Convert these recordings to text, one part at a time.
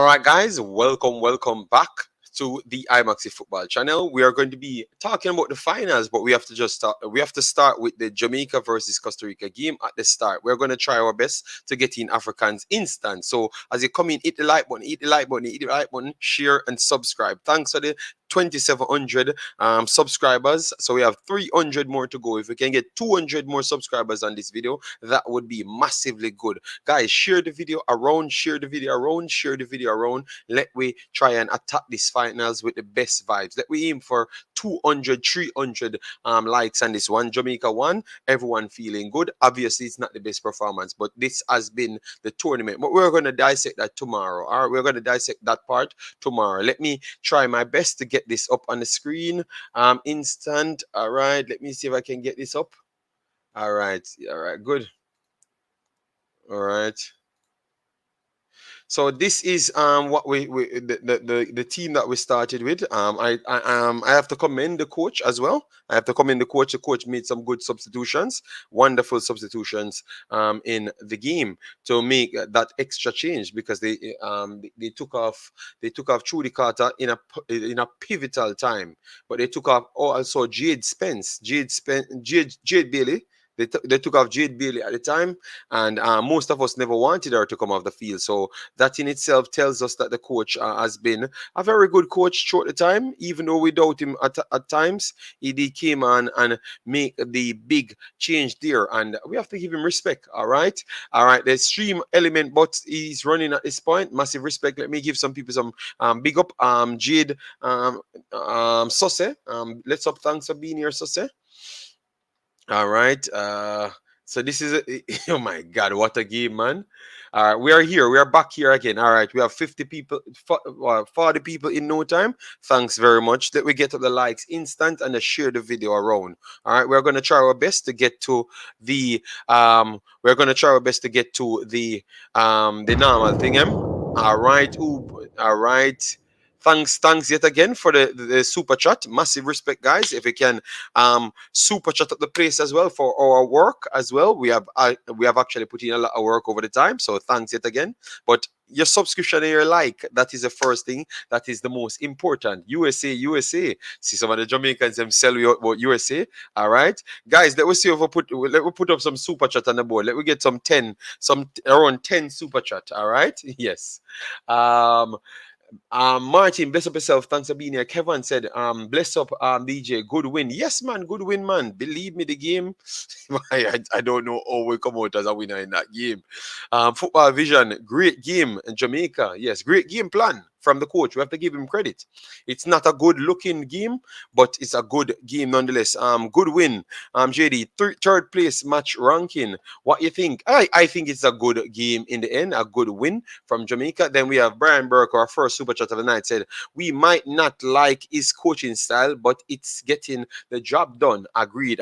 right, guys, welcome back to the Imaxit Football channel. We are going to be talking about the finals, but we have to just start. We have to start with the Jamaica versus Costa Rica game at the start. We're going to try our best to get in Africans instant. So as you come in, hit the like button, hit the like button, hit the like button, share and subscribe. Thanks for the 2,700 subscribers. So we have 300 more to go. If we can get 200 more subscribers on this video, that would be massively good. Guys, share the video around, share the video around, share the video around. Let we try and attack these finals with the best vibes. Let we aim for 200, 300 likes on this one. Jamaica won. Everyone feeling good. Obviously, it's not the best performance, but this has been the tournament. But we're going to dissect that tomorrow. All right, we're going to dissect that part tomorrow. Let me try my best to get this up on the screen. Instant. All right, let me see if I can get this up. All right, good. All right. So this is what the team that we started with. I have to commend the coach as well. I have to commend the coach. The coach made some good substitutions, wonderful substitutions in the game to make that extra change because they took off Trudy Carter in a pivotal time, but they took off also Jade Bailey. They took off Jade Bailey at the time, and most of us never wanted her to come off the field. So that in itself tells us that the coach has been a very good coach throughout the time, even though we doubt him at times. He came on and make the big change there, and we have to give him respect. All right. The stream element, but he's running at this point. Massive respect. Let me give some people some big up. Jade Sose. Let's up. Thanks for being here, Sose. All right. So this is oh my God, what a game, man. All right, we are here. We are back here again. All right, we have 50 people, 40 people in no time. Thanks very much. Let we get to the likes instant and share the video around. All right, we're gonna try our best to get to the the normal thing. All right. All right. Thanks yet again for the super chat. Massive respect, guys. If we can super chat up the place as well for our work as well. We have actually put in a lot of work over the time. So thanks yet again. But your subscription and your like, that is the first thing. That is the most important. USA. See some of the Jamaicans them sell you about USA. All right, guys. Let me see if we put up some super chat on the board. Let me get around 10 super chat. All right. Yes. Martin, bless up yourself. Thanks for being here. Kevin said, bless up, DJ. Good win. Yes, man. Good win, man. Believe me, the game. I don't know how we come out as a winner in that game. Football Vision, great game in Jamaica. Yes, great game plan from the coach. We have to give him credit. It's not a good looking game, but it's a good game nonetheless. Good win. JD, third place match ranking. What you think? I think it's a good game in the end, a good win from Jamaica. Then we have Brian Burke, our first super chat of the night, said, we might not like his coaching style, but it's getting the job done. Agreed.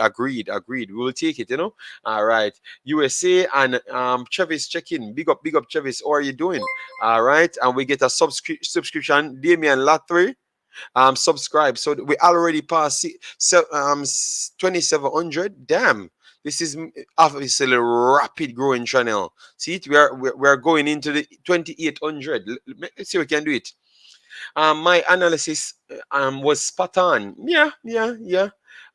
We will take it, All right. USA and Travis check-in. Big up, Travis. How are you doing? All right. And we get a subscription. Damian Lathry. Subscribe. So we already passed 2,700. Damn. This is obviously a rapid growing channel. See it? We are going into the 2,800. Let's see if we can do it. My analysis was spot on. Yeah.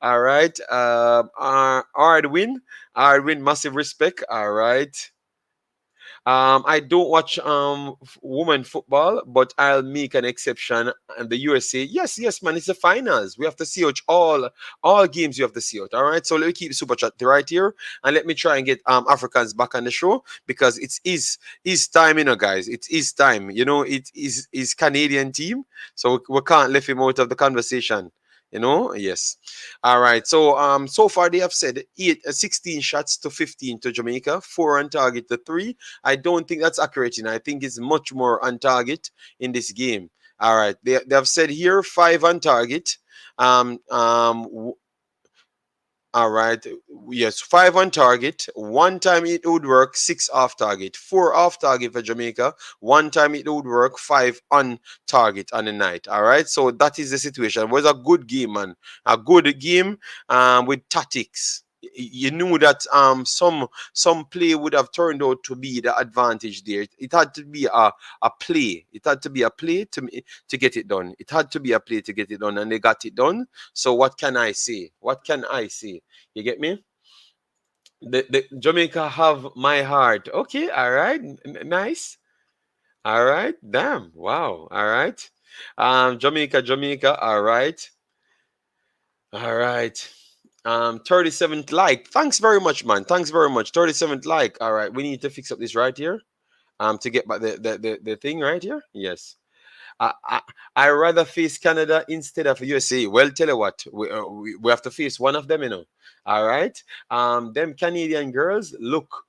All right. Hard win. Massive respect. All right. I don't watch women football, but I'll make an exception. And the USA, yes, man, it's the finals. We have to see out all games. You have to see out. All right. So let me keep super chat right here, and let me try and get Africans back on the show because it is time, guys. It is time. It is Canadian team, so we can't leave him out of the conversation. Yes. All right. So so far they have said 16 shots to 15 to Jamaica, 4 on target to 3. I don't think that's accurate. I think it's much more on target in this game. All right. They have said here 5 on target. All right. Yes, 5 on target. 1 time it would work, 6 off target. 4 off target for Jamaica. 1 time it would work, 5 on target on the night. All right. So that is the situation. It was a good game, man. A good game with tactics. You knew that some play would have turned out to be the advantage there. It had to be a play. It had to be a play to get it done. It had to be a play to get it done, and they got it done. So what can I say? What can I say? You get me? The Jamaica have my heart. Okay, all right, nice. All right, damn, wow, all right. Jamaica, all right, all right. 37th like. Thanks very much, man. Thanks very much. 37th like. All right, we need to fix up this right here. To get back the thing right here. Yes. I, I I rather face Canada instead of USA. Well, tell you what, we have to face one of them, you know. All right. Them Canadian girls look.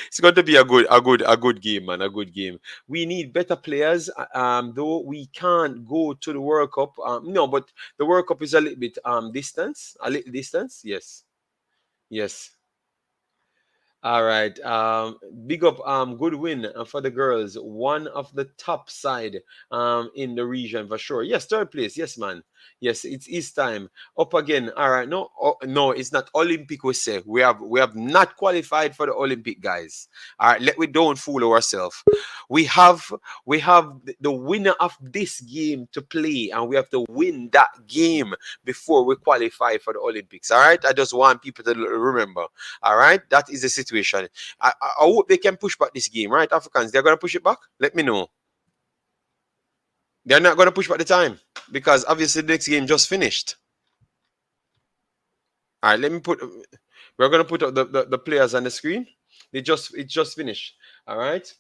It's going to be a good game, man. A good game. We need better players. Though we can't go to the World Cup. No, but the World Cup is a little bit distance. A little distance. Yes. Yes. All right. Big up. Good win for the girls. One of the top side in the region for sure. Yes, third place. Yes, man. Yes, it's time. Up again. All right. No, no, it's not Olympic. We say we have not qualified for the Olympic, guys. All right. We don't fool ourselves. We have the winner of this game to play, and we have to win that game before we qualify for the Olympics. All right. I just want people to remember. All right, that is the situation. I hope they can push back this game, right? Africans, they're going to push it back. Let me know. They're not going to push back the time because obviously the next game just finished. All right, let me put. We're going to put up the players on the screen. It just finished. All right.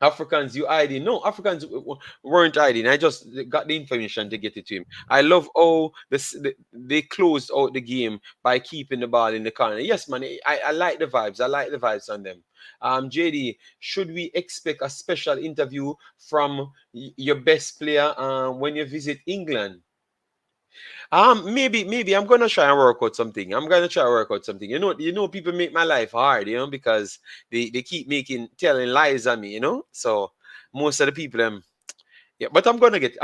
Africans, you hiding? No, Africans weren't hiding. I just got the information to get it to him. I love how they closed out the game by keeping the ball in the corner. Yes, man, I like the vibes. I like the vibes on them. JD, should we expect a special interview from your best player when you visit England? Maybe I'm gonna try and work out something. I'm gonna try to work out something. People make my life hard, because they keep telling lies on me, So most of the people yeah, but I'm gonna get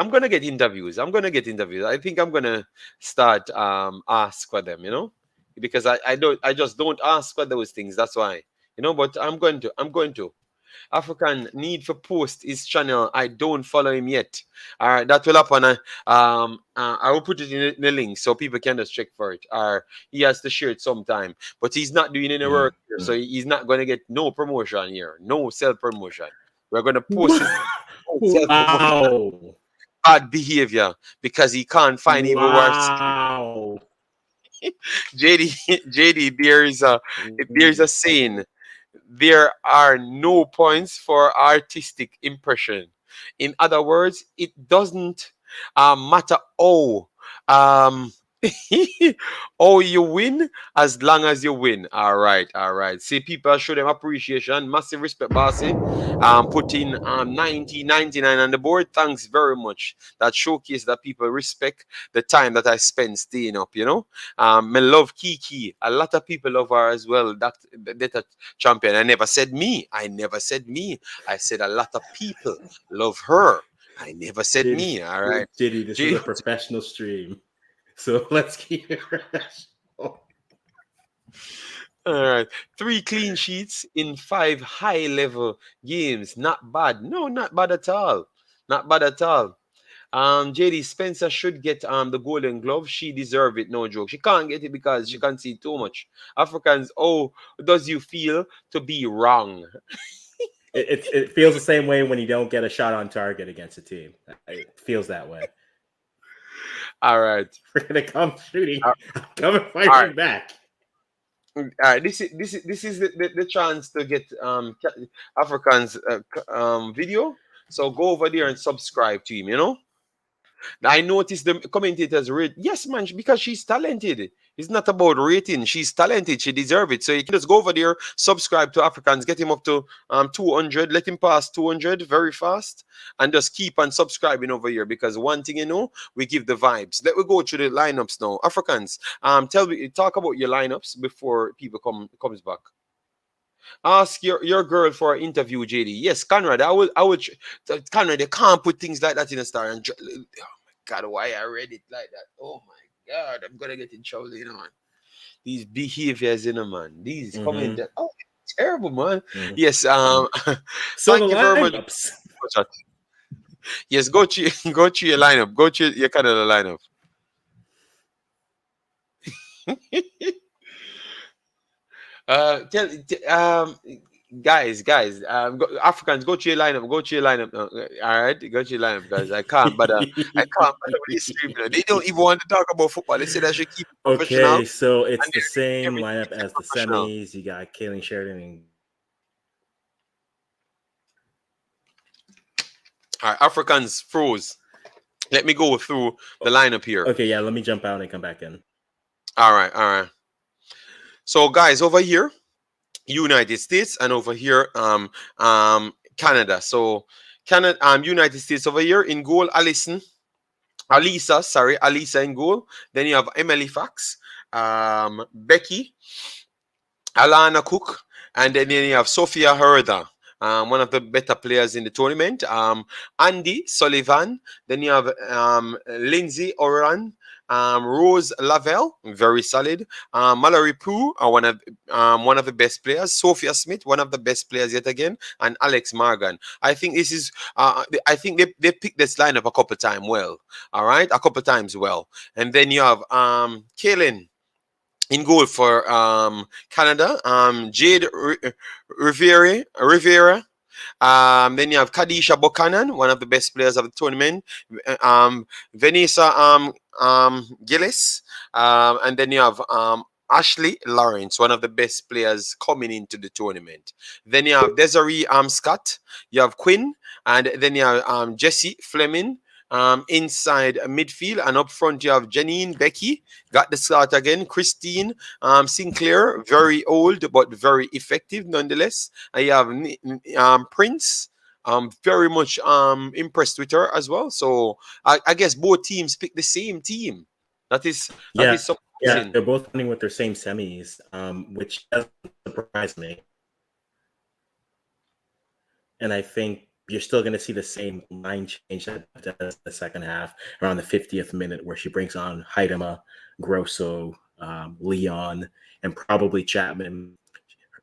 interviews. I'm gonna get interviews. I think I'm gonna start ask for them, because I just don't ask for those things. That's why. But I'm going to. African need for post his channel. I don't follow him yet. All right, that will happen. I will put it in the link so people can just check for it. Or he has to share it sometime. But he's not doing any work here, so he's not going to get no promotion here, no self promotion. We're going to post it. Self promotion, Wow. bad behavior because he can't find even worse. Wow. JD, JD, there's a saying. There are no points for artistic impression. In other words, it doesn't matter um, how you win as long as you win. All right, all right. See, people show them appreciation, massive respect, bossy. Putting 90, 99 on the board. Thanks very much. That showcase that people respect the time that I spend staying up. I love Kiki. A lot of people love her as well. That champion. I never said me. I never said me. I said a lot of people love her. I never said Diddy, me. All right. Diddy, this is a professional stream. So let's keep it professional. All right. 3 clean sheets in 5 high-level games. Not bad. No, not bad at all. Not bad at all. JD Spencer should get the Golden Glove. She deserve it, no joke. She can't get it because she can't see too much. Africans, does you feel to be wrong? It feels the same way when you don't get a shot on target against a team. It feels that way. All right. We're gonna come shooting. Come and fight back. All right. This is the chance to get Africans video. So go over there and subscribe to him. I noticed the commentators rate. Yes, man, because she's talented. It's not about rating. She's talented. She deserves it. So you can just go over there, subscribe to Africans, get him up to 200, let him pass 200 very fast, and just keep on subscribing over here. Because one thing we give the vibes. Let me go through the lineups now. Africans, talk about your lineups before people comes back. Ask your girl for an interview, JD. Yes, Conrad. I will. Conrad, they can't put things like that in a star. And oh my God, why I read it like that? Oh my God, I'm gonna get in trouble, you know, man. These behaviors, you know, man. These Mm-hmm. comment, oh, terrible, man. Mm-hmm. Yes, So thank the you very much. lineups. Yes, go to go to your lineup. Go to your Canada lineup. Guys, Africans, go to your lineup. Go to your lineup. All right, go to your lineup, guys. I can't. But with this stream, they don't even want to talk about football. They said I should keep it professional, Okay, so it's and the same everything lineup is as the professional. semis. You got Kaylin Sheridan and All right, Africans froze. Let me go through the lineup here. okay, yeah, let me jump out and come back in. All right, all right. So, guys, over here, United States, and over here, Canada. So, Canada, United States over here in goal. Alisa in goal. Then you have Emily Fax, Becky, Alana Cook, and then you have Sophia Herda, one of the better players in the tournament. Andy Sullivan. Then you have Lindsay Oran, Rose Lavelle, very solid. Mallory Pooh, one of the best players. Sophia Smith, one of the best players yet again, and Alex Morgan. I think this is. I think they picked this lineup a couple times well. All right, a couple times well, and then you have Kaylin in goal for Canada, Jade Rivera. Then you have Kadisha Buchanan, one of the best players of the tournament. Vanessa Gillis. And then you have Ashley Lawrence, one of the best players coming into the tournament. Then you have Desiree Scott. You have Quinn. And then you have Jessie Fleming. Inside midfield, and up front you have Janine Becky, got the start again. Christine Sinclair, very old but very effective nonetheless. And you have Prince, very much impressed with her as well. So I guess both teams pick the same team. That is surprising. They're both running with their same semis, which doesn't surprise me. And I think you're still going to see the same line change that does the second half around the 50th minute, where she brings on Haidema, Grosso, Leon, and probably Chapman.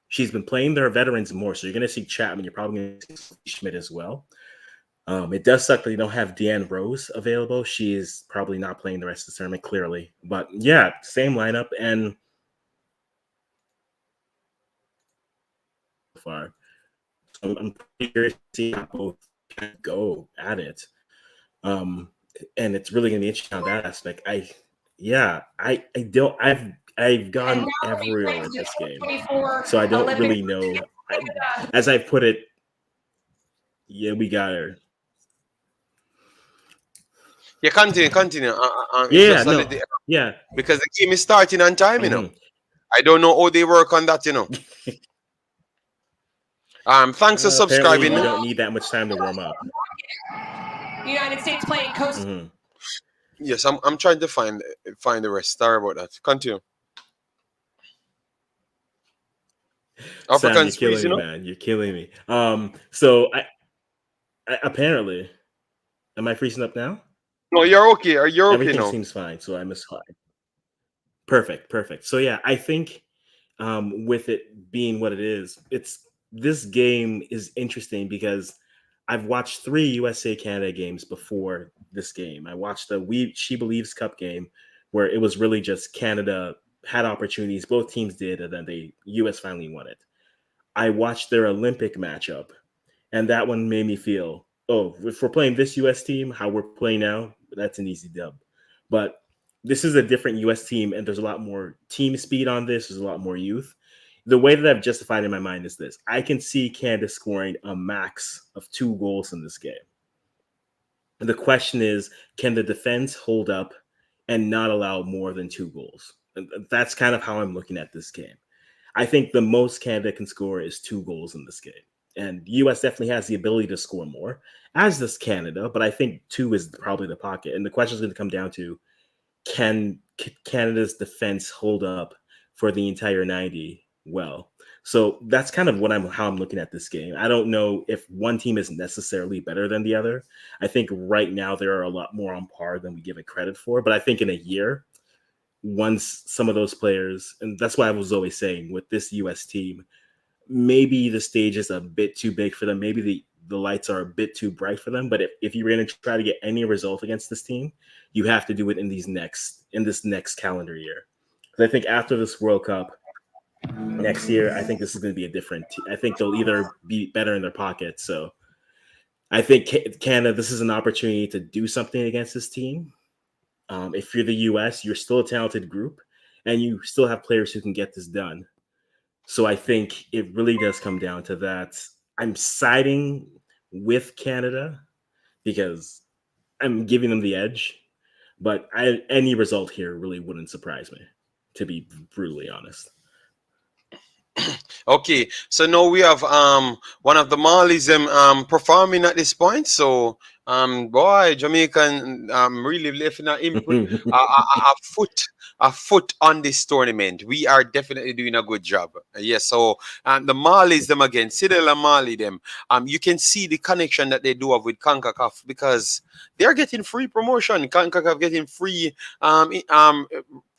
She's been playing their veterans more, so you're going to see Chapman. You're probably going to see Schmidt as well. It does suck that you don't have Deanne Rose available. She is probably not playing the rest of the tournament, clearly. But yeah, same lineup, and so far. I'm pretty curious to see how both go at it. And it's really gonna be interesting on that aspect. I've gone everywhere with this game, so I don't really know. As I put it, yeah, we got her. Yeah, continue. Yeah, because the game is starting on time, you know. I don't know how they work on that, you know. Thanks for subscribing. You don't need that much time to warm up. United States playing Costa. Mm-hmm. Yes, I'm trying to find the rest. Sorry about that. Continue. Sam, you're killing me, man. You're killing me. So I apparently, am I freezing up now? No, you're okay. You're okay Everything now. Seems fine. So I missed fine. Perfect. So yeah, I think with it being what it is, this game is interesting because I've watched 3 USA Canada games before this game. I watched the She Believes Cup game where it was really just Canada had opportunities, both teams did, and then the US finally won it. I watched their Olympic matchup, and that one made me feel, oh, if we're playing this US team, how we're playing now, that's an easy dub. But this is a different US team, and there's a lot more team speed on this. There's a lot more youth. The way that I've justified in my mind is this. I can see Canada scoring a max of 2 goals in this game. And the question is, can the defense hold up and not allow more than 2 goals? And that's kind of how I'm looking at this game. I think the most Canada can score is 2 goals in this game. And U.S. definitely has the ability to score more, as does Canada, but I think 2 is probably the pocket. And the question is going to come down to, can Canada's defense hold up for the entire 90 well? So that's kind of how I'm looking at this game. I don't know if one team is necessarily better than the other. I think right now there are a lot more on par than we give it credit for. But I think in a year, once some of those players, and that's why I was always saying with this US team, maybe the stage is a bit too big for them. Maybe the lights are a bit too bright for them. But if you're going to try to get any result against this team, you have to do it in this next calendar year. Because I think after this World Cup next year, I think this is going to be a different I think they'll either be better in their pockets. So I think Canada, this is an opportunity to do something against this team. If you're the US, you're still a talented group, and you still have players who can get this done. So I think it really does come down to that. I'm siding with Canada because I'm giving them the edge, but any result here really wouldn't surprise me, to be brutally honest. Okay, so now we have one of the Marlies performing at this point. So boy, Jamaican really left an imprint, a foot on this tournament. We are definitely doing a good job. Yes, so the Marlies them again, Sidel and Marley them. You can see the connection that they do have with Concacaf because they're getting free promotion. Concacaf getting free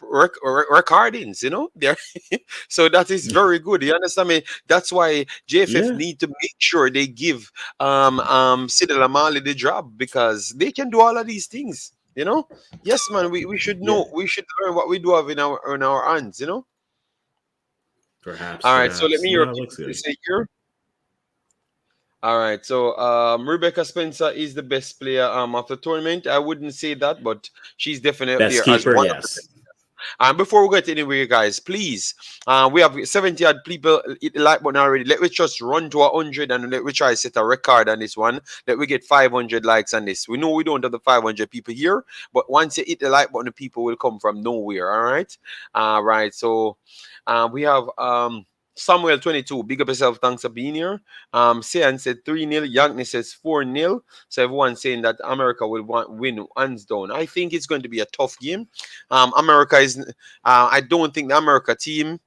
recordings, you know. They're so that is very good. You understand me? That's why JFF need to make sure they give Sidel and Marley the job because they can do all of these things. You know, yes, man. We should know. We should learn what we do have in our hands. You know. Perhaps. All right. So let me hear No, what you say here. All right. So Rebecca Spencer is the best player of the tournament. I wouldn't say that, but she's definitely best there keeper, as one of the. Before we get anywhere, guys, please, we have 70 odd people hit the like button already. Let me just run to 100 and let me try to set a record on this one. Let me get 500 likes on this. We know we don't have the 500 people here, but once you hit the like button, the people will come from nowhere. All right. Right. So we have Samuel 22, big up yourself. Thanks for being here. Sian said 3-0. Yankney says 4-0. So everyone's saying that America will win hands down. I think it's going to be a tough game. America is. I don't think the America team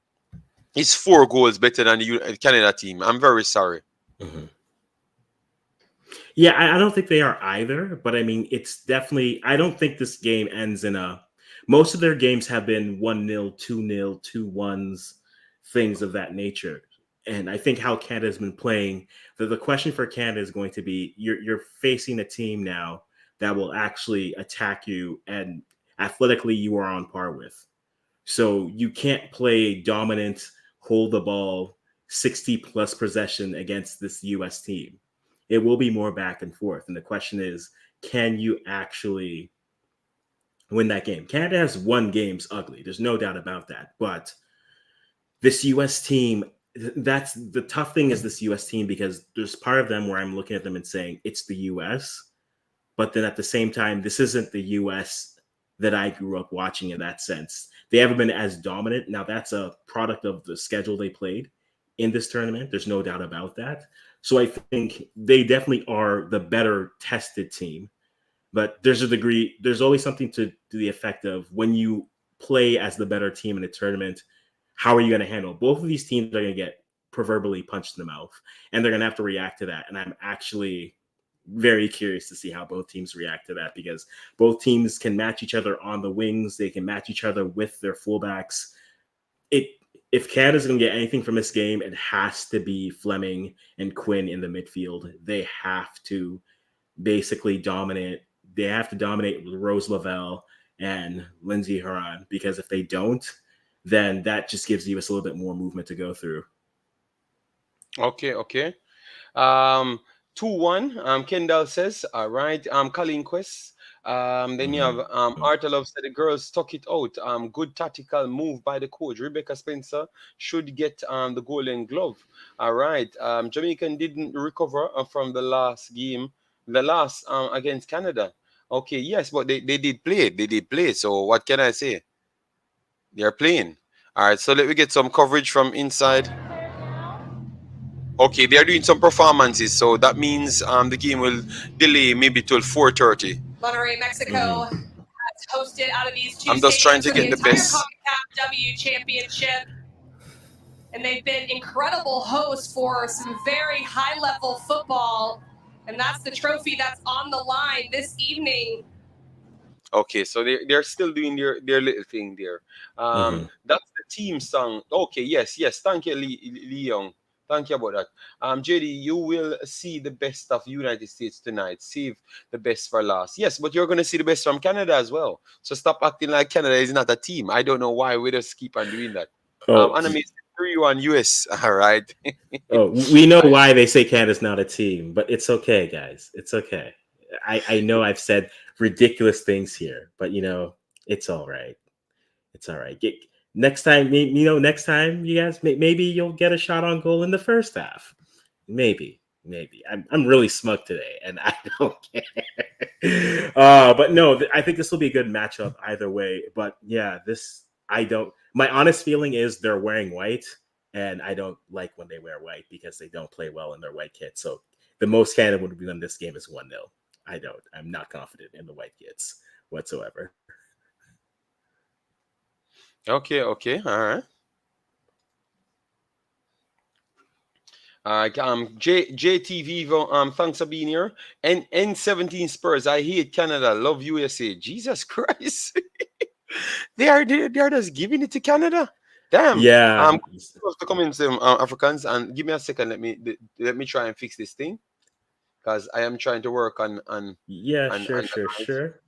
is 4 goals better than the Canada team. I'm very sorry. Mm-hmm. Yeah, I don't think they are either. But I mean, it's definitely. I don't think this game ends in a. Most of their games have been 1-0, 2-0, 2-1s. Things of that nature. And I think how Canada's been playing, the question for Canada is going to be you're facing a team now that will actually attack you and athletically you are on par with. So you can't play dominant, hold the ball, 60 plus possession against this US team. It will be more back and forth. And the question is, can you actually win that game? Canada has won games ugly. There's no doubt about that. But this U.S. team, that's the tough thing is this U.S. team because there's part of them where I'm looking at them and saying it's the U.S., but then at the same time, this isn't the U.S. that I grew up watching in that sense. They haven't been as dominant. Now, that's a product of the schedule they played in this tournament. There's no doubt about that. So I think they definitely are the better tested team. But there's a degree, there's always something to the effect of when you play as the better team in a tournament, how are you going to handle? Both of these teams are going to get proverbially punched in the mouth, and they're going to have to react to that. And I'm actually very curious to see how both teams react to that because both teams can match each other on the wings. They can match each other with their fullbacks. If Canada's going to get anything from this game, it has to be Fleming and Quinn in the midfield. They have to basically dominate. They have to dominate Rose Lavelle and Lindsey Horan because if they don't, then that just gives us a little bit more movement to go through. Okay. 2-1. Kendall says, all right. Colleen Quest. Then you have Arthur Love said the girls stuck it out. Good tactical move by the coach. Rebecca Spencer should get the golden glove. All right. Jamaican didn't recover from the last game, against Canada. Okay, yes, but they did play. They did play. So what can I say? They're playing. All right, so let me get some coverage from inside. Okay, they're doing some performances, so that means the game will delay maybe till 4:30. Monterrey, Mexico has hosted out of these 2 I'm just trying to stadiums get the best. Concacaf W Championship, and they've been incredible hosts for some very high-level football, and that's the trophy that's on the line this evening. Okay, so they're still doing their little thing there. Mhm. That's the team song. Okay, yes. Thank you, Lee Young. Thank you about that. JD, you will see the best of United States tonight. Save the best for last. Yes, but you're gonna see the best from Canada as well. So stop acting like Canada is not a team. I don't know why we just keep on doing that. Oh, Anime 3-1 US. All right. oh, we know why they say Canada's not a team, but it's okay, guys. It's okay. I know I've said ridiculous things here, but it's all right. It's all right. Next time, next time, you guys, maybe you'll get a shot on goal in the first half. Maybe. I'm really smug today, and I don't care. But no, I think this will be a good matchup either way. But yeah, I don't. My honest feeling is they're wearing white, and I don't like when they wear white because they don't play well in their white kit. So the most Canada would win this game is 1-0. I don't. I'm not confident in the white kits whatsoever. Okay, all right. JT Vivo, thanks for being here. N17 Spurs, I hate Canada, love USA. Jesus Christ. They are just giving it to Canada. Damn. Yeah. Supposed to come in some Africans and give me a second. Let me try and fix this thing because I am trying to work on Yeah, on, sure, on sure, the noise sure.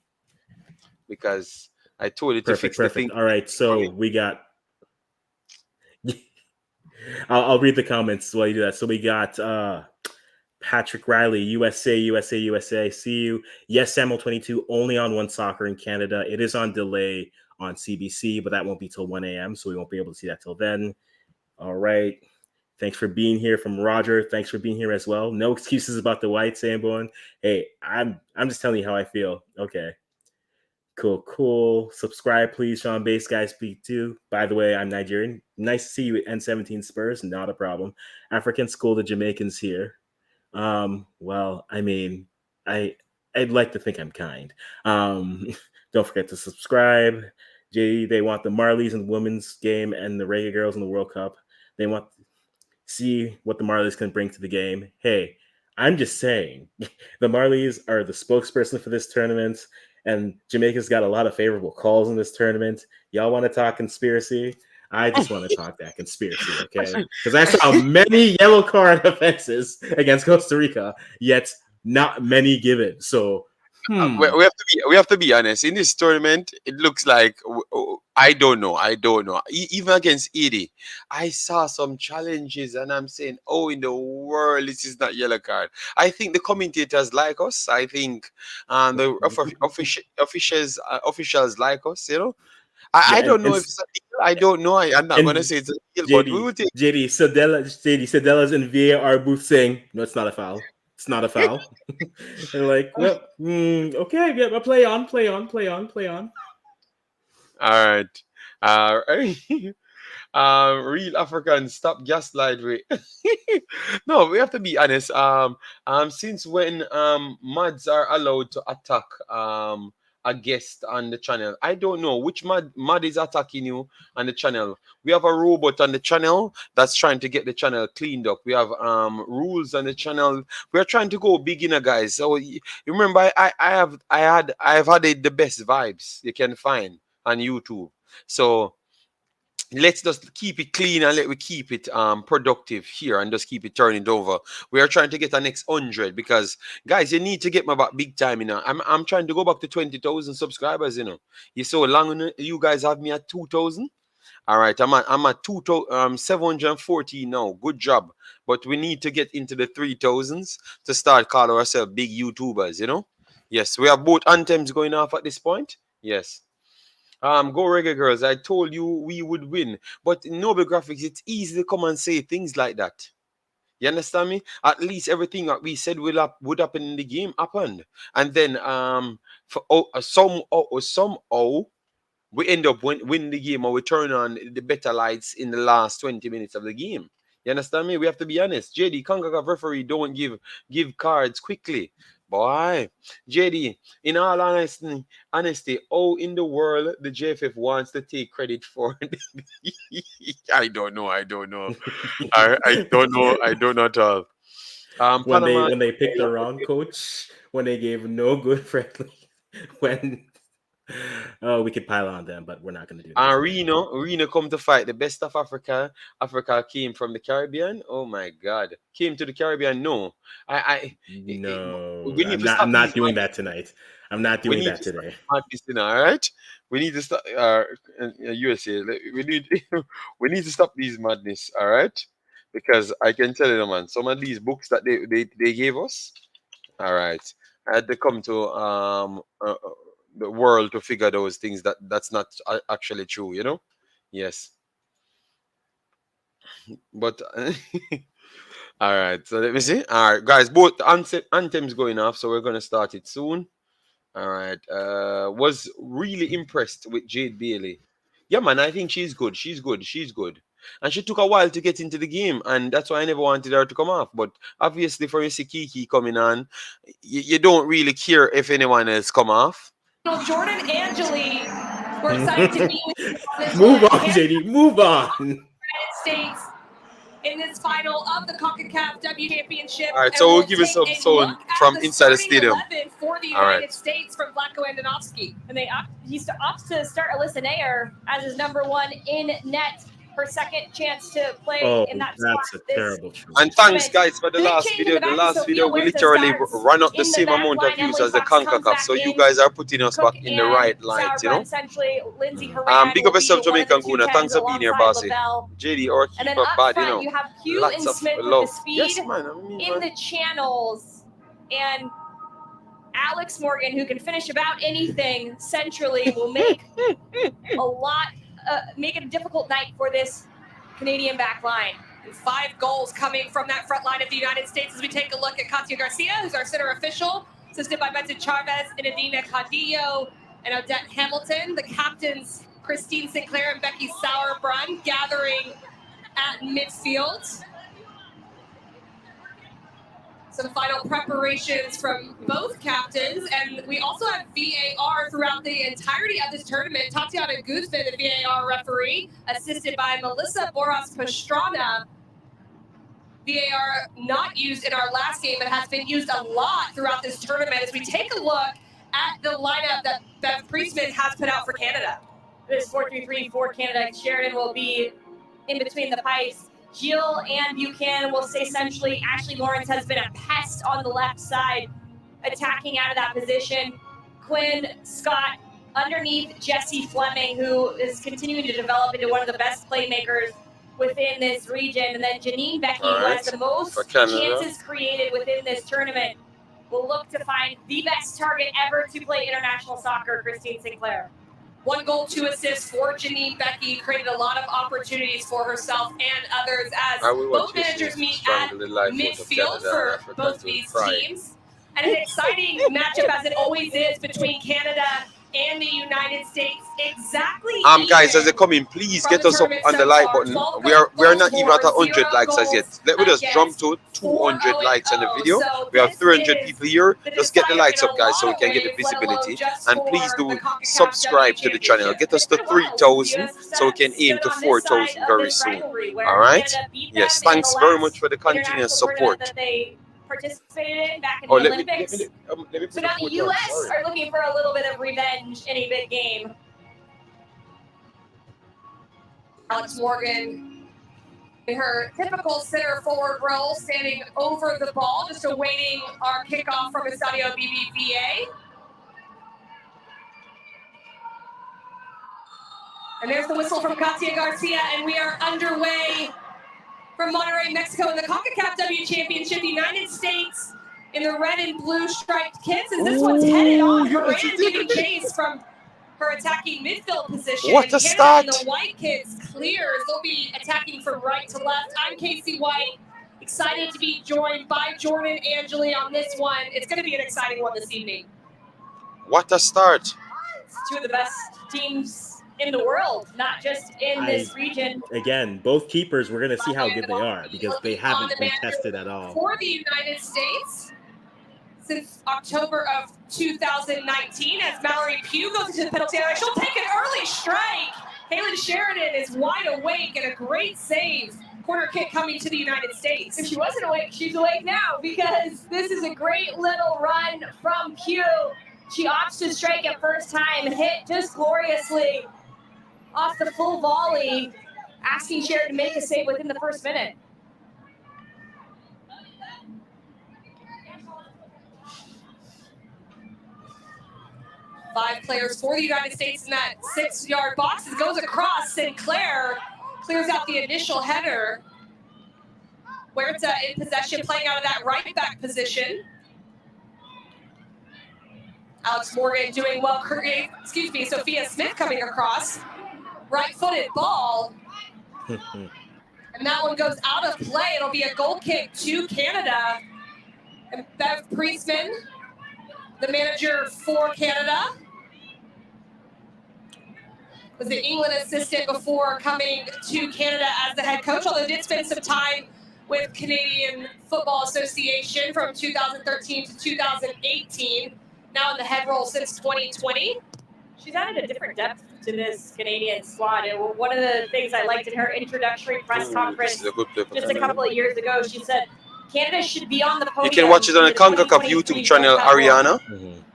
because I told it to fix the thing. Perfect. All right, so we got. I'll read the comments while you do that. So we got Patrick Riley, USA. See you. Yes, Samuel 22 only on One Soccer in Canada. It is on delay on CBC, but that won't be till 1 a.m. So we won't be able to see that till then. All right. Thanks for being here from Roger. Thanks for being here as well. No excuses about the white Sanborn. Hey, I'm just telling you how I feel. Okay. Cool. Subscribe, please. Sean Base Guy Speak too. By the way, I'm Nigerian. Nice to see you at N17 Spurs. Not a problem. African School, the Jamaicans here. Well, I mean, I'd like to think I'm kind. Don't forget to subscribe. They want the Marlies in the women's game and the Reggae Girls in the World Cup. They want to see what the Marlies can bring to the game. Hey, I'm just saying, the Marlies are the spokesperson for this tournament, and Jamaica's got a lot of favorable calls in this tournament. Y'all want to talk conspiracy? I just want to talk that conspiracy, okay? Because I saw many yellow card offenses against Costa Rica, yet not many given. So, We have to be honest. In this tournament, it looks like I don't know. Even against Edie, I saw some challenges, and I'm saying, "Oh, in the world, this is not yellow card." I think the commentators like us. I think the officials like us. yeah, I don't know if it's a deal. I don't know. I'm not gonna and say it's a deal, but we will JD, take. JD, Sadella's in VAR booth saying, "No, it's not a foul. It's not a foul." And like, well, okay, yeah, but play on. All right. Real Africans, stop gaslight me. No, we have to be honest. Since when mods are allowed to attack a guest on the channel? I don't know which mod is attacking you on the channel. We have a robot on the channel that's trying to get the channel cleaned up. We have rules on the channel. We are trying to go beginner, guys. So you remember, I have had the best vibes you can find on YouTube. So let's just keep it clean and let we keep it productive here and just keep it turning over. We are trying to get our next 100 because guys, you need to get my back big time. I'm trying to go back to 20,000 subscribers. You so long, you guys have me at 2,000. All right, I'm at 714 now. Good job, but we need to get into the 3,000s to start calling ourselves big YouTubers. Yes, we have both anthems going off at this point. Yes. Go Reggae Girls. I told you we would win. But in Noble Graphics, it's easy to come and say things like that. You understand me? At least everything that we said would happen in the game happened. And then somehow we end up winning the game, or we turn on the better lights in the last 20 minutes of the game. You understand me? We have to be honest. JD, Concacaf referee don't give cards quickly. Boy, JD, in all honesty, how in the world the JFF wants to take credit for it? I don't know. I don't know at all. When Panama. they picked the wrong coach, when they gave no good friendly, when Oh, we could pile on them, but we're not going to do that. And Reno come to fight the best of Africa. Africa came from the Caribbean. Oh my God, came to the Caribbean. No, No, we need to stop I'm not these doing that tonight. I'm not We doing need that to start today. madness, all right? We need to stop. USA, we need we need to stop these madness, all right? Because I can tell you, man, some of these books that they gave us, all right, I had to come to the world to figure those things that's not actually true, you know? Yes, but all right. So let me see. All right, guys, both anthems going off, so we're gonna start it soon. All right. Was really impressed with Jade Bailey. Yeah, man, I think she's good. She's good. She's good. And she took a while to get into the game, and that's why I never wanted her to come off. But obviously, for Kiki coming on, you don't really care if anyone else come off. Jordan Angeli, we're excited to be with you on this Move one. on, JD. Move on. United States in this final of the Concacaf W Championship. All right, And so we'll we'll give you take some a sound look at from the inside the starting stadium. 11 for the All right. United States from Vlatko Andonovski. And he opts to start Alyssa Nair as his number one in net. Her second chance to play Oh, in that that's spot. a terrible choice. And thanks, guys, for the Big last change in video. the The back, last Sophia video, we Huerta literally starts run up the in the same back amount of line. views Emily as the Fox comes Concacaf. back So you in. guys are putting us Cook back in the right and light, you Sauerbrunn, know? essentially, Lindsay Horan Big will up yourself, be one of the Jamaican Guna. 210s Thanks for being here, alongside bossy. Lavelle. JD, or And then keeper up bad, front, you know. you have Hugh and Lots of Smith with love. the speed Yes, man. I mean, in man. the channels. And Alex Morgan, who can finish about anything centrally, will make make it a difficult night for this Canadian back line. And 5 goals coming from that front line of the United States as we take a look at Katia Garcia, who's our center official, assisted by Benson Chavez and Adina Cadillo and Odette Hamilton. The captains, Christine Sinclair and Becky Sauerbrunn, gathering at midfield. Some final preparations from both captains, and we also have VAR throughout the entirety of this tournament. Tatiana Guzman, the VAR referee, assisted by Melissa Boras Pastrana. VAR not used in our last game, but has been used a lot throughout this tournament. As we take a look at the lineup that Bev Priestman has put out for Canada. This 4-3-3 for Canada. Sheridan will be in between the pipes. Jill and Buchanan will stay centrally. Ashley Lawrence has been a pest on the left side, attacking out of that position. Quinn Scott underneath Jesse Fleming, who is continuing to develop into one of the best playmakers within this region. And then Janine Becky, who has the most chances created within this tournament, will look to find the best target ever to play international soccer, Christine Sinclair. 1 goal, 2 assists for Janine Becky, created a lot of opportunities for herself and others as both managers meet at midfield for both these teams. And an exciting matchup, as it always is, between Canada and the United States. Exactly. Guys, as they come in, please get us up on the like button. We are not even at 100 likes as yet. Let me just jump to 200 likes on the video. We have 300 people here. Just get the likes up, guys, so we can get the visibility. And please do subscribe to the channel. Get us to 3,000 so we can aim to 4,000 very soon. All right? Yes, thanks very much for the continuous support. Participated in back in the Olympics. So now the U.S. are looking for a little bit of revenge in a big game. Alex Morgan in her typical center forward role, standing over the ball, just awaiting our kickoff from Estadio BBVA. And there's the whistle from Katia Garcia, and we are underway from Monterrey, Mexico, in the Concacaf W Championship. The United States in the red and blue striped kits, as this one's headed on. Horan giving chase from her attacking midfield position. What a start! And the white kits clears. They'll be attacking from right to left. I'm Casey White, excited to be joined by Jordan Angeli on this one. It's going to be an exciting one this evening. What a start! It's 2 of the best teams in the world, not just in this region. Again, both keepers, we're going to see how good they are because they haven't been tested at all. For the United States, since October of 2019, as Mallory Pugh goes into the penalty area, she'll take an early strike. Halen Sheridan is wide awake and a great save. Corner kick coming to the United States. If she wasn't awake, she's awake now because this is a great little run from Pugh. She opts to strike it first time, hit just gloriously off the full volley, asking Sheridan to make a save within the first minute. Five players for the United States in that 6-yard box. It goes across. Sinclair clears out the initial header. Huerta in possession, playing out of that right back position. Alex Morgan doing well. Sophia Smith coming across. Right-footed ball. And that one goes out of play. It'll be a goal kick to Canada. And Bev Priestman, the manager for Canada, was the England assistant before coming to Canada as the head coach, although did spend some time with Canadian Football Association from 2013 to 2018. Now in the head role since 2020. She's added a different depth to this Canadian squad. And one of the things I liked in her introductory press conference just a couple of years ago, she said, Canada should be on the podium. You can watch it on the Concacaf YouTube channel, Ariana.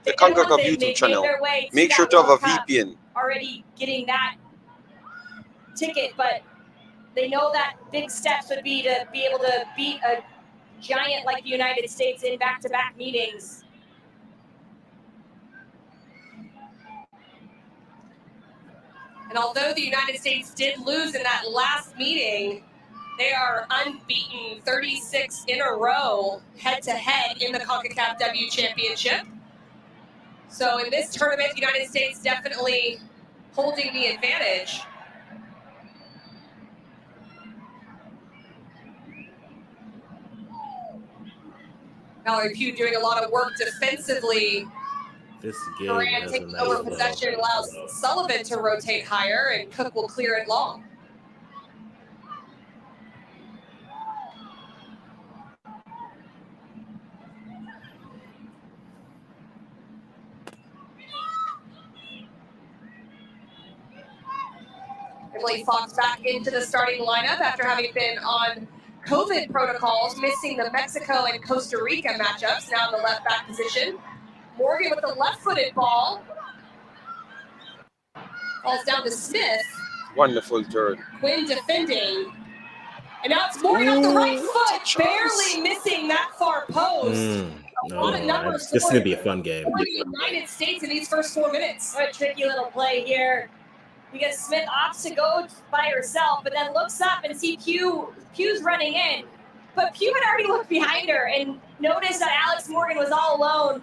The Concacaf YouTube channel. Make sure to have a VPN. Already getting that ticket, but they know that big steps would be to be able to beat a giant like the United States in back-to-back meetings. And although the United States did lose in that last meeting, they are unbeaten 36 in a row head-to-head in the Concacaf W Championship. So in this tournament, the United States definitely holding the advantage. Mallory Pugh doing a lot of work defensively. This game Moran taking over possession allows Sullivan to rotate higher, and Cook will clear it long. Emily Fox back into the starting lineup after having been on COVID protocols, missing the Mexico and Costa Rica matchups, now in the left back position. Morgan with the left-footed ball. Falls down to Smith. Wonderful turn. Quinn defending. And now it's Morgan off the right foot, barely missing that far post. This is going to be a fun game. For the United States in these first 4 minutes. What a tricky little play here. Because Smith opts to go by herself, but then looks up and see Pugh's running in. But Pugh had already looked behind her and noticed that Alex Morgan was all alone.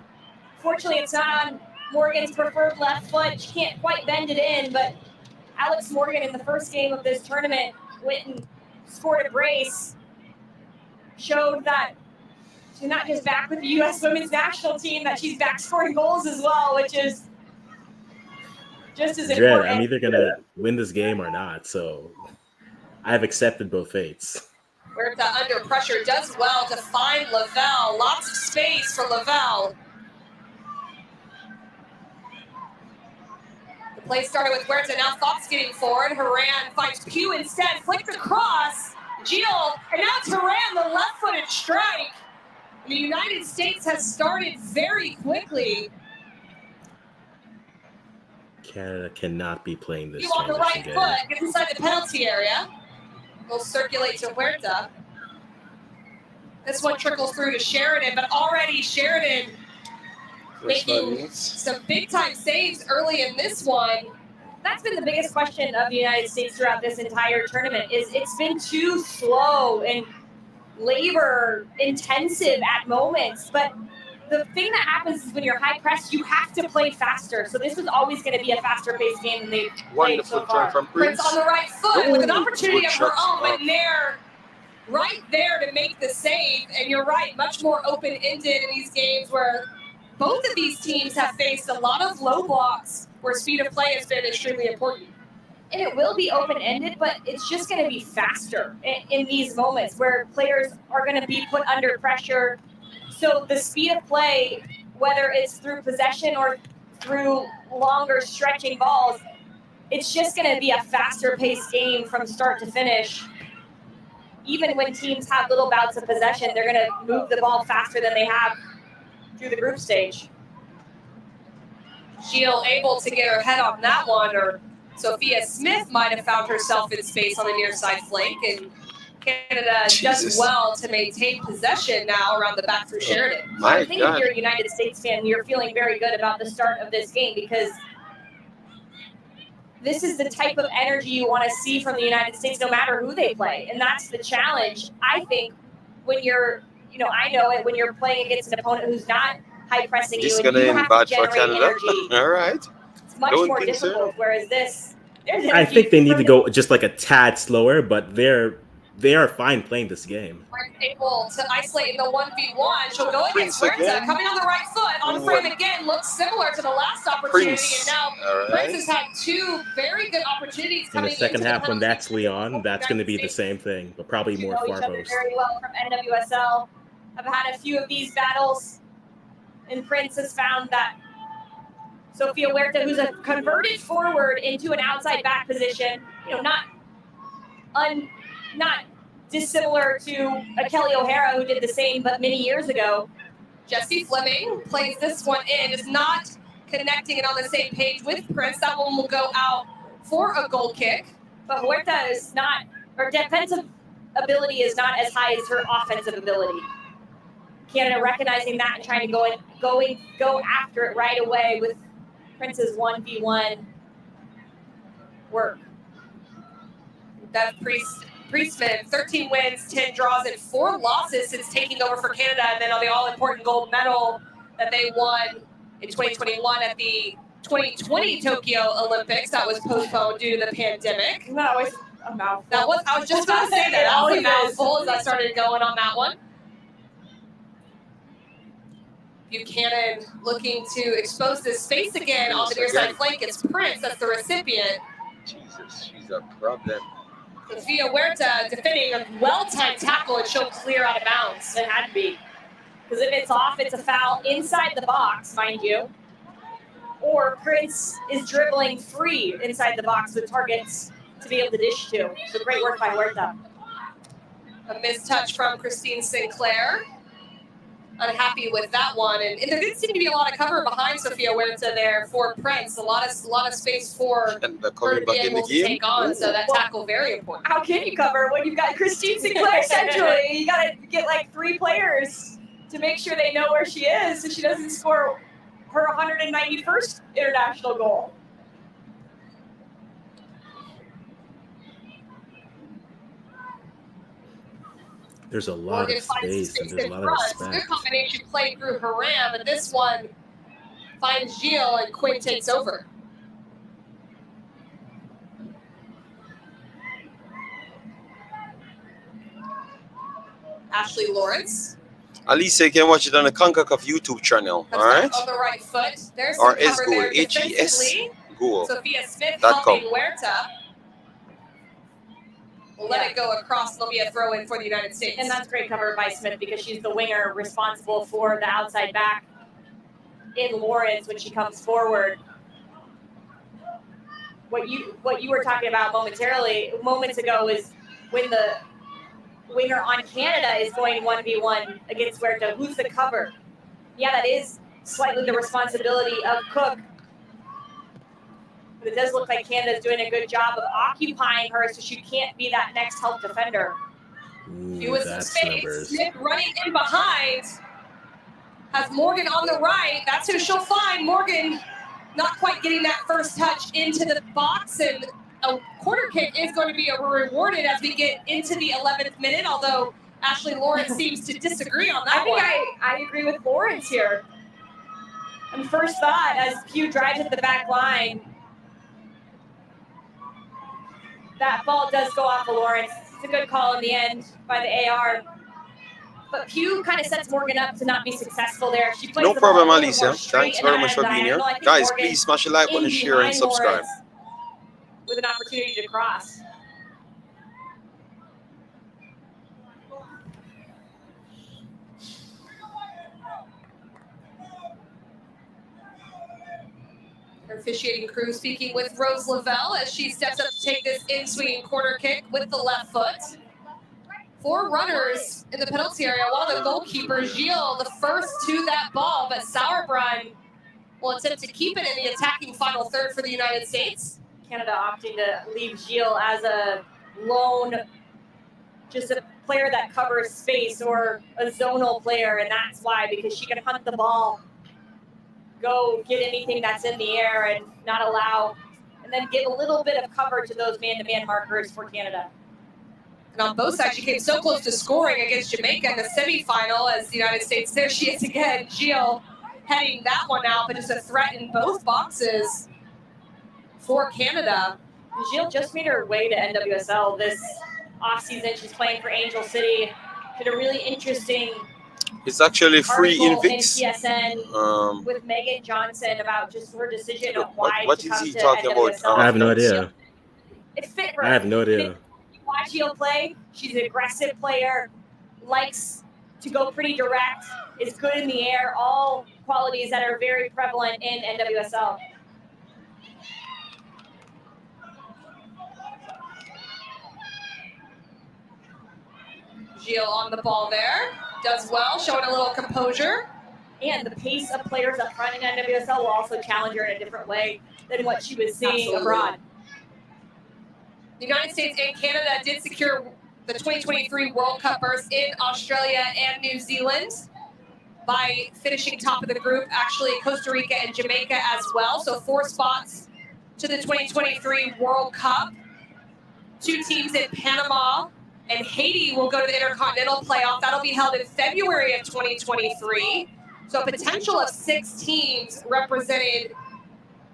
Fortunately, it's not on Morgan's preferred left foot. She can't quite bend it in, but Alex Morgan in the first game of this tournament went and scored a brace. Showed that she's not just back with the U.S. women's national team, that she's back scoring goals as well, which is just as important. I'm either going to win this game or not, so I've accepted both fates. Huerta under pressure does well to find Lavelle. Lots of space for Lavelle. The play started with Huerta, now Fox getting forward. Haran finds Pugh instead, flicked across. Gilles, and now it's Haran, the left-footed strike. The United States has started very quickly. Canada cannot be playing this. You on the right foot, gets inside the penalty area. Will circulate to Huerta. This one trickles through to Sheridan, but already Sheridan making some big-time saves early in this one. That's been the biggest question of the United States throughout this entire tournament, is it's been too slow and labor-intensive at moments, but the thing that happens is when you're high pressed, you have to play faster. So this was always going to be a faster paced game than they played so far. From Prince on the right foot with an opportunity of her own, but they're right there to make the save. And you're right, much more open-ended in these games where both of these teams have faced a lot of low blocks where speed of play has been extremely important. And it will be open-ended, but it's just going to be faster in these moments where players are going to be put under pressure. So the speed of play, whether it's through possession or through longer stretching balls, it's just going to be a faster paced game from start to finish. Even when teams have little bouts of possession, they're going to move the ball faster than they have through the group stage. Gilles able to get her head on that one, or Sophia Smith might have found herself in space on the near side flank, and Canada does well to maintain possession now around the back through Sheridan. My I think if you're a United States fan, you're feeling very good about the start of this game because this is the type of energy you want to see from the United States no matter who they play. And that's the challenge, I think, when you're, I know it, when you're playing against an opponent who's not high pressing you and you have to generate energy. All right. It's much more difficult, whereas this, there's I think they need to go just like a tad slower, but they are fine playing this game. Able to isolate in the 1v1. She'll go against Huerta, coming on the right foot. On frame again, looks similar to the last opportunity. And now Prince has had two very good opportunities coming in the second half when that's Leon, that's going to be the same thing, but probably more far post. Very well from NWSL. I've had a few of these battles, and Prince has found that Sophia Huerta, who's a converted forward into an outside back position, not dissimilar to a Kelly O'Hara who did the same but many years ago. Jessie Fleming plays this one in, is not connecting it on the same page with Prince. That one will go out for a goal kick. But Huerta is not, her defensive ability is not as high as her offensive ability. Canada recognizing that and trying to go after it right away with Prince's 1v1 work. That Priestman, 13 wins, 10 draws, and 4 losses since taking over for Canada, and then on the all-important gold medal that they won in 2021 at the 2020 Tokyo Olympics. That was postponed due to the pandemic. That was a mouthful. I was just about to say that. That was a mouthful as I started going on that one. Buchanan looking to expose this space again on the near side flank. It's Prince, that's the recipient. Jesus, she's a problem. Sophia Huerta defending a well-timed tackle and she'll clear out of bounds. It had to be. Because if it's off, it's a foul inside the box, mind you. Or Prince is dribbling free inside the box with targets to be able to dish to. So great work by Huerta. A missed touch from Christine Sinclair. Unhappy with that one, and there did seem to be a lot of cover behind Sophia Huerta there for Prince. A lot of space for her to be able to take on. So that tackle very important. How can you cover when you've got Christine Sinclair centrally? You got to get like 3 players to make sure they know where she is, so she doesn't score her 191st international goal. There's a lot of space and there's a lot of respect. Good combination play through Haram, but this one finds Gilles and Quinn takes over. Ashley Lawrence. Alicia, you can watch it on the Concacaf YouTube channel. All right. On the right foot. There's or some cover goal. there HES goal. Sophia Smith helping Huerta. We'll let it go across. There'll be a throw in for the United States. And that's great cover by Smith because she's the winger responsible for the outside back in Lawrence when she comes forward. What you were talking about moments ago is when the winger on Canada is going 1v1 against Huerta. Who's the cover? Yeah, that is slightly the responsibility of Cook. But it does look like Canada's doing a good job of occupying her so she can't be that next help defender. She was in space. Smith running in behind. Has Morgan on the right. That's who she'll find. Morgan not quite getting that first touch into the box, and a corner kick is going to be rewarded as we get into the 11th minute, although Ashley Lawrence seems to disagree on that one. I agree with Lawrence here. And first thought, as Pugh drives at the back line, that ball does go off of Lawrence. It's a good call in the end by the AR. But Pugh kind of sets Morgan up to not be successful there. She plays no problem, Alicia. Thanks very much for being here. Guys, please smash a like button, share, and subscribe. With an opportunity to cross. Her officiating crew speaking with Rose Lavelle as she steps up to take this in-swinging corner kick with the left foot. 4 runners in the penalty area. One of the goalkeepers, Gilles, the first to that ball, but Sauerbrunn will attempt to keep it in the attacking final third for the United States. Canada opting to leave Gilles as a lone, just a player that covers space or a zonal player, and that's why, because she can hunt the ball, go get anything that's in the air and not allow, and then give a little bit of cover to those man-to-man markers for Canada. And on both sides, she came so close to scoring against Jamaica in the semifinal as the United States. There she is again, Gilles heading that one out, but just a threat in both boxes for Canada. Gilles just made her way to NWSL this offseason. She's playing for Angel City. Did a really interesting It's actually free in article VIX. TSN with Megan Johnson about just her decision of why what to is come he to talking about? NWSL. I have no idea. It fit her. I have no idea. Watch Gilles play. She's an aggressive player, likes to go pretty direct, is good in the air, all qualities that are very prevalent in NWSL. Gilles on the ball there, does well, showing a little composure. And the pace of players up front in NWSL will also challenge her in a different way than what she was seeing abroad. The United States and Canada did secure the 2023 World Cup berths in Australia and New Zealand by finishing top of the group. Actually, Costa Rica and Jamaica as well. So 4 spots to the 2023 World Cup. 2 teams in Panama and Haiti will go to the Intercontinental Playoff. That'll be held in February of 2023. So a potential of 6 teams represented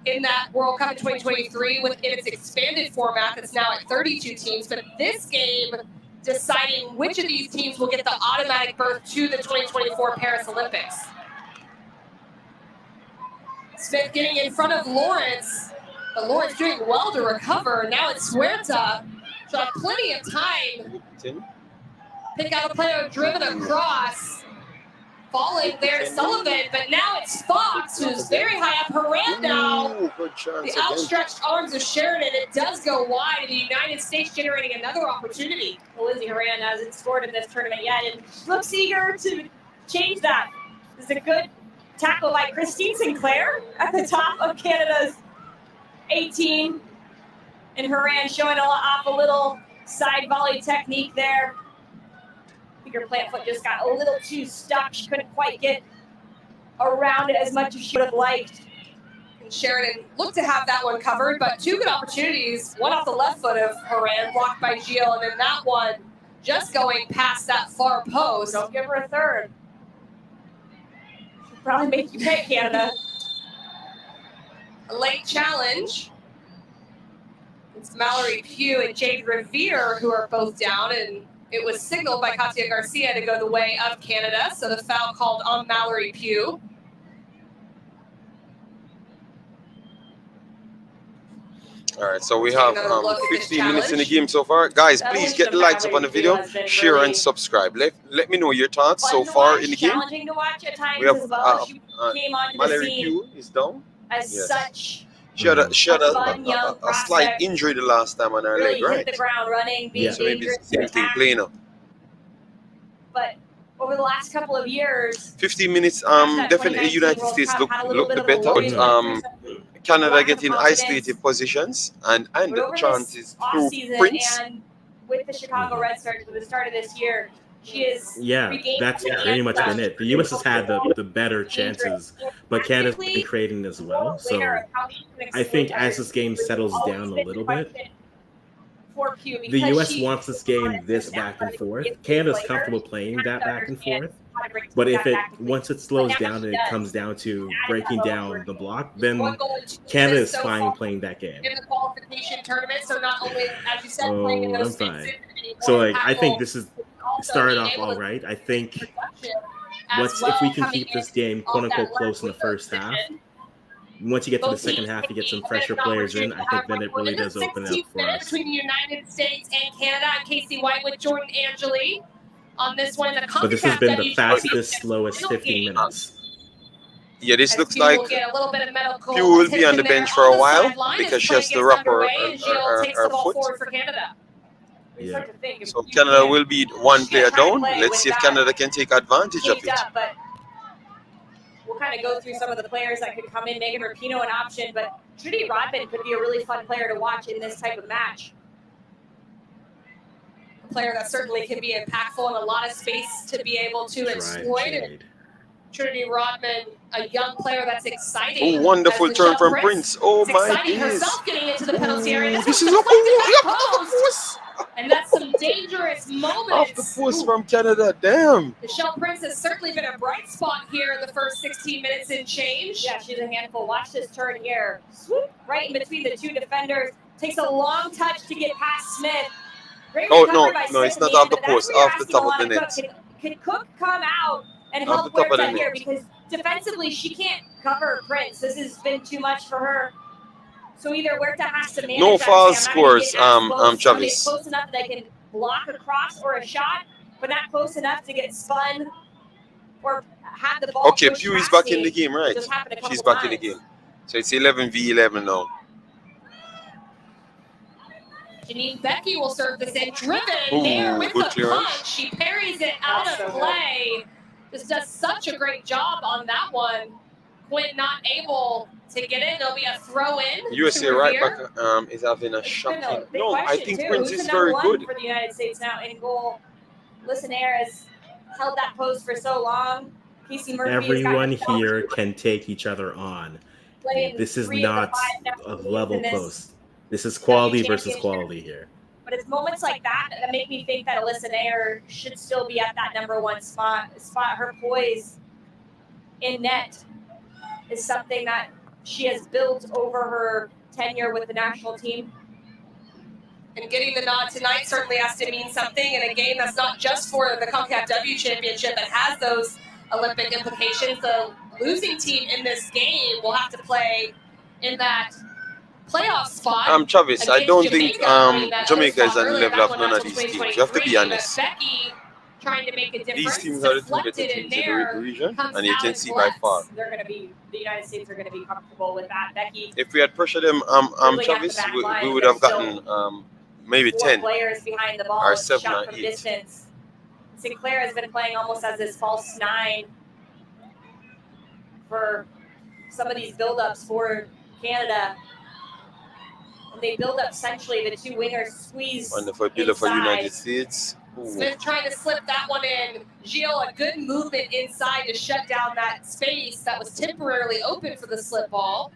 in that World Cup in 2023 within its expanded format that's now at 32 teams. But this game deciding which of these teams will get the automatic berth to the 2024 Paris Olympics. Smith getting in front of Lawrence, but Lawrence doing well to recover. Now it's Huerta, so have plenty of time. Pick out a player driven across. Falling there, Sullivan, but now it's Fox, who's very high up. Haran now. The outstretched arms of Sheridan. It does go wide. The United States generating another opportunity. Well, Lindsay Haran hasn't scored in this tournament yet, and looks eager to change that. This is a good tackle by Christine Sinclair at the top of Canada's 18. And Haran showing off a little side volley technique there. Her plant foot just got a little too stuck. She couldn't quite get around it as much as she would have liked. And Sheridan looked to have that one covered, but 2 good opportunities. One off the left foot of Haran, blocked by Gilles, and then that one just going past that far post. Don't give her a third. She'll probably make you pay, Canada. A late challenge. It's Mallory Pugh and Jade Revere who are both down, and it was signaled by Katia Garcia to go the way of Canada, so the foul called on Mallory Pugh. All right, so we have 15 minutes in the game so far. Guys, please get the likes up on the video, share and subscribe. Let me know your thoughts so far in the game. Challenging to watch at times We have as well. She came onto the Mallory scene Pugh is down. as such. She had a fun young slight prospect. injury the last time on her Really leg, right? hit the ground running, being Yeah. So maybe dangerous it's the same to thing attack. playing up. But over the last couple of years, 15 minutes, that definitely 2019 United World States Cup look had a little the bit of a better, low but Canada lack of getting confidence. isolated positions and but the over chances this through offseason Prince. and with the Chicago Red Stars at the start of this year, she is Yeah, regained that's confidence. pretty much been it. The U.S. has had the better chances, but Canada's been creating as well. So I think as this game settles down a little bit, the U.S. wants this game this back and forth. Canada's comfortable playing that back and forth, but if it once it slows down and it comes down to breaking down the block, then Canada is fine playing that game. In the qualification tournament, so not only, as you said, playing in Oh, those I'm fine. fixes, So like I think impactful, this is also started being off able all to right. I think production as if we well, can coming keep this in game quote off that unquote close in the left window first half, position. once you get to the Both second teams half, you get some taking fresher an players in. opportunity I think to then it have really one does in the open it up 16th for minute us. between the United States and Canada, and Casey White with Jordan Angeli on this one. The But this has Concacaf been the WGA fastest, slowest 15 minutes. Yeah, this as looks Pugh will like get a little bit of medical Pugh will be on attention the there bench for a the while sideline because as she play has to gets wrap underway, and Gilles takes the ball foot. forward for Canada. It's hard to think if So you Canada can't will be one player try to down. play Let's with see if that Canada can take advantage of caged it. up, but we'll kind of go through some of the players that could come in. Megan Rapinoe an option, but Trinity Rodman could be a really fun player to watch in this type of match. A player that certainly can be impactful and a lot of space to be able to exploit it. Trinity Rodman, a young player that's exciting. Oh, wonderful turn from Prince. Oh my exciting goodness. herself getting into the penalty area. This is and that's some dangerous moments. Off the post from Canada. Damn. Michelle Prince has certainly been a bright spot here in the first 16 minutes and change. Yeah, she's a handful. Watch this turn here. Swoop, right in between the two defenders. Takes a long touch to get past Smith. Great recovery by Smith it's not off the post, off the top of the net. Can Cook come out and help Huerta here? Because defensively, she can't cover Prince. This has been too much for her. So either Huerta has to manage no that, foul say, scores, Travis. Close enough that I can block a cross or a shot, but not close enough to get spun or have the ball. Okay, Pew is back in the game, right? She's back in the game. So it's 11v11 now. Janine Becky will serve this in. Driven there with the punch. She parries it out of play. Just does such a great job on that one. Quinn not able to get in. There'll be a throw in. USA right back is having a shocking. No, I think Prince is very good. For the United States now in goal. Listenaire has held that post for so long. Casey Murphy. Everyone here can take each other on. This is not a level post. This is quality versus quality here. But it's moments like that that make me think that Alyssa Nair should still be at that #1 spot. Her poise in net is something that she has built over her tenure with the national team. And getting the nod tonight certainly has to mean something in a game that's not just for the Concacaf W Championship, that has those Olympic implications. The losing team in this game will have to play in that playoff spot. Travis, I don't think Jamaica is on the level of none of these teams. You have to be honest. Becky trying to make a difference. These teams are the two better teams in the region, and you can see by far. They're going to be, the United States are going to be comfortable with that. Becky. If we had pressured them, Travis, we would have gotten maybe 10 players behind the ball or 7 or 8. Distance. Sinclair has been playing almost as this false 9 for some of these build-ups for Canada. And they build up essentially the two wingers squeeze. Wonderful build for United States. Ooh. Smith trying to slip that one in. Gilles, a good movement inside to shut down that space that was temporarily open for the slip ball.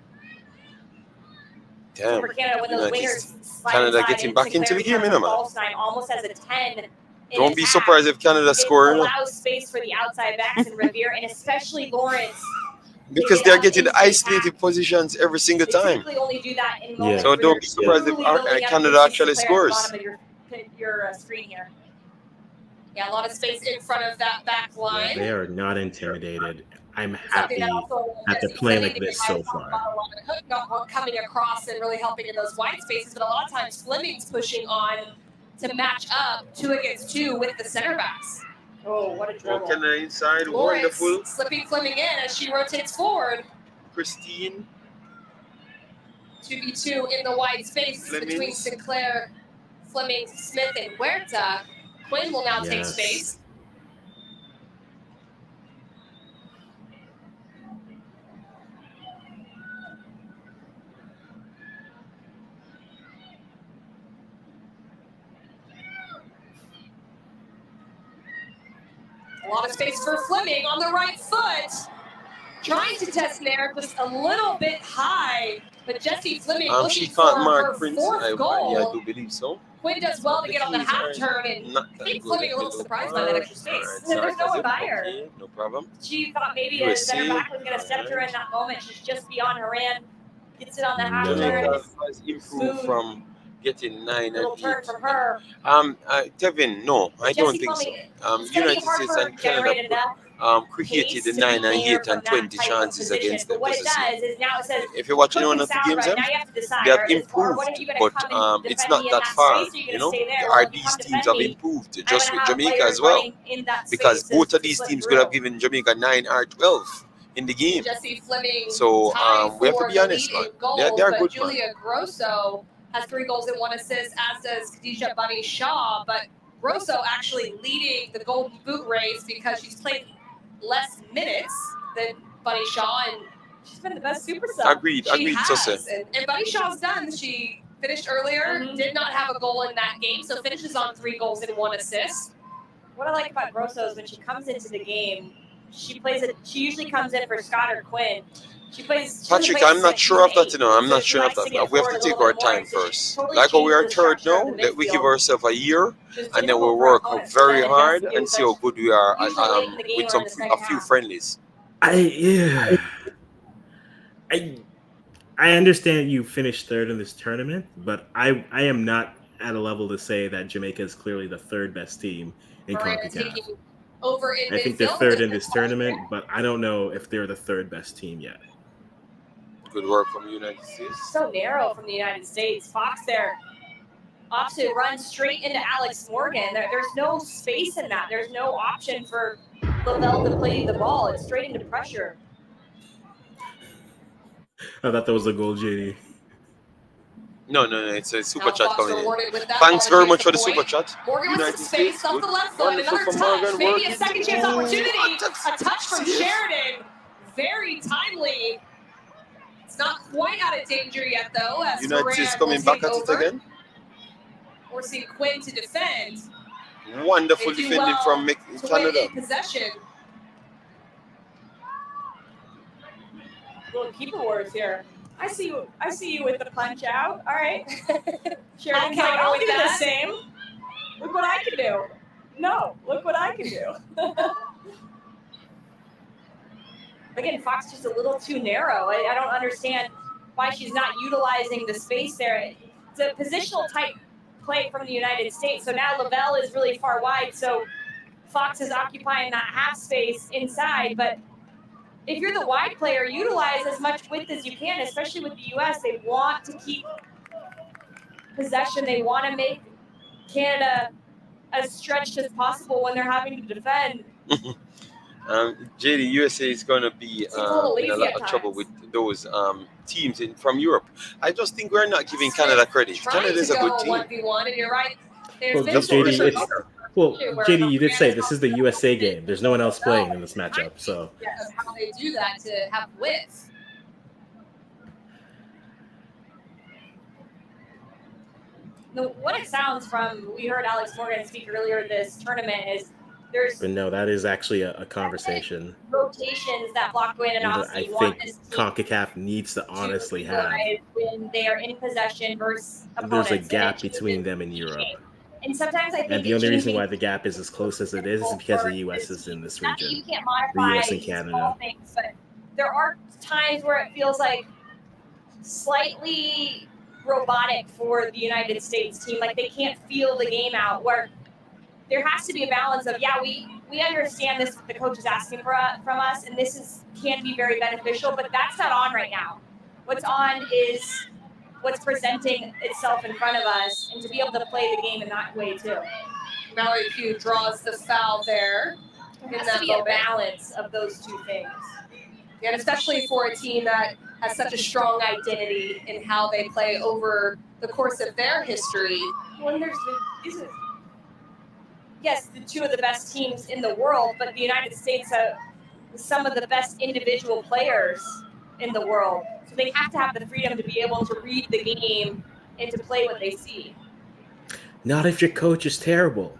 Damn. For Canada, when those wingers Canada getting back into the game, man. Almost as a 10. Don't be surprised if Canada score. It allows space for the outside backs and Revere, and especially Lawrence. Because they're getting isolated positions every single time. They only do that in moments So don't be surprised if Canada actually scores. Your screen here. Yeah, a lot of space in front of that back line. They are not intimidated. I'm happy at the play like this so far. Not coming across and really helping in those wide spaces, but a lot of times Fleming's pushing on to match up 2 against 2 with the center backs. Oh, what a dribble. Canada inside, Lawrence wonderful. Slipping Fleming in as she rotates forward. Christine. 2v2 in the wide space between Sinclair, Fleming, Smith, and Huerta. Quinn will now take space. A lot of space for Fleming on the right foot. Trying to test Nair just a little bit high, but Jessie Fleming looking for her fourth goal. Yeah, I do believe so. Quinn does well to get on the half turn, and I think Fleming a little surprised by that extra space. There's no one by her. No problem. She thought maybe a center back was going to step to her in that moment. She's just beyond her end. Gets it on the half turn. Jamaica has improved from getting 9 and 8. Turn from her. Tevin, no, I don't think so. United States and Canada created the 9 and 8 and 20 chances against them. What it does is now it says, if you're watching one of the games, they have improved, but it's not that far. You know, these teams have improved just with Jamaica as well, because both of these teams could have given Jamaica 9 or 12 in the game. So we have to be honest, man. They're good. Julia Grosso has 3 goals and 1 assist, as does Khadija Bunny Shaw, but Grosso actually leading the Golden Boot race because she's played less minutes than Bunny Shaw, and she's been the best super sub. Agreed. she has. Sose. And Bunny Shaw's done. She finished earlier, did not have a goal in that game, so finishes on 3 goals and 1 assist. What I like about Grosso is when she comes into the game, she plays it. She usually comes in for Scott or Quinn. She plays. Patrick, I'm not sure of that, you know. I'm not sure of that. We have to take our time first. Like how we are third now, let we give ourselves a year, and then we'll work very hard and see how good we are with a few friendlies. I understand you finished third in this tournament, but I am not at a level to say that Jamaica is clearly the third best team in Concacaf. I think they're third in this tournament, but I don't know if they're the third best team yet. Good work from the United States. So narrow from the United States. Fox there opts to run straight into Alex Morgan. There's no space in that. There's no option for Lavelle to play the ball. It's straight into pressure. I thought that was a goal, JD. No, it's a super chat coming in. Thanks very much for the super chat. Morgan with some space off the left foot. Another touch. Maybe a second chance opportunity. A touch from Sheridan. Very timely. It's not quite out of danger yet, though. As United States coming back at it again. We're seeing Quinn to defend. Wonderful defending from Canada. Possession. Little keeper words here. I see you with the punch out. All right. Sheridan's like, I'll do the same. Look what I can do. No, look what I can do. Again, Fox just a little too narrow. I don't understand why she's not utilizing the space there. It's a positional type play from the United States. So now Lavelle is really far wide. So Fox is occupying that half space inside. But if you're the wide player, utilize as much width as you can, especially with the U.S. They want to keep possession. They want to make Canada as stretched as possible when they're having to defend. JD, USA is going to be in a lot of trouble with those teams from Europe. I just think we're not giving Canada credit. Canada is a good team. 1v1, and you're right. JD, you did say this is the USA game. There's no one else playing in this matchup. So yes, how they do that to have width. What it sounds from, we heard Alex Morgan speak earlier this tournament, is but no, that is actually a conversation. Rotations that block win and I think Concacaf needs to honestly have when they are in possession versus opponents. There's a gap between them and Europe. And sometimes I think and the only reason why the gap is as close as it is because the U.S. is in this region. You can't modify the U.S. and Canada. Things, but there are times where it feels like slightly robotic for the United States team. Like they can't feel the game out, where there has to be a balance of, we understand this, the coach is asking from us, and this can be very beneficial, but that's not on right now. What's on is what's presenting itself in front of us, and to be able to play the game in that way too. Mallory Pugh draws the foul there. There has to be a balance of those two things. And especially for a team that has such a strong identity in how they play over the course of their history. When there's yes, the two of the best teams in the world, but the United States have some of the best individual players in the world. So they have to have the freedom to be able to read the game and to play what they see. Not if your coach is terrible.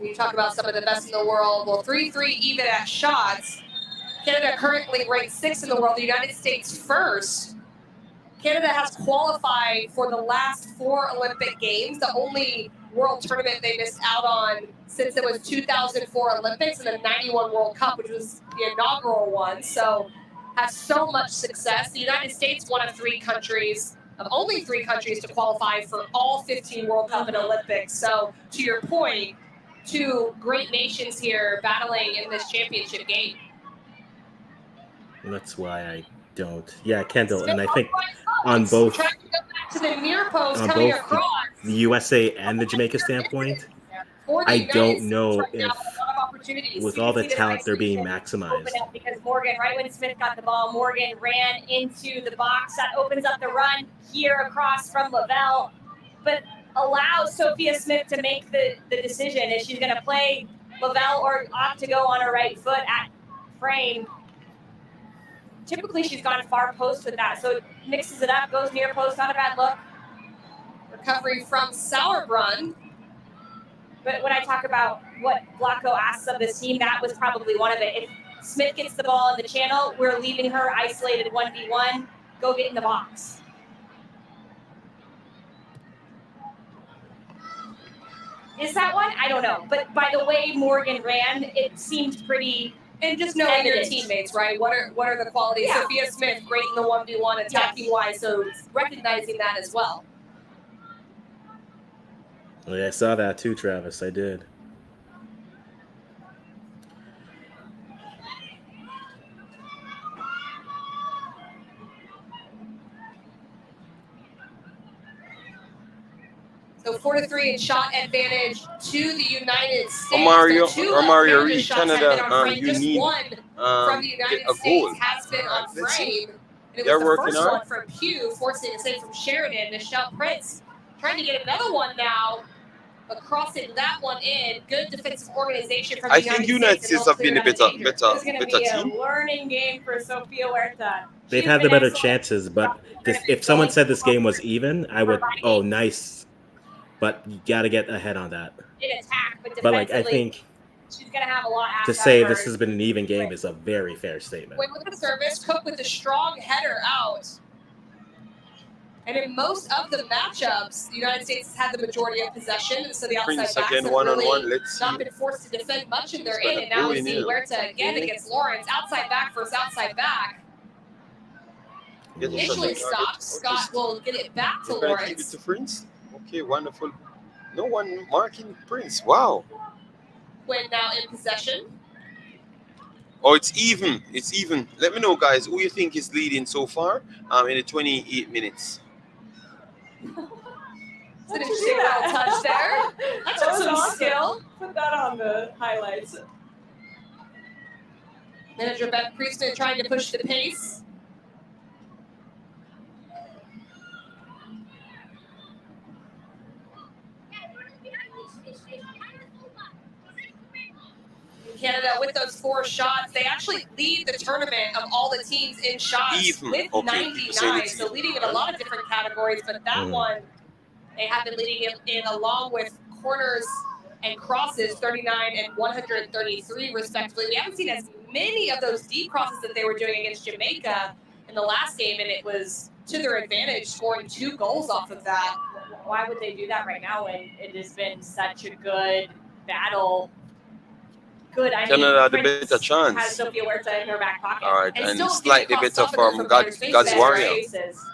You talk about some of the best in the world. Well, 3-3 even at shots. Canada currently ranked 6th in the world. The United States first. Canada has qualified for the last 4 Olympic Games. The only world tournament they missed out on since it was 2004 Olympics and the 91 World Cup, which was the inaugural one. So has so much success. The United States, one of 3 countries, of only 3 countries to qualify for all 15 World Cup and Olympics. So to your point, 2 great nations here battling in this championship game. And that's why I don't. Yeah, Kendall, and I think on both the USA and the Jamaica standpoint, I don't know if with all the talent they're being maximized. Because Morgan, right when Smith got the ball, Morgan ran into the box. That opens up the run here across from Lavelle. But allows Sophia Smith to make the decision if she's going to play Lavelle or opt to go on her right foot at frame. Typically, she's gone far post with that, so it mixes it up, goes near post, not a bad look. Recovery from Sauerbrunn. But when I talk about what Blanco asks of this team, that was probably one of it. If Smith gets the ball in the channel, we're leaving her isolated 1v1. Go get in the box. Is that one? I don't know. But by the way Morgan ran, it seemed pretty. And just knowing evident. your teammates, right? What are the qualities? Yeah. Sophia Smith, great in the 1v1 attacking wise, so recognizing that as well. Yeah, I saw that too, Travis. I did. So 4-3 in shot advantage to the United States. Omari, read shots have Canada. been on frame. You Just need one from the United a goal. States has been on Let's see. frame. And it They're was the working first hard. one from Pugh, forcing a save from Sheridan. Michelle Prince trying to get another one now, but crossing that one in. Good defensive organization from the I think United States have been a This is going to be a team. learning game for Sophia Huerta. They've She's had the been better excellent. chances, but if someone said this game was even, I would, oh, nice. But you got to get ahead on that. In attack, but But like, I defensively, think she's going to have a lot to asked say of her. this has been an even game is a very fair statement. Wait, with the service, Cook with the strong header out. And in most of the matchups, the United States has had the majority of possession, so the outside Prince backs again, have one-on-one. really Let's see. not been forced to defend much in their He's in. gonna And now go we in see here. Huerta again against Lawrence. Outside back versus outside back. Get the Initially shot. stopped. Scott will get it back to Keep it Lawrence. to Prince. Okay, wonderful. No one marking Prince. Wow. Quinn now in possession. Oh, it's even. It's even. Let me know, guys, who you think is leading so far in the 28 minutes. It's an interesting little touch there. That took some skill. Put that on the highlights. Manager Beth Priestman trying to push the pace. Canada with those 4 shots, they actually lead the tournament of all the teams in shots Even. with Okay, 99. it's So even. leading in a lot of different categories, but that one they have been leading in along with corners and crosses, 39 and 133 respectively. We haven't seen as many of those deep crosses that they were doing against Jamaica in the last game, and it was to their advantage, scoring 2 goals off of that. Why would they do that right now when it has been such a good battle? Good, I Canada mean, had a Prince better chance. has Sophia Huerta in her back pocket. All right, And and still slightly getting better across top from of God's God's Warrior. Faces.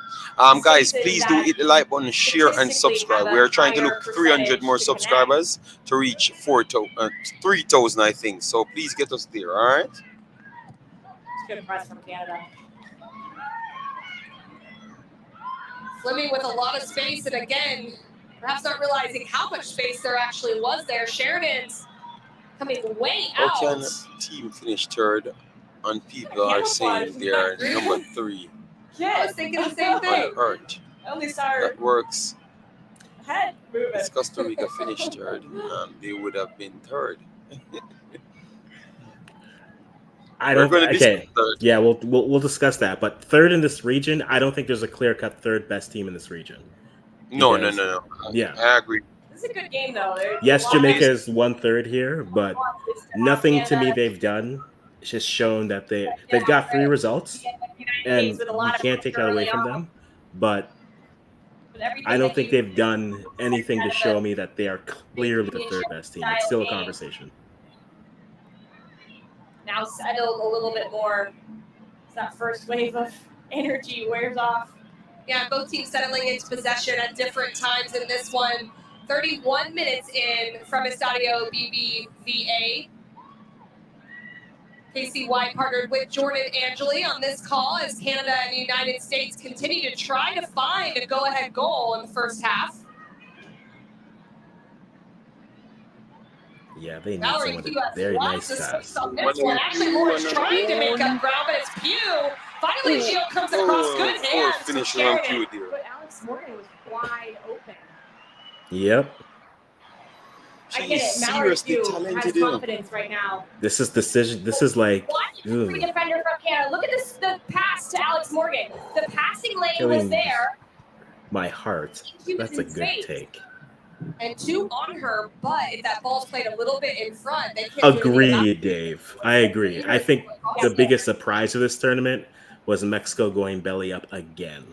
Guys, please do hit the like button, share, and Statistically subscribe. have We a are trying to higher look 300 more percentage to subscribers to reach 3,000, I think. So please get us there, all right? It's good press from Canada. Fleming with a lot of space, and again, perhaps not realizing how much space there actually was there. Sheridan's coming way How out. can team finish third and people are saying they're number 3 I was thinking the same on thing. earth? I only saw her That works. head moving. If Costa Rica finished third, they would have been third. I We're don't. going to Okay. be third. Yeah, we'll discuss that. But third in this region, I don't think there's a clear-cut third best team in this region. No. Yeah. I agree. This is a good game, though. There's Yes, a lot Jamaica of- is 1/3 here, but nothing to me they've done. It's just shown that they've got 3 results, and you can't take that away from them. But I don't think they've done anything to show me that they are clearly the third best team. It's still a conversation. Now settled a little bit more. As that first wave of energy wears off. Yeah, both teams settling into possession at different times in this one. 31 minutes in from Estadio BBVA. Casey White partnered with Jordan Angeli on this call as Canada and the United States continue to try to find a go-ahead goal in the first half. Yeah, they need Valerie someone Pugh to has very lots nice of pass. space on this one. Actually, Lawrence trying to make up ground, but it's Pugh. Finally, Gio comes across. Good hands. Finish from around Sheridan. Q there. But Alex Morgan was wide open. Yep. I She get is it. Mallory seriously too has talented, you know. confidence right now. This is decision. This is like, Watch the ugh. free defender from Canada. Look at this, the pass to Alex Morgan. The passing lane was Killing there. my heart. She was That's a in good space. take. And 2 on her, but if that ball's played a little bit in front, they can't do anything about Agreed, it. Dave. I agree. I think the biggest surprise of this tournament was Mexico going belly up again.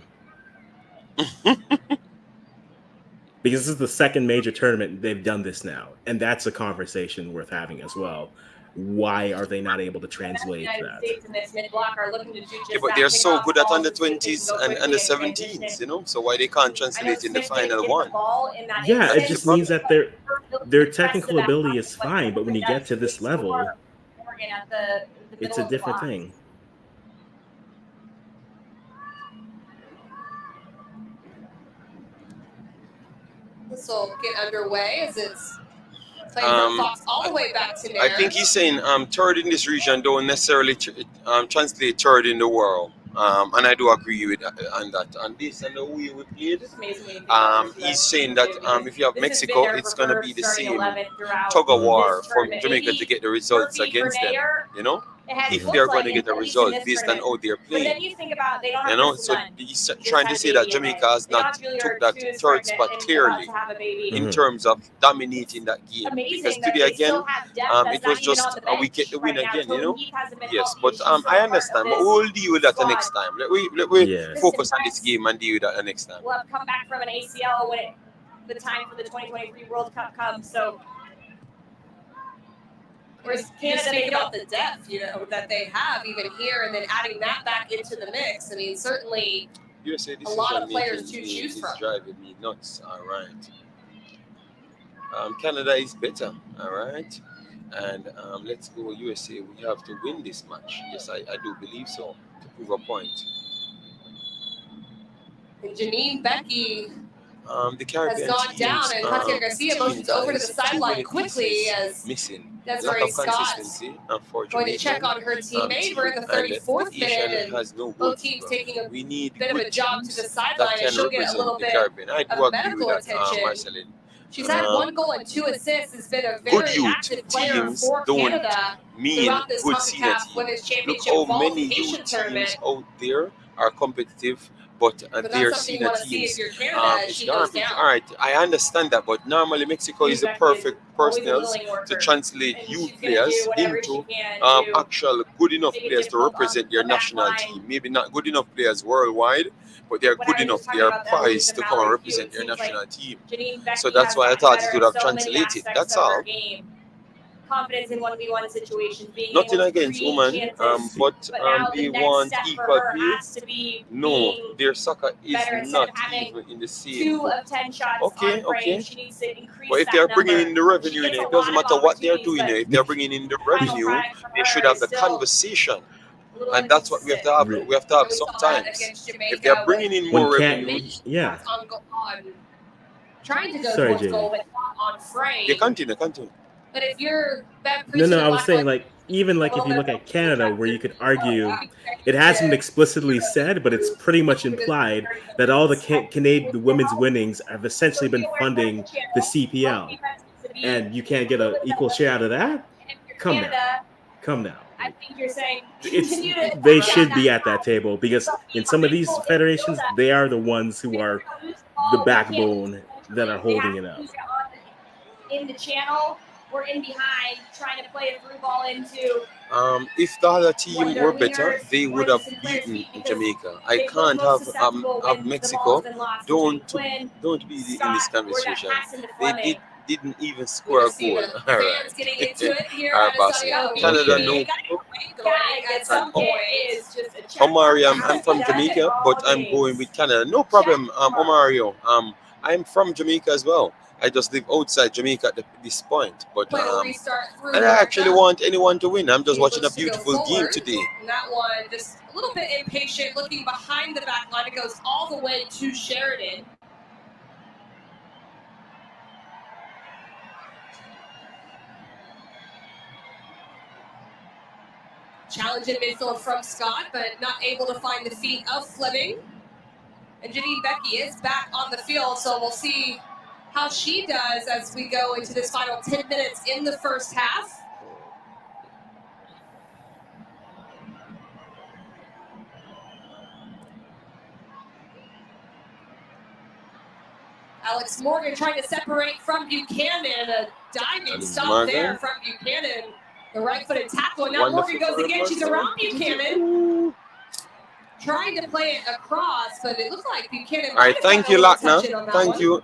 Because this is the second major tournament they've done this now, and that's a conversation worth having as well. Why are they not able to translate United that? States in this mid block are looking to do just Yeah, but that, they're pick so off good at balls under and see if they can 20s go and quickly under in 17s, transition. you know. So why they can't I know translate in the Smith didn't final get the one? ball in that Yeah, it That's the just instance, means that problem. their technical ability is fine, but when you get to this level, Morgan at the it's middle a of the different box. thing. This will get underway as it's playing from Fox all the way back to Nair. I think he's saying third in this region don't necessarily translate third in the world. And I do agree with on that. And this and the way we played, Just amazing when you think about this, he's saying that if you have this has been Mexico, their it's going to preferred be the starting same 11 throughout tug of Mhm. war this from tournament. Jamaica Maybe to get the results Murphy, against them. Grenadier, You know, it has if looked they're like going to it, get a at least in result this based on tournament. how they're But then playing. you think about they don't have You know, Crystal so Dunn. he's Just trying had to a say that baby in Jamaica May. has They don't not have Julia took that Ortiz third pregnant spot and about clearly to have a baby. in Mhm. terms of dominating that game. Because Amazing that today they still again, have depth that's it was not even just on the bench we get the win right now. again, you Toby know. Heath hasn't been Yes, healthy. but She's still I a part of understand. But this we'll deal with that the squad. next time. Let we Yeah. focus on this game and deal with that the next time. Will have come back from an ACL when the time for the 2023 World Cup comes. So, whereas You just Canada, think they about don't. the depth, you know, that they have even here, and then adding that back into the mix. I mean, certainly USA a lot of decision players making to choose is from. driving me nuts. All right. Canada is better. All right. And let's go USA. We have to win this match. Yes, I do believe so to prove a point. And Janine Becky The has Caribbean gone teams, down, and Katia Garcia motions team over to is the too sideline many quickly pieces as missing. Desiree Lack of Scott consistency, unfortunately. going to check on her teammate. We're in the And 34th Asian minute, and has no both teams goalkeeper. taking a We need bit of good a jog to teams the that sideline, and can she'll get a little represent the bit Caribbean. I do of agree medical with that, attention. Marceline. She's had Um, 1 goal and 2 assists. Has been a Good very youth active player teams for don't Canada mean throughout this good senior Concacaf team. Women's Look Championship how many qualification youth tournament. teams out there are competitive, but But their that's something you senior want to see teams if you're Canada as is she goes garbage. down. All right, I understand that, but normally Mexico is the Becky perfect always a personnel willing worker, to translate and youth she's going to players do whatever she into can to actual good enough make it players to difficult on represent their the back national line. team. Maybe not good enough players worldwide, but they're When good I was enough. just They talking are about the evolution poised of to come and Mallory Pugh, represent it their seems like national team. Janine Becky So that's has why I gotten thought it better would in have so many translated. aspects That's of her all. game. Confidence in 1v1 situations, being Nothing able to against create women, chances. but Now they the next want step for equal her pay. has to be No, being their soccer is better. Instead not of having even in the same 2 book. of 10 shots Okay, on frame, okay. she needs to increase But if that they are number. bringing in the She revenue in gets it, a it doesn't lot of matter what they are opportunities, doing. but If they are bringing in the final revenue, product for they should her have is the still conversation. a little And that's what we have to have. Re- We have to have And we saw that sometimes. against If Jamaica they are with bringing in When more can't, revenue, yeah. on trying to go Sorry, towards Jamie. goal, but not on frame. they continue. But if you're that No, I was lack saying like even like if you look at Canada, where you could argue it hasn't been explicitly said, but it's pretty much implied that all the Canadian the women's winnings have essentially been funding the CPL, and you can't get an equal share out of that. Come down, come down. I think you're saying It's continue to they down should that be at that path. table because in some of these federations, they are the ones who are the backbone that are holding it up. In the channel or in behind, trying to play a through ball into. If the other team One of their were better, wingers they or would the have Sinclair's beaten feet because Jamaica. I they look can't most have susceptible when the Mexico. ball's been lost between Quinn, Don't be in this Scott, or that conversation. pass into They Fleming. didn't even We're score a gonna see goal. the All fans right. getting into it here All at right, boss. Estadio. Canada, Okay. no. At some point. Is just a check Omari, mark. I'm from Jamaica, but I'm going with Canada. No problem, Omario. I'm from Jamaica as well. I just live outside Jamaica at this point. But Play will restart through I don't actually America. want anyone to win. I'm just He watching a looks to go beautiful game forward. today. And that one just a little bit impatient, looking behind the back line. It goes all the way to Sheridan. Challenge in midfield from Scott, but not able to find the feet of Fleming. And Janine Becky is back on the field, so we'll see how she does as we go into this final 10 minutes in the first half. Alex Morgan trying to separate from Buchanan. A diving stop there from Buchanan. The right-footed tackle. And now Morgan goes again. She's around Buchanan. Trying to play it across, but it looks like Buchanan. All right, thank you, Lakna.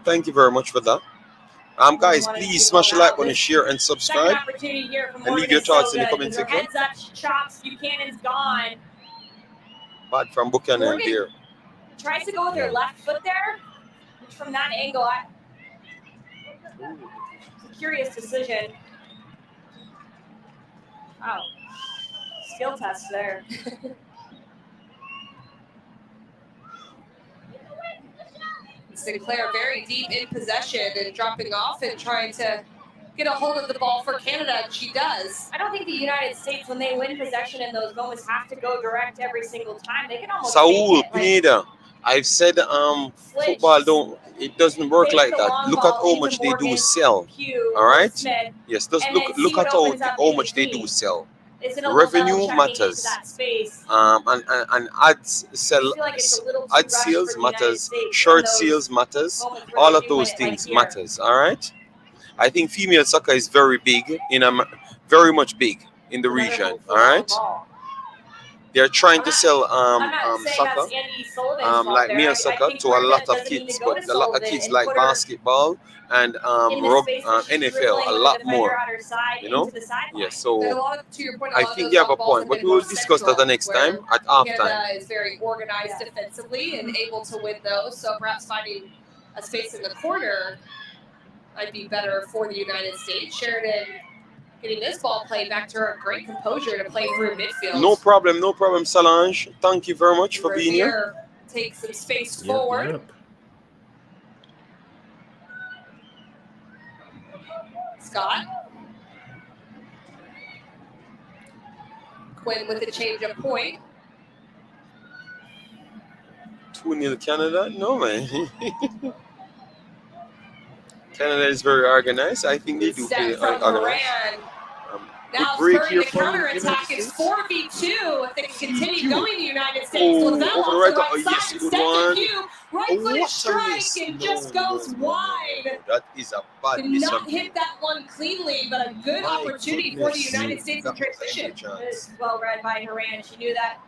Thank you very much for that. Guys, please smash the like button, share, and subscribe. And leave your thoughts in the comment section. Heads up, chops. Buchanan's gone. Bad from Buchanan there. Tries to go with her left foot there. Which from that angle, it's a curious decision. Wow. Skill test there. Sinclair very deep in possession and dropping off and trying to get a hold of the ball for Canada, and she does. I don't think the United States, when they win possession in those moments, have to go direct every single time. They can almost Saul Pineda, I've said football doesn't work like that. Look at how much they do sell. All right? Yes, just look at how much they do sell. Revenue matters, and ads sell. Ad sales matters. Shirt sales matters. All of those things matters. All right. I think female soccer is very big very much big in the region. All right. They're trying to sell soccer, like male soccer, to a lot of kids, but a lot of kids like basketball and NFL a lot more. You know? Yeah. So I think you have a point, but we will discuss that the next time at halftime. Canada is very organized defensively and able to win those, so perhaps finding a space in the corner might be better for the United States. Sheridan getting this ball played back to her great composure to play through midfield. No problem, Solange. Thank you very much for being here. Take some space forward. Yep. Scott. Quinn with the change of point. 2-0 Canada? No, man. Canada is very organized. I think they do play organized. Now spurring the counterattack. It's 4v2. If they can continue going, the United States. Lavelle off the right side. Second cue. Right-footed strike and just goes wide. That is a bad Did not hit that one cleanly, but a good opportunity for the United States in transition. It was well read by Haran. She knew that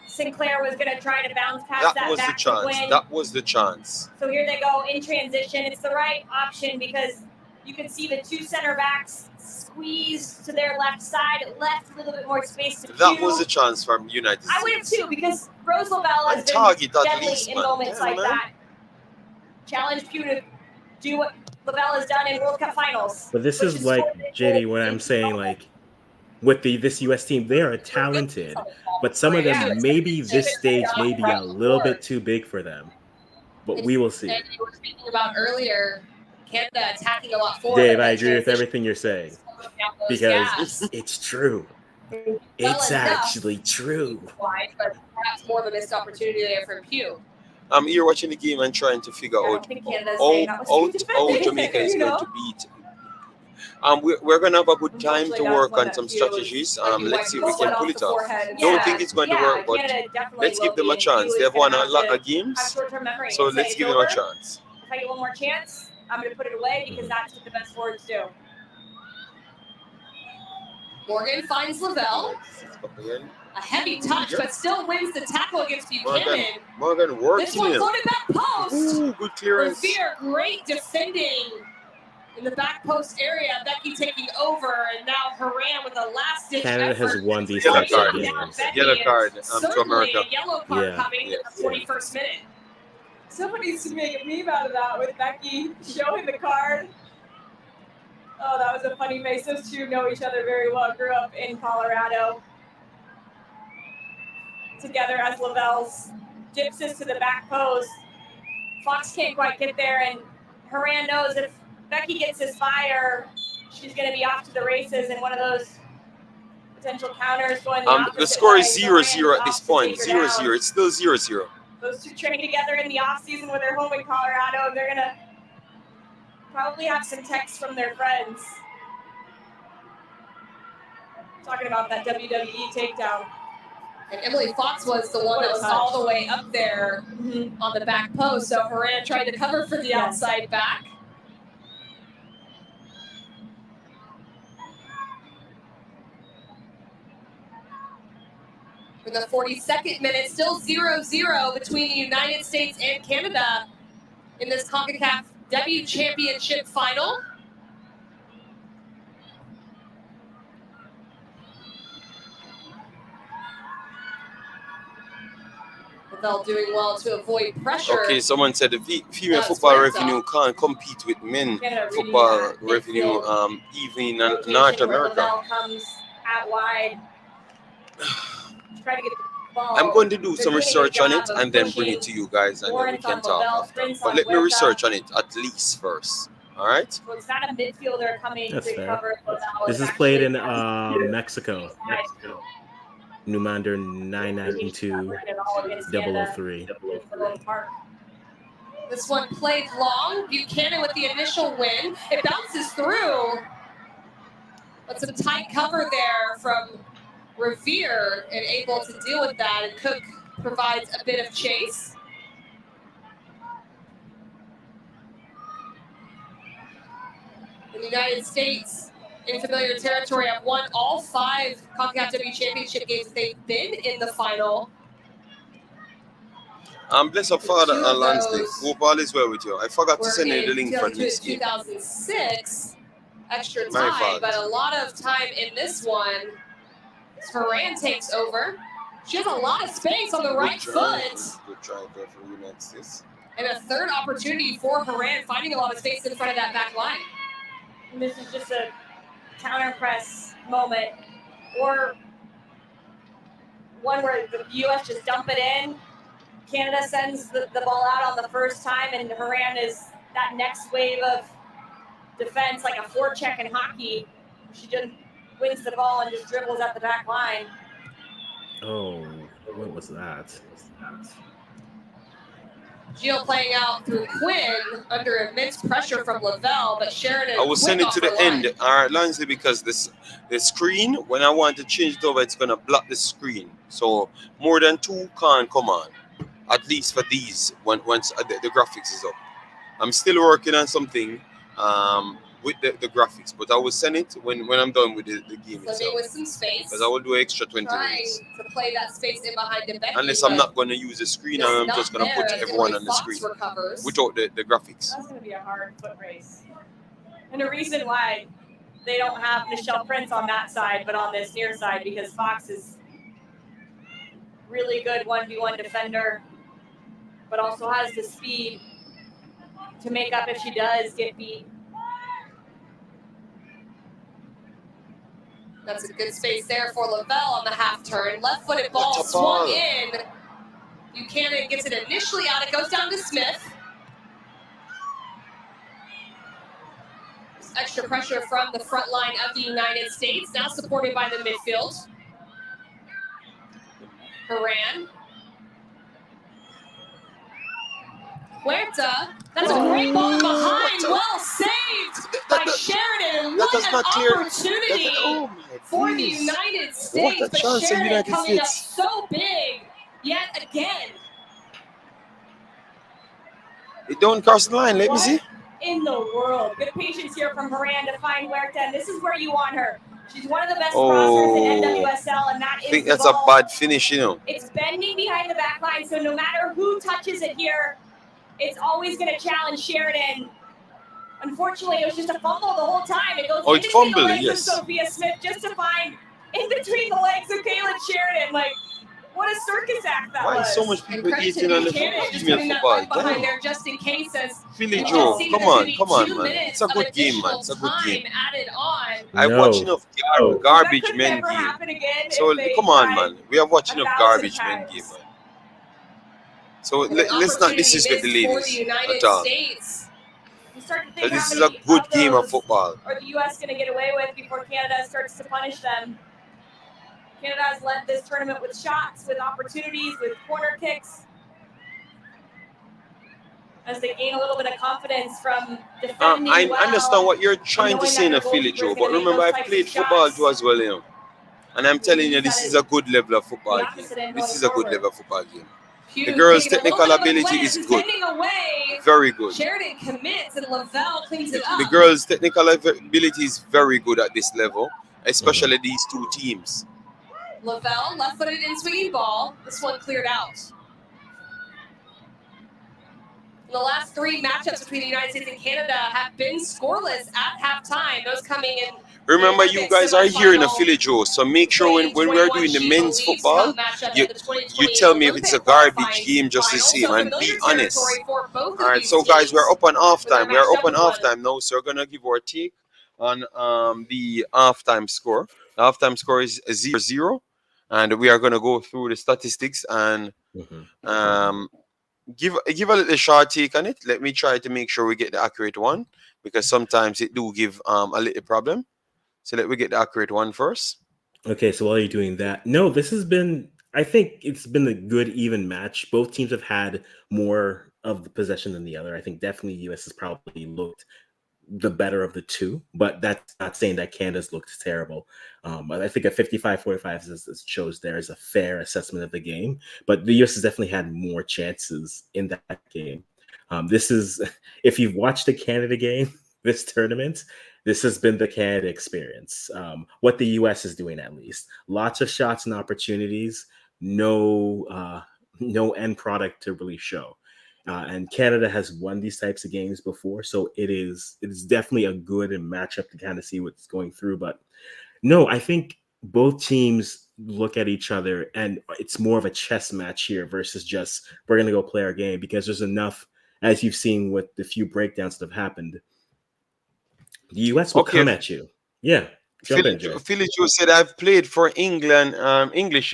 Sinclair was going to try to bounce past that back to win. That was the chance. So here they go in transition. It's the right option because you can see the two center backs squeeze to their left side. It left a little bit more space to Pew. That was a chance from United States. I would have too, because Rose Lavelle has been deadly in moments like that. Challenge Pew to do what Lavelle has done in World Cup finals. But this is like, JD, what I'm saying, like, with this U.S. team, they are talented, but some of them, maybe this stage may be a little bit too big for them. But we will see. And you were speaking about earlier, Canada attacking a lot forward. Dave, I agree with everything you're saying. Because it's true. It's actually true. But perhaps more of a missed opportunity there from Pew. I'm here watching the game and trying to figure out how Jamaica is going to beat. We're going to have a good time to work on some strategies. Let's see if we can pull it off. Don't think it's going to work, but let's give them a chance. They've won a lot of games, so let's give them a chance. If I get one more chance, I'm going to put it away because that's what the best forwards do. Morgan finds Lavelle. A heavy touch, but still wins the tackle against Buchanan. Morgan working. This one floated back post. Ooh, good clearance. Revere, great defending in the back post area. Becky taking over, and now Haran with a last-ditch Canada effort. has won these Yellow types of games. Yellow card to America. A yellow card coming in the 41st minute. Somebody needs to make a meme out of that with Becky showing the card. Oh, that was a funny face. Those two know each other very well. Grew up in Colorado together as Lavelle's gypsies to the back post. Fox can't quite get there, and Haran knows if Becky gets his fire, she's going to be off to the races, and one of those potential counters going the score is 0-0 at this point. 0-0. It's still 0-0. Those two train together in the off season when they're home in Colorado, and they're going to probably have some texts from their friends talking about that WWE takedown. And Emily Fox was the one that was all the way up there on the back post. So Haran tried to cover for the outside back. For the 42nd minute, still 0-0 between the United States and Canada in this Concacaf W Championship final. Lavelle doing well to avoid pressure. Okay, someone said the female football revenue can't compete with men football revenue even in North America. Lavelle comes out wide. Try to get the ball. I'm going to do some research on it and then bring it to you guys, and then we can talk after. But let me research on it at least first. All right? So it's not a midfielder coming That's to fair. cover Lavelle. This is played in Mexico. Numander 992-003. This one played long. Buchanan with the initial win. It bounces through. But some tight cover there from Revere and able to deal with that. And Cook provides a bit of chase. The United States in familiar territory have won all 5 Concacaf W Championship games that they've been in the final. Bless our Father and Lansdale. Hope all is well with you. I forgot to send you the link for this game. 2006 extra My time, fault. but a lot of time in this one. Haran takes over. She has a lot of space on the right foot. Good try there for WeMaxit. And a third opportunity for Haran, finding a lot of space in front of that back line. And this is just a counter press moment, or one where the U.S. just dump it in. Canada sends the ball out on the first time, and Haran is that next wave of defense, like a forecheck in hockey. She just wins the ball and just dribbles at the back line. Oh, what was that? Gio playing out through Quinn under immense pressure from Lavelle, but Sheridan. I will send it to the end, all right, Lansley, because the screen, when I want to change it over, it's going to block the screen. So more than 2 can't come on, at least for these, once the graphics is up. I'm still working on something with the graphics, but I will send it when I'm done with the game itself. With some space. Because I will do extra 20 minutes. To play that space in behind the bench. Unless I'm not going to use the screen, I'm just going to put everyone on the screen without the graphics. That's going to be a hard foot race. And the reason why they don't have Michelle Prince on that side, but on this near side, because Fox is really good 1v1 defender, but also has the speed to make up if she does get beat. That's a good space there for Lavelle on the half turn. Left-footed ball swung in. Buchanan gets it initially out. It goes down to Smith. There's extra pressure from the front line of the United States, now supported by the midfield. Haran. Huerta. That's a great ball behind. Well saved by Sheridan. What an opportunity for the United States. But Sheridan coming up so big yet again. It don't cross the line. Let me see. In the world. Good patience here from Haran to find Huerta. And this is where you want her. She's one of the best crossers in NWSL, and that is I think that's a bad finish, you know. It's bending behind the back line, so no matter who touches it here, it's always going to challenge Sheridan. Unfortunately, it was just a fumble the whole time. It goes in between the legs of Sophia Smith just to find in between the legs of Kaylin Sheridan. Like, what a circus act that was. Why so much people eating on the female football? Behind there just in case as Philly Joe, come on, man. It's a good game, man. It's a good game. Added on. I watch enough garbage men game. So come on, man. We are watching enough garbage men game, man. So let's not disrespect the ladies at all. This is a good game of football. Are the U.S. going to get away with before Canada starts to punish them? Canada has led this tournament with shots, with opportunities, with corner kicks. as they gain a little bit of confidence from defending I well. understand what you're trying to knowing say that in a their Philly, goalkeeper is Joe, but gonna make remember those I've types played of football shots. too as well, and I'm telling you, He's this got is it a good level of football the game. opposite end This going is a good forward. level of football game. Hughes The girls' taking a little technical bit of a ability glance, is good, bending away. very good. Sheridan commits and Lavelle cleans it The up. girls' technical ability is very good at this level, especially Mhm. these two teams. Lavelle, left-footed in swinging ball. This one cleared out. The last three matchups between the United States and Canada have been scoreless at halftime. Those coming in. Remember, you guys are here in a Philly, Joe, so make sure when we're doing the men's football, you tell me if it's a garbage game just the same, and be honest. All right, so guys, we're up on halftime. We're up on halftime now, so we're gonna give our take on the halftime score. The halftime score is 0-0, and we are gonna go through the statistics and Mhm. give a little short take on it. Let me try to make sure we get the accurate one, because sometimes it do give a little problem. So let me get the accurate one first. Okay, so while you're doing that, no, this has been, I think it's been a good, even match. Both teams have had more of the possession than the other. I think definitely US has probably looked the better of the two, but that's not saying that Canada's looked terrible. I think a 55-45 as shows there is a fair assessment of the game, but the US has definitely had more chances in that game. This is, if you've watched the Canada game this tournament, this has been the Canada experience. What the US is doing, at least, lots of shots and opportunities, no end product to really show. And Canada has won these types of games before, so it's definitely a good matchup to kind of see what's going through. But no, I think both teams look at each other, and it's more of a chess match here versus just we're going to go play our game, because there's enough, as you've seen with the few breakdowns that have happened. The US will Okay, come at you. Yeah, jump in, Jay. Philly Joe said I've played for England, English,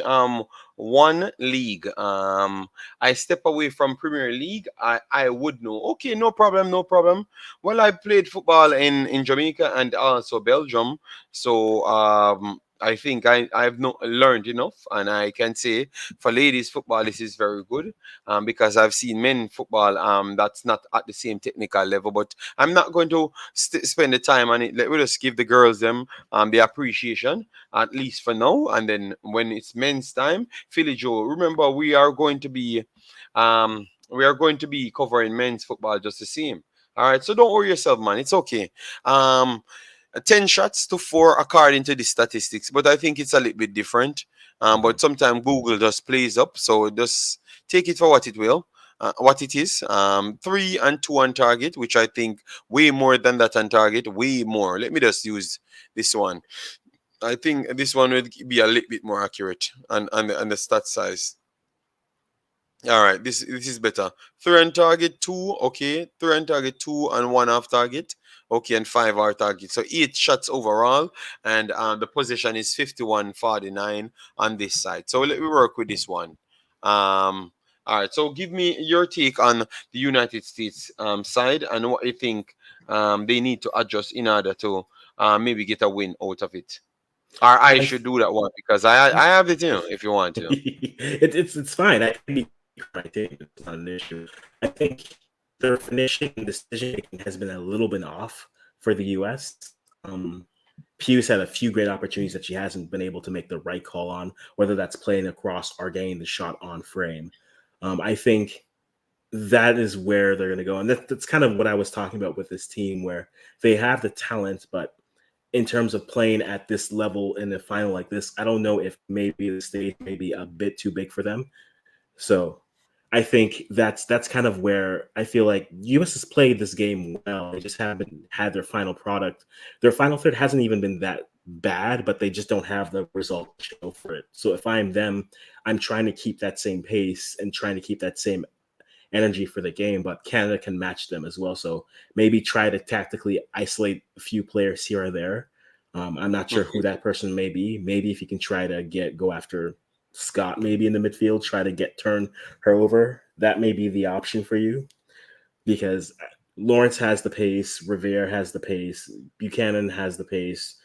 one league. I step away from Premier League. I would know. Okay, no problem, no problem. Well, I played football in Jamaica and also Belgium, so I think I've not learned enough, and I can say for ladies football this is very good, because I've seen men football that's not at the same technical level, but I'm not going to spend the time on it. Let me just give the girls them the appreciation, at least for now. And then when it's men's time, Philly Joe, remember we are going to be covering men's football just the same. All right, so don't worry yourself, man. It's okay. 10 shots to 4 according to the statistics, but I think it's a little bit different. But sometimes Google just plays up, so just take it for what it will. What it is, 3 and 2 on target, which I think way more than that on target, way more. Let me just use this one. I think this one would be a little bit more accurate and the stat size. All right, this is better. 3 on target, 2, okay. 3 on target, 2, and 1 off target, okay, and 5 are target. So 8 shots overall, and the position is 51-49 on this side. So let me work with this one. All right, so give me your take on the United States side and what you think they need to adjust in order to maybe get a win out of it. Or I should do that one, because I have it, if you want to. It's fine. I can be my take. It's not an issue. I think their finishing and decision making has been a little bit off for the US. Pugh's had a few great opportunities that she hasn't been able to make the right call on, whether that's playing across or getting the shot on frame. I think that is where they're going to go. And that's kind of what I was talking about with this team, where they have the talent, but in terms of playing at this level in a final like this, I don't know if maybe the stage may be a bit too big for them. So I think that's kind of where I feel like US has played this game well. They just haven't had their final product. Their final third hasn't even been that bad, but they just don't have the result to show for it. So if I'm them, I'm trying to keep that same pace and trying to keep that same energy for the game, but Canada can match them as well. So maybe try to tactically isolate a few players here or there. I'm not sure who that person may be. Maybe if you can try to go after Scott, maybe in the midfield, try to turn her over. That may be the option for you, because Lawrence has the pace, Revere has the pace, Buchanan has the pace.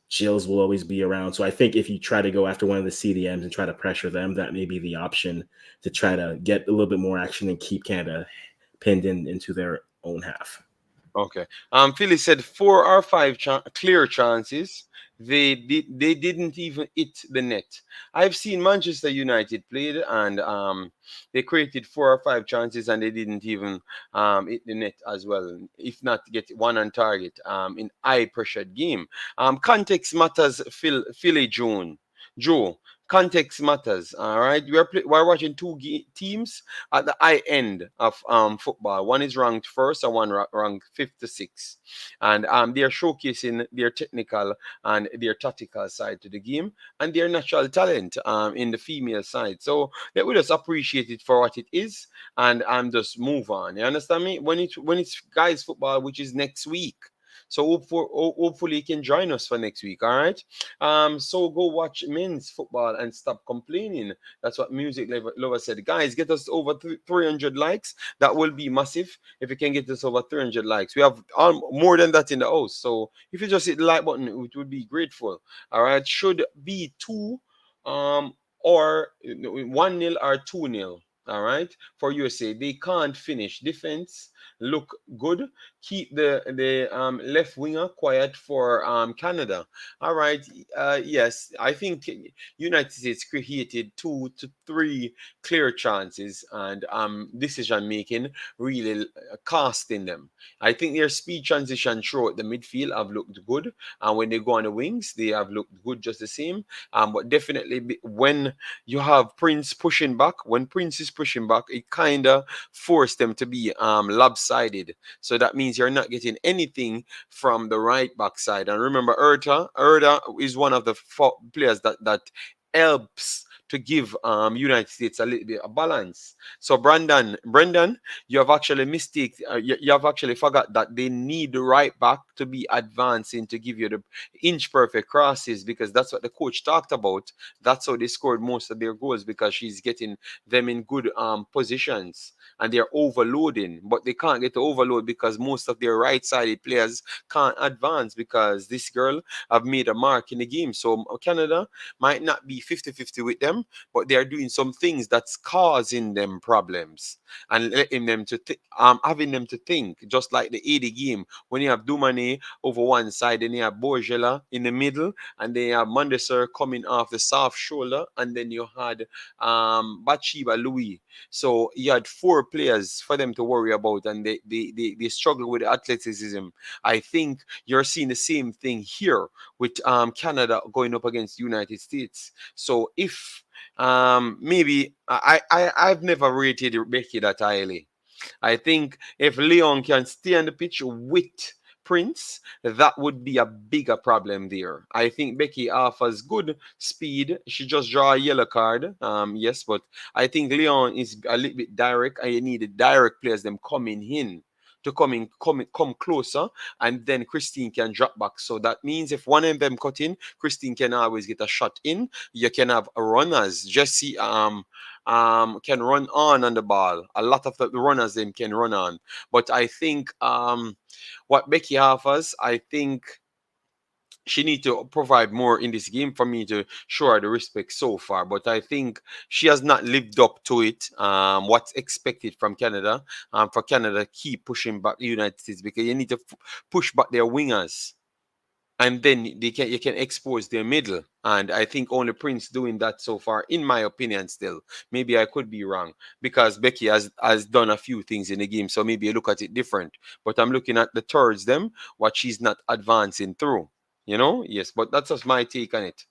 Jills will always be around. So I think if you try to go after one of the CDMs and try to pressure them, that may be the option to try to get a little bit more action and keep Canada pinned into their own half. Okay. Philly said 4 or 5 clear chances. They didn't even hit the net. I've seen Manchester United played, and they created 4 or 5 chances and they didn't even hit the net as well. If not get one on target in high pressured game. Context matters. Philly Joe. Context matters. All right. We're watching two teams at the high end of football. One is ranked first and one ranked fifth to sixth. And they are showcasing their technical and their tactical side to the game and their natural talent in the female side. So let we just appreciate it for what it is and just move on. You understand me? When it's guys football, which is next week. So hopefully you can join us for next week. All right. So go watch men's football and stop complaining. That's what Music Lover said. Guys, get us over 300 likes. That will be massive if you can get us over 300 likes. We have more than that in the house. So if you just hit the like button, it would be grateful. All right. Should be 2 or 1-0 or 2-0. All right. For USA, they can't finish. Defense look good. Keep the left winger quiet for Canada. All right. Yes, I think United States created 2 to 3 clear chances and decision making really costing them. I think their speed transition throughout the midfield have looked good, and when they go on the wings, they have looked good just the same. But definitely when you have Prince pushing back, when Prince is pushing back, it kind of forced them to be lopsided. So that means you're not getting anything from the right back side. And remember, Erda is one of the players that helps to give United States a little bit of balance. So Brendan, you have actually you have actually forgot that they need the right back to be advancing to give you the inch perfect crosses, because that's what the coach talked about. That's how they scored most of their goals, because she's getting them in good positions and they're overloading, but they can't get the overload because most of their right-sided players can't advance because this girl have made a mark in the game. So Canada might not be 50-50 with them, but they are doing some things that's causing them problems and letting them to having them to think, just like the 80 game when you have Dumane over one side and you have Borgela in the middle and then you have Mondesir coming off the soft shoulder and then you had Bathsheba Louis. So you had 4 players for them to worry about and they struggle with athleticism. I think you're seeing the same thing here with Canada going up against the United States. So if maybe I've never rated Becky that highly. I think if Leon can stay on the pitch with Prince, that would be a bigger problem there. I think Becky offers good speed. She just draw a yellow card. Yes, but I think Leon is a little bit direct, and you need the direct players them coming in to come closer, and then Christine can drop back. So that means if one of them cut in, Christine can always get a shot in. You can have runners. Jesse can run on the ball. A lot of the runners them can run on. But I think what Becky offers, I think she need to provide more in this game for me to show her the respect so far. But I think she has not lived up to it. What's expected from Canada. For Canada, keep pushing back the United States, because you need to push back their wingers, and then you can expose their middle. And I think only Prince doing that so far, in my opinion. Still, maybe I could be wrong, because Becky has done a few things in the game, so maybe you look at it different. But I'm looking at the thirds them, what she's not advancing through. Yes, but that's just my take on it.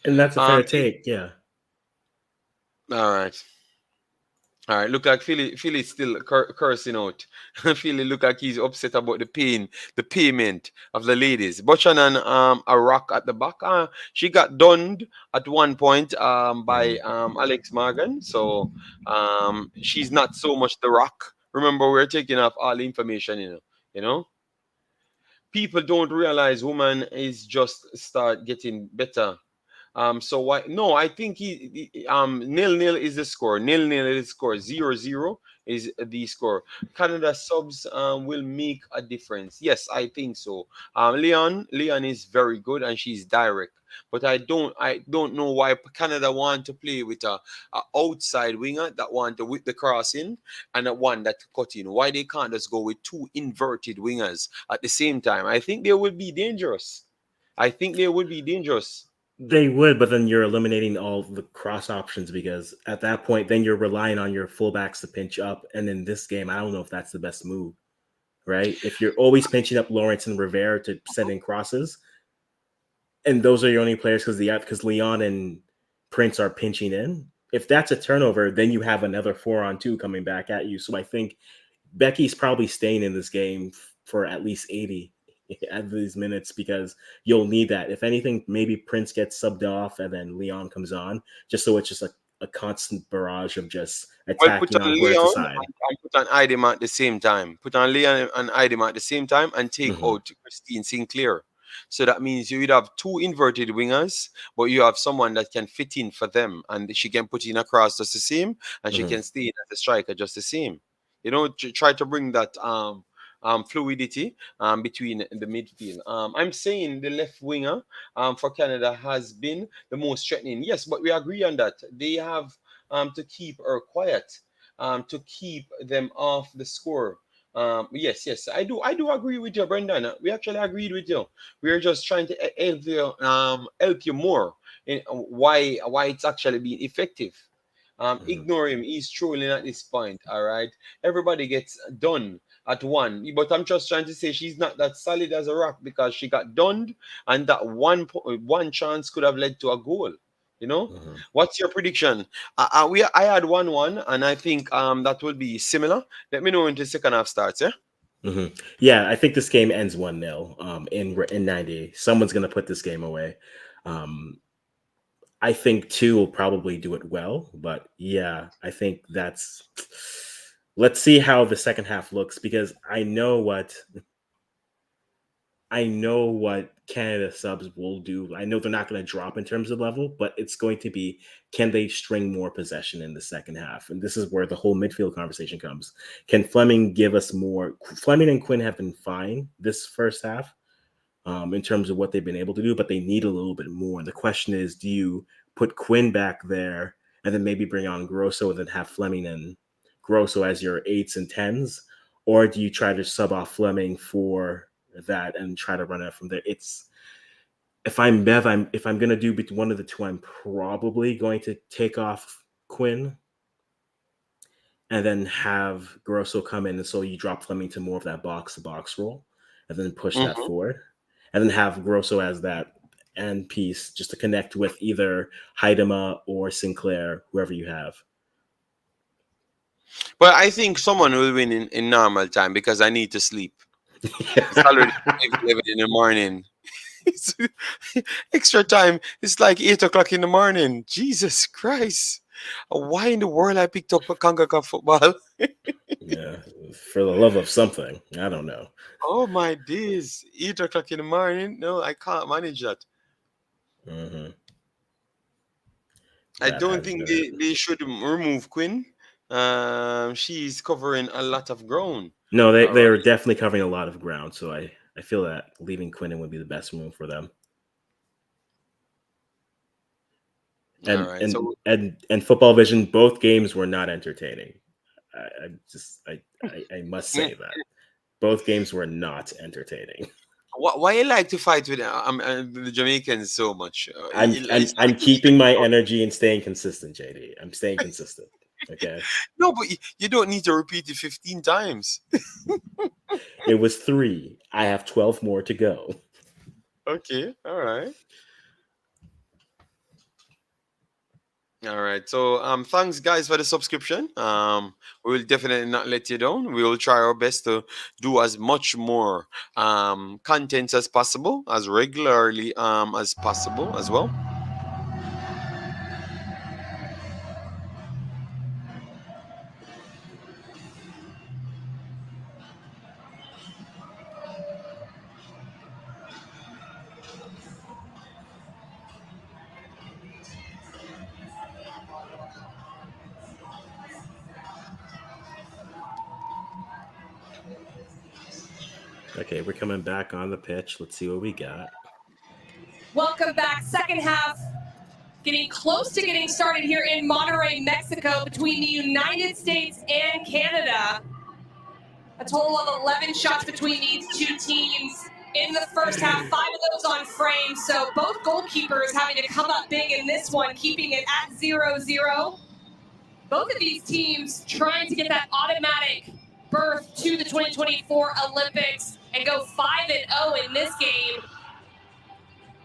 And that's a fair take, yeah. All right. All right, look like Philly still cursing out. Philly look like he's upset about the payment of the ladies. Buchanan, a rock at the back. She got done at one point by Alex Morgan. So she's not so much the rock. Remember, we're taking off all the information, you know. People don't realize woman is just start getting better So why? No, I think 0-0 is the score. 0-0 is the score. 0-0 is the score. Canada subs will make a difference. Yes, I think so. Leon is very good and she's direct. But I don't know why Canada want to play with a outside winger that want to whip the cross in and a one that cut in. Why they can't just go with two inverted wingers at the same time? I think they would be dangerous. I think they would be dangerous. They would, but then you're eliminating all the cross options because at that point, then you're relying on your fullbacks to pinch up. And in this game, I don't know if that's the best move, right? If you're always pinching up Lawrence and Rivera to send in crosses, and those are your only players because Leon and Prince are pinching in. If that's a turnover, then you have another 4-on-2 coming back at you. So I think Becky's probably staying in this game for at least 80 at these minutes because you'll need that. If anything, maybe Prince gets subbed off and then Leon comes on, just so it's just a constant barrage of just Well, put attacking on on whoever's Leon side. and put on Idim at the same time. Put on Leon and Idim at the same time and take Mhm. out Christine Sinclair. So that means you would have two inverted wingers, but you have someone that can fit in for them, and she can put in across just the same, and she Mhm. can stay in as a striker just the same. Try to bring that fluidity between the midfield. I'm saying the left winger for Canada has been the most threatening. Yes, but we agree on that. They have to keep her quiet, to keep them off the score. Yes, I do agree with you, Brendan. We actually agreed with you. We're just trying to help you more in why it's actually being effective. Mhm. Ignore him. He's trolling at this point. All right. Everybody gets done at one. But I'm just trying to say she's not that solid as a rock because she got done, and that one chance could have led to a goal. You know. Mhm. What's your prediction? I had 1-1, and I think that will be similar. Let me know when the second half starts. Yeah. Mhm. Yeah, I think this game ends 1-0 in 90. Someone's going to put this game away. Um, I think two will probably do it well, but yeah, I think that's. Let's see how the second half looks because I know what Canada subs will do. I know they're not going to drop in terms of level, but it's going to be can they string more possession in the second half? And this is where the whole midfield conversation comes. Can Fleming give us more? Fleming and Quinn have been fine this first half in terms of what they've been able to do, but they need a little bit more. The question is, do you put Quinn back there and then maybe bring on Grosso and then have Fleming and Grosso as your 8s and 10s? Or do you try to sub off Fleming for that and try to run it from there? It's if I'm Bev, if I'm gonna do one of the two, I'm probably going to take off Quinn and then have Grosso come in, and so you drop Fleming to more of that box to box role, and then push that Mhm. forward, and then have Grosso as that end piece just to connect with either Haidema or Sinclair, whoever you have. But I think someone will win in normal time because I need to sleep. It's already 5:11 in the morning. It's extra time. It's like 8 o'clock in the morning. Jesus Christ. Why in the world I picked up a Concacaf football? Yeah, for the love of something, I don't know. Oh my days. 8 o'clock in the morning? No, I can't manage that. Hmm. I That don't has think been it. they should remove Quinn. She's covering a lot of ground. No, they All they right. are definitely covering a lot of ground, so I feel that leaving Quinnen would be the best move for them. All And right. and So and and football vision, both games were not entertaining. I must mm, say that both games were not entertaining. why you like to fight with the Jamaicans so much? I'm I'm It's like I'm keeping my energy and staying consistent, JD. I'm staying consistent. Okay. no, but you don't need to repeat it 15 times. It was 3. I have 12 more to go. Okay, all right. All right. So thanks guys for the subscription. We will definitely not let you down. We will try our best to do as much more content as possible, as regularly as possible as well. Okay, we're coming back on the pitch. Let's see what we got. Welcome back. Second half, getting close to getting started here in Monterrey, Mexico, between the United States and Canada. A total of 11 shots between these two teams in the first half, 5 of those on frame. So both goalkeepers having to come up big in this one, keeping it at 0-0. Both of these teams trying to get that automatic berth to the 2024 Olympics and go 5-0 in this game.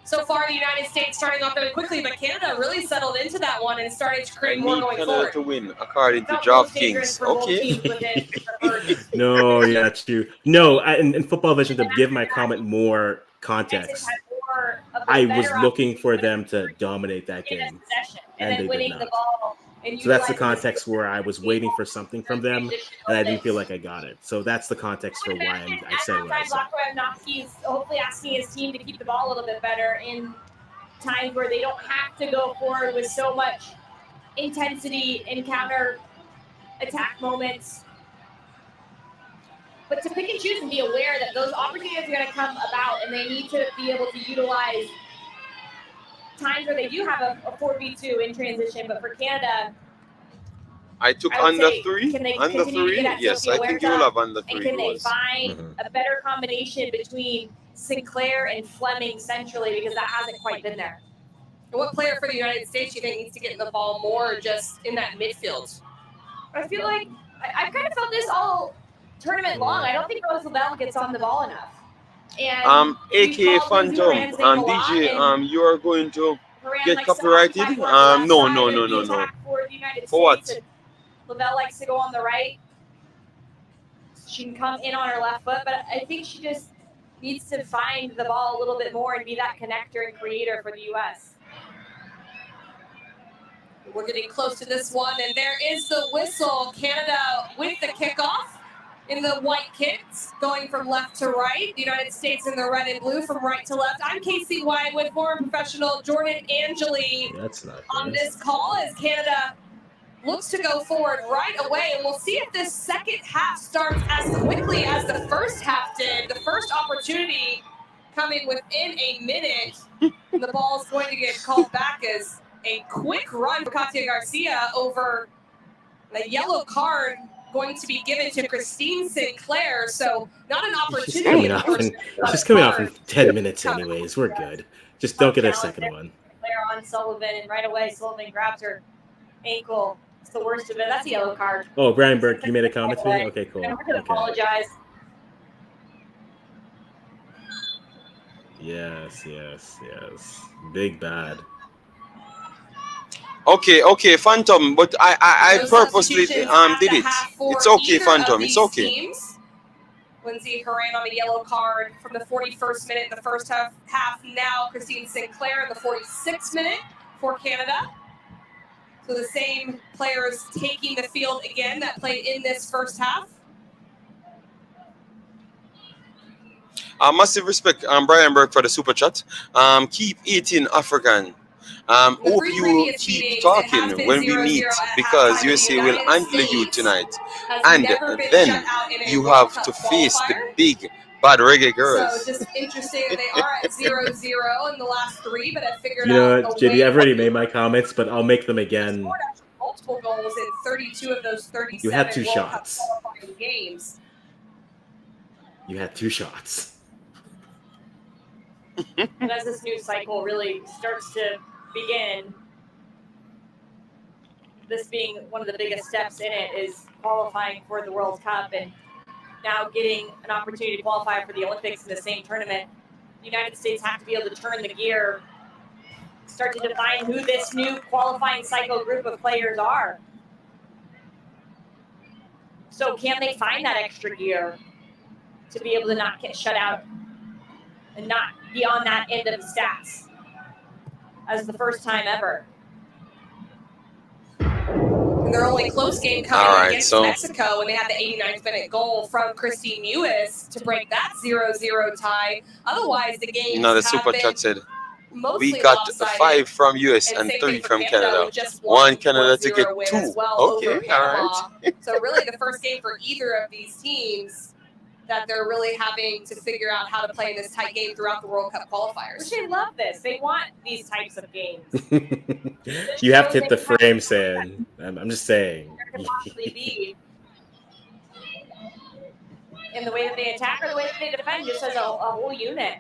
So far, the United States starting off very quickly, but Canada really settled into that one and started to I create more need going Canada forward. to win, according to Felt most dangerous DraftKings. for both Okay. teams within the first. No, yeah, true. No, in Football Vision, to give my comment more context, Had more of the I was better looking for them to dominate that opportunity in game. possession and and they then did winning not. the ball. And So that's the utilizing context where I was waiting for something from them, and I didn't feel like I got it. So that's the context for why I said what I said. He's hopefully asking his team to keep the ball a little bit better in times where they don't have to go forward with so much intensity in counter attack moments. But to pick and choose and be aware that those opportunities are going to come about, and they need to be able to utilize times where they do have a 4v2 in transition. But for Canada, I took I would under say, 3. can they Under continue to 3. get at Yes, Sophia I think you Huerta? will have under 3 and can they goals. find Mhm. a better combination between Sinclair and Fleming centrally, because that hasn't quite been there. What player for the United States do you think needs to get the ball more just in that midfield? I feel like I've kind of felt this all tournament long. I don't think Rose Lavelle gets on the ball enough. And AKA Phantom, DJ, you are going to get copyrighted? No. For what? Lavelle likes to go on the right. She can come in on her left foot, but I think she just needs to find the ball a little bit more and be that connector and creator for the U.S. We're getting close to this one, and there is the whistle. Canada with the kickoff in the white kits, going from left to right. The United States in the red and blue from right to left. I'm Casey White with former professional Jordan Angeli That's not on good. this call as Canada looks to go forward right away. And we'll see if this second half starts as quickly as the first half did. The first opportunity coming within a minute. The ball is going to get called back as a quick run for Katia Garcia over the yellow card going to be given to Christine Sinclair. So not an She's opportunity. coming off in 10 minutes anyways. We're good. Just don't get a second one. Sinclair on Sullivan, and right away Sullivan grabs her ankle. It's the worst of it. That's a yellow card. Oh, Brian Burke, you made a comment to me? Okay, cool. And we're going to Okay. apologize. Yes. Big bad. Okay, Phantom, but I No purposely substitutions at did the it. half for It's okay, either of Phantom. It's these okay. teams. Lindsay Horan on the yellow card from the 41st minute in the first half. Now Christine Sinclair in the 46th minute for Canada. So the same players taking the field again that played in this first half. Massive respect, Brian Burke, for the super chat. Keep eating African. The Hope three you previous keep meetings, it has talking been when we 0-0 meet, at because halftime. USA The will United handle you States tonight. has And never been then shut out in a you World have Cup to face the qualifier. big bad reggae So girls. just interesting that they are at 0-0 in the last three, but I figured You know out what, a way. JD, I've already made my comments, but I'll make them again. Scored actually multiple goals in 32 of those 37 You had 2 World Cup shots. qualifying games. You had 2 shots. And as this new cycle really starts to begin, this being one of the biggest steps in it is qualifying for the World Cup and now getting an opportunity to qualify for the Olympics in the same tournament. The United States have to be able to turn the gear, start to define who this new qualifying cycle group of players are. So can they find that extra gear to be able to not get shut out and not be on that end of the stats as the first time ever? And their only close game coming All right, against so- Mexico when they had the 89th minute goal from Christine Lewis to break that 0-0 tie. Otherwise, the games Now the have super been chat said mostly we got lopsided. 5 from US and same 3 thing for from Canada. with just One Canada to 1-0 get win 2. as well Okay, over all Panama. So really, the first game for either of these teams that they're really having to figure out how to play in this tight game throughout the World Cup qualifiers. Which they love this. They want these types of games. You have to hit the frame, Sam. I'm just saying. There could possibly be in the way that they attack or the way that they defend, just as a whole unit.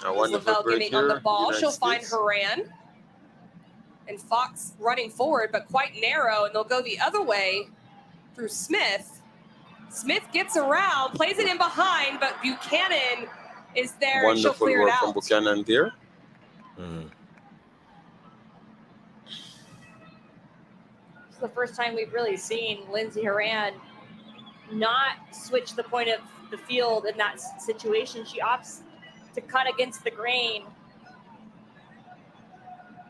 A wonderful Lavelle break getting here. on the ball. United She'll find States. Haran. And Fox running forward, but quite narrow, and they'll go the other way through Smith. Smith gets around, plays it in behind, but Buchanan is there, and she'll Wonderful clear it work from out. Buchanan there. This is the first time we've really seen Lindsay Haran not switch the point of the field in that situation. She opts to cut against the grain,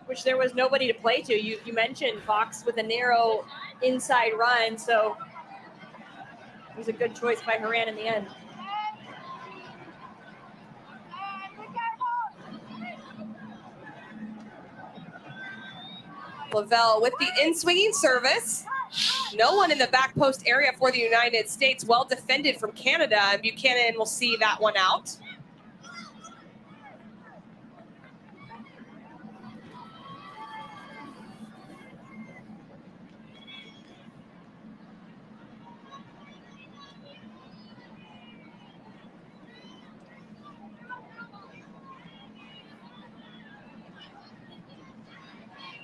which there was nobody to play to. You mentioned Fox with a narrow inside run, so it was a good choice by Haran in the end. Lavelle with the in-swinging service. No one in the back post area for the United States. Well defended from Canada, and Buchanan will see that one out.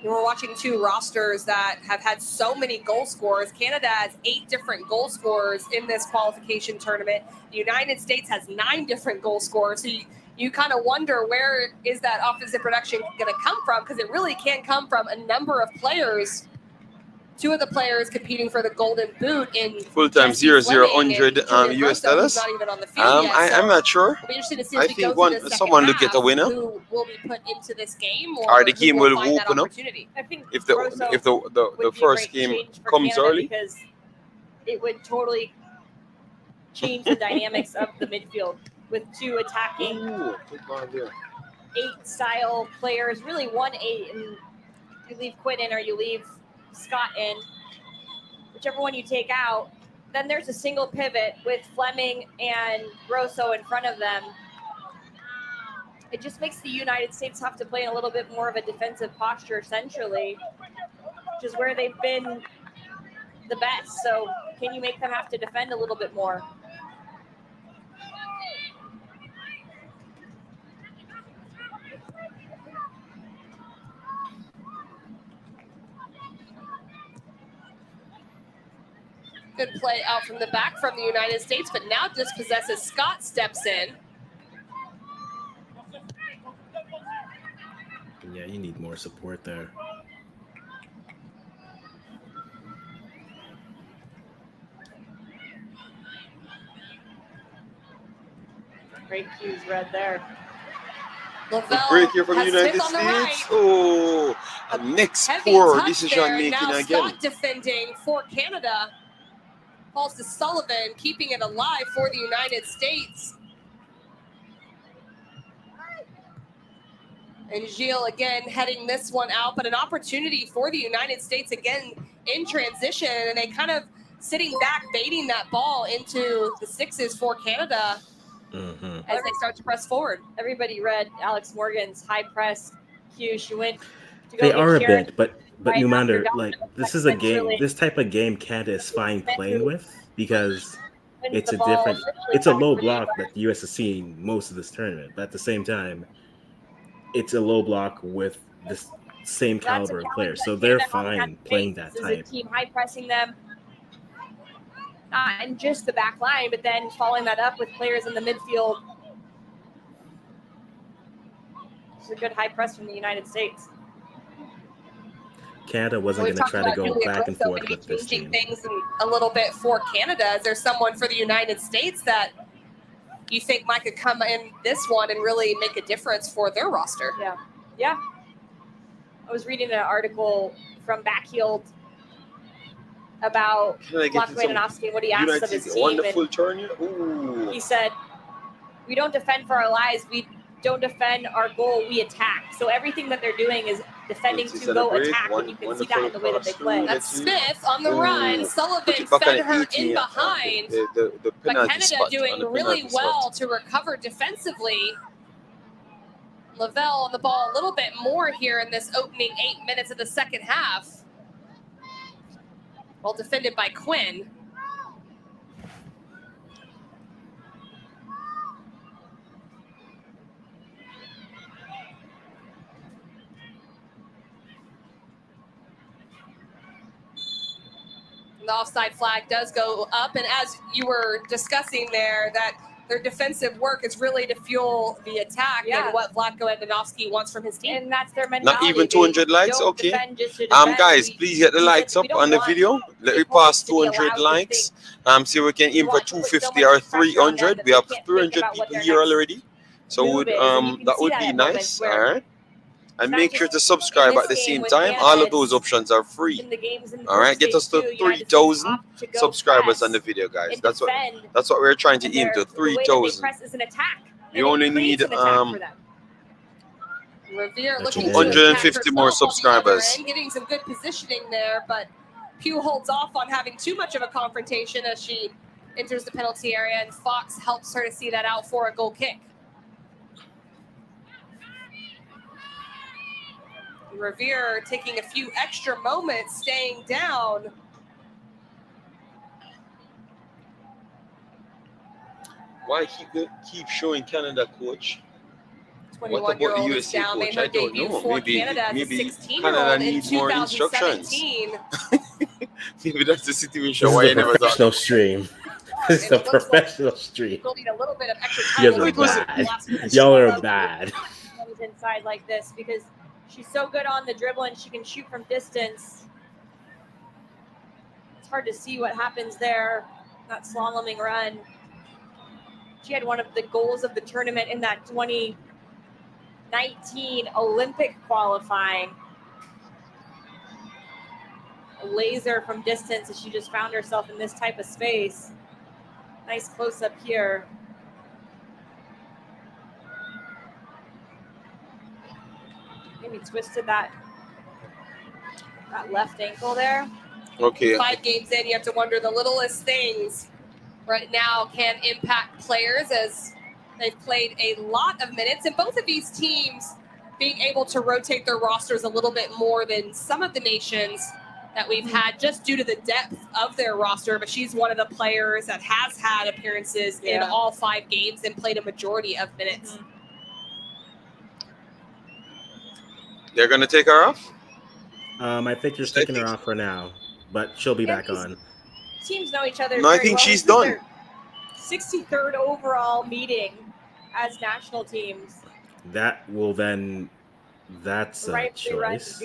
We're watching two rosters that have had so many goal scorers. Canada has 8 different goal scorers in this qualification tournament. The United States has 9 different goal scorers. So you kind of wonder, where is that offensive production going to come from? Because it really can come from a number of players. 2 of the players competing for the Golden Boot in Full-time Jesse 0-0 Fleming and 100 Julian US Grosso, who's dollars. not even on the field yet. I'm not sure. It'll be interesting to see I as we think go through the second someone will get a half, winner. who will be put into this game, Or the who game will find that open up. opportunity. I think If Grosso the would be a first great game change for comes Canada, early, because it would totally change the dynamics of the midfield with 2 attacking ooh, good ball there. 8 style players, really 1-8, and you leave Quinn in or you leave Scott in, whichever one you take out. Then there's a single pivot with Fleming and Grosso in front of them. It just makes the United States have to play in a little bit more of a defensive posture centrally, which is where they've been the best. So can you make them have to defend a little bit more? Good play out from the back from the United States, but now dispossesses. Scott steps in. Yeah, you need more support there. Great cues read there. Lavelle Break here from the has United Smith on the right. States. Oh, a next Heavy poor touch decision there. making Now again. Scott defending for Canada. Falls to Sullivan, keeping it alive for the United States. And Gilles again heading this one out, but an opportunity for the United States again in transition, and they kind of sitting back, baiting that ball into the 6s for Canada as they start to press forward. Everybody read Alex Morgan's high press cue. She went to go They get are a Sharon bit, but right Numander, after like Dominic this is a game. essentially This type of game Canada is fine playing with because wins it's the a ball different. essentially It's a back low for the block US. that the U.S. has seen most of this tournament, but at the same time, it's a low block with this same That's a caliber of challenge players, that so they're Canada has fine to playing face. that This is a type. team high pressing them, not in just the back line, but then following that up with players in the midfield. It's a good high press from the United States. Canada wasn't We going to talked try to about go Julia back and Grosso forth maybe with this changing team. things a little bit for Canada. Is there someone for the United States that you think might could come in this one and really make a difference for their roster? Yeah. I was reading an article from Backfield about Can I get Vlatko Adanovsky and what he asked United of his States team. wonderful And turn here? Ooh. he said, "We don't defend for our lives. We don't defend our goal, we attack. So everything that they're doing is defending to go attack, and you can see that in the way that they play. That's Smith on the run. Put Sullivan it back fed on her 18, in behind. the But penalty Canada spot. doing on the really penalty well spot. to recover defensively. Lavelle on the ball a little bit more here in this opening 8 minutes of the second half. Well defended by Quinn. The offside flag does go up, and as you were discussing there, that their defensive work is really to fuel the attack and what Vlatko Andonovski wants from his team. And that's their mentality. Not even 200 likes, Don't okay. defend just to defend. Guys, please get the likes up we don't on the want video. Let the me pass opponents to be allowed 200 to likes. think. See if we can aim We for want to put so 250 much or pressure on them 300. that We they have can't think 300 about what people their here next already. So move is, and you can that see would that be at moments nice. where All right. And not make just sure to in subscribe this at the game same with time. Canada, All of those it's options are free. in the games in All right, group get us stage to too, United States 3,000 opt to go subscribers press on the video, guys. and That's defend, what we're trying to and aim to. the way that they 3,000. press is an attack. We and only it creates need an attack for them. Revere That's looking it. to attack 250 more herself on the other subscribers. end, getting some good positioning there, but Pugh holds off on having too much of a confrontation as she enters the penalty area, and Fox helps her to see that out for a goal kick. Revere taking a few extra moments, staying down. Why keep showing Canada, coach? 21-year-old is USA down, made coach? her I don't debut know. for Maybe Canada as a Canada 16-year-old in needs more instructions. 2017. Maybe that's the situation. This Why is you a never thought? professional stream. This is And a it looks like professional stream. We'll need a little bit of extra You time. guys are bad. Y'all are bad. Comes inside like this because she's so good on the dribble and she can shoot from distance. It's hard to see what happens there. That slaloming run. She had one of the goals of the tournament in that 2019 Olympic qualifying. A laser from distance as she just found herself in this type of space. Nice close up here. Maybe twisted that left ankle there. Okay. 5 games in, you have to wonder the littlest things right now can impact players as they've played a lot of minutes. And both of these teams being able to rotate their rosters a little bit more than some of the nations that we've had just due to the depth of their roster. But she's one of the players that has had appearances in all 5 games and played a majority of minutes. They're going to take her off? I think you're taking her off for now, but she'll be back on. Teams know each other. No, I very think well. she's This is done. their 63rd overall meeting as national teams. That will then. That's a choice.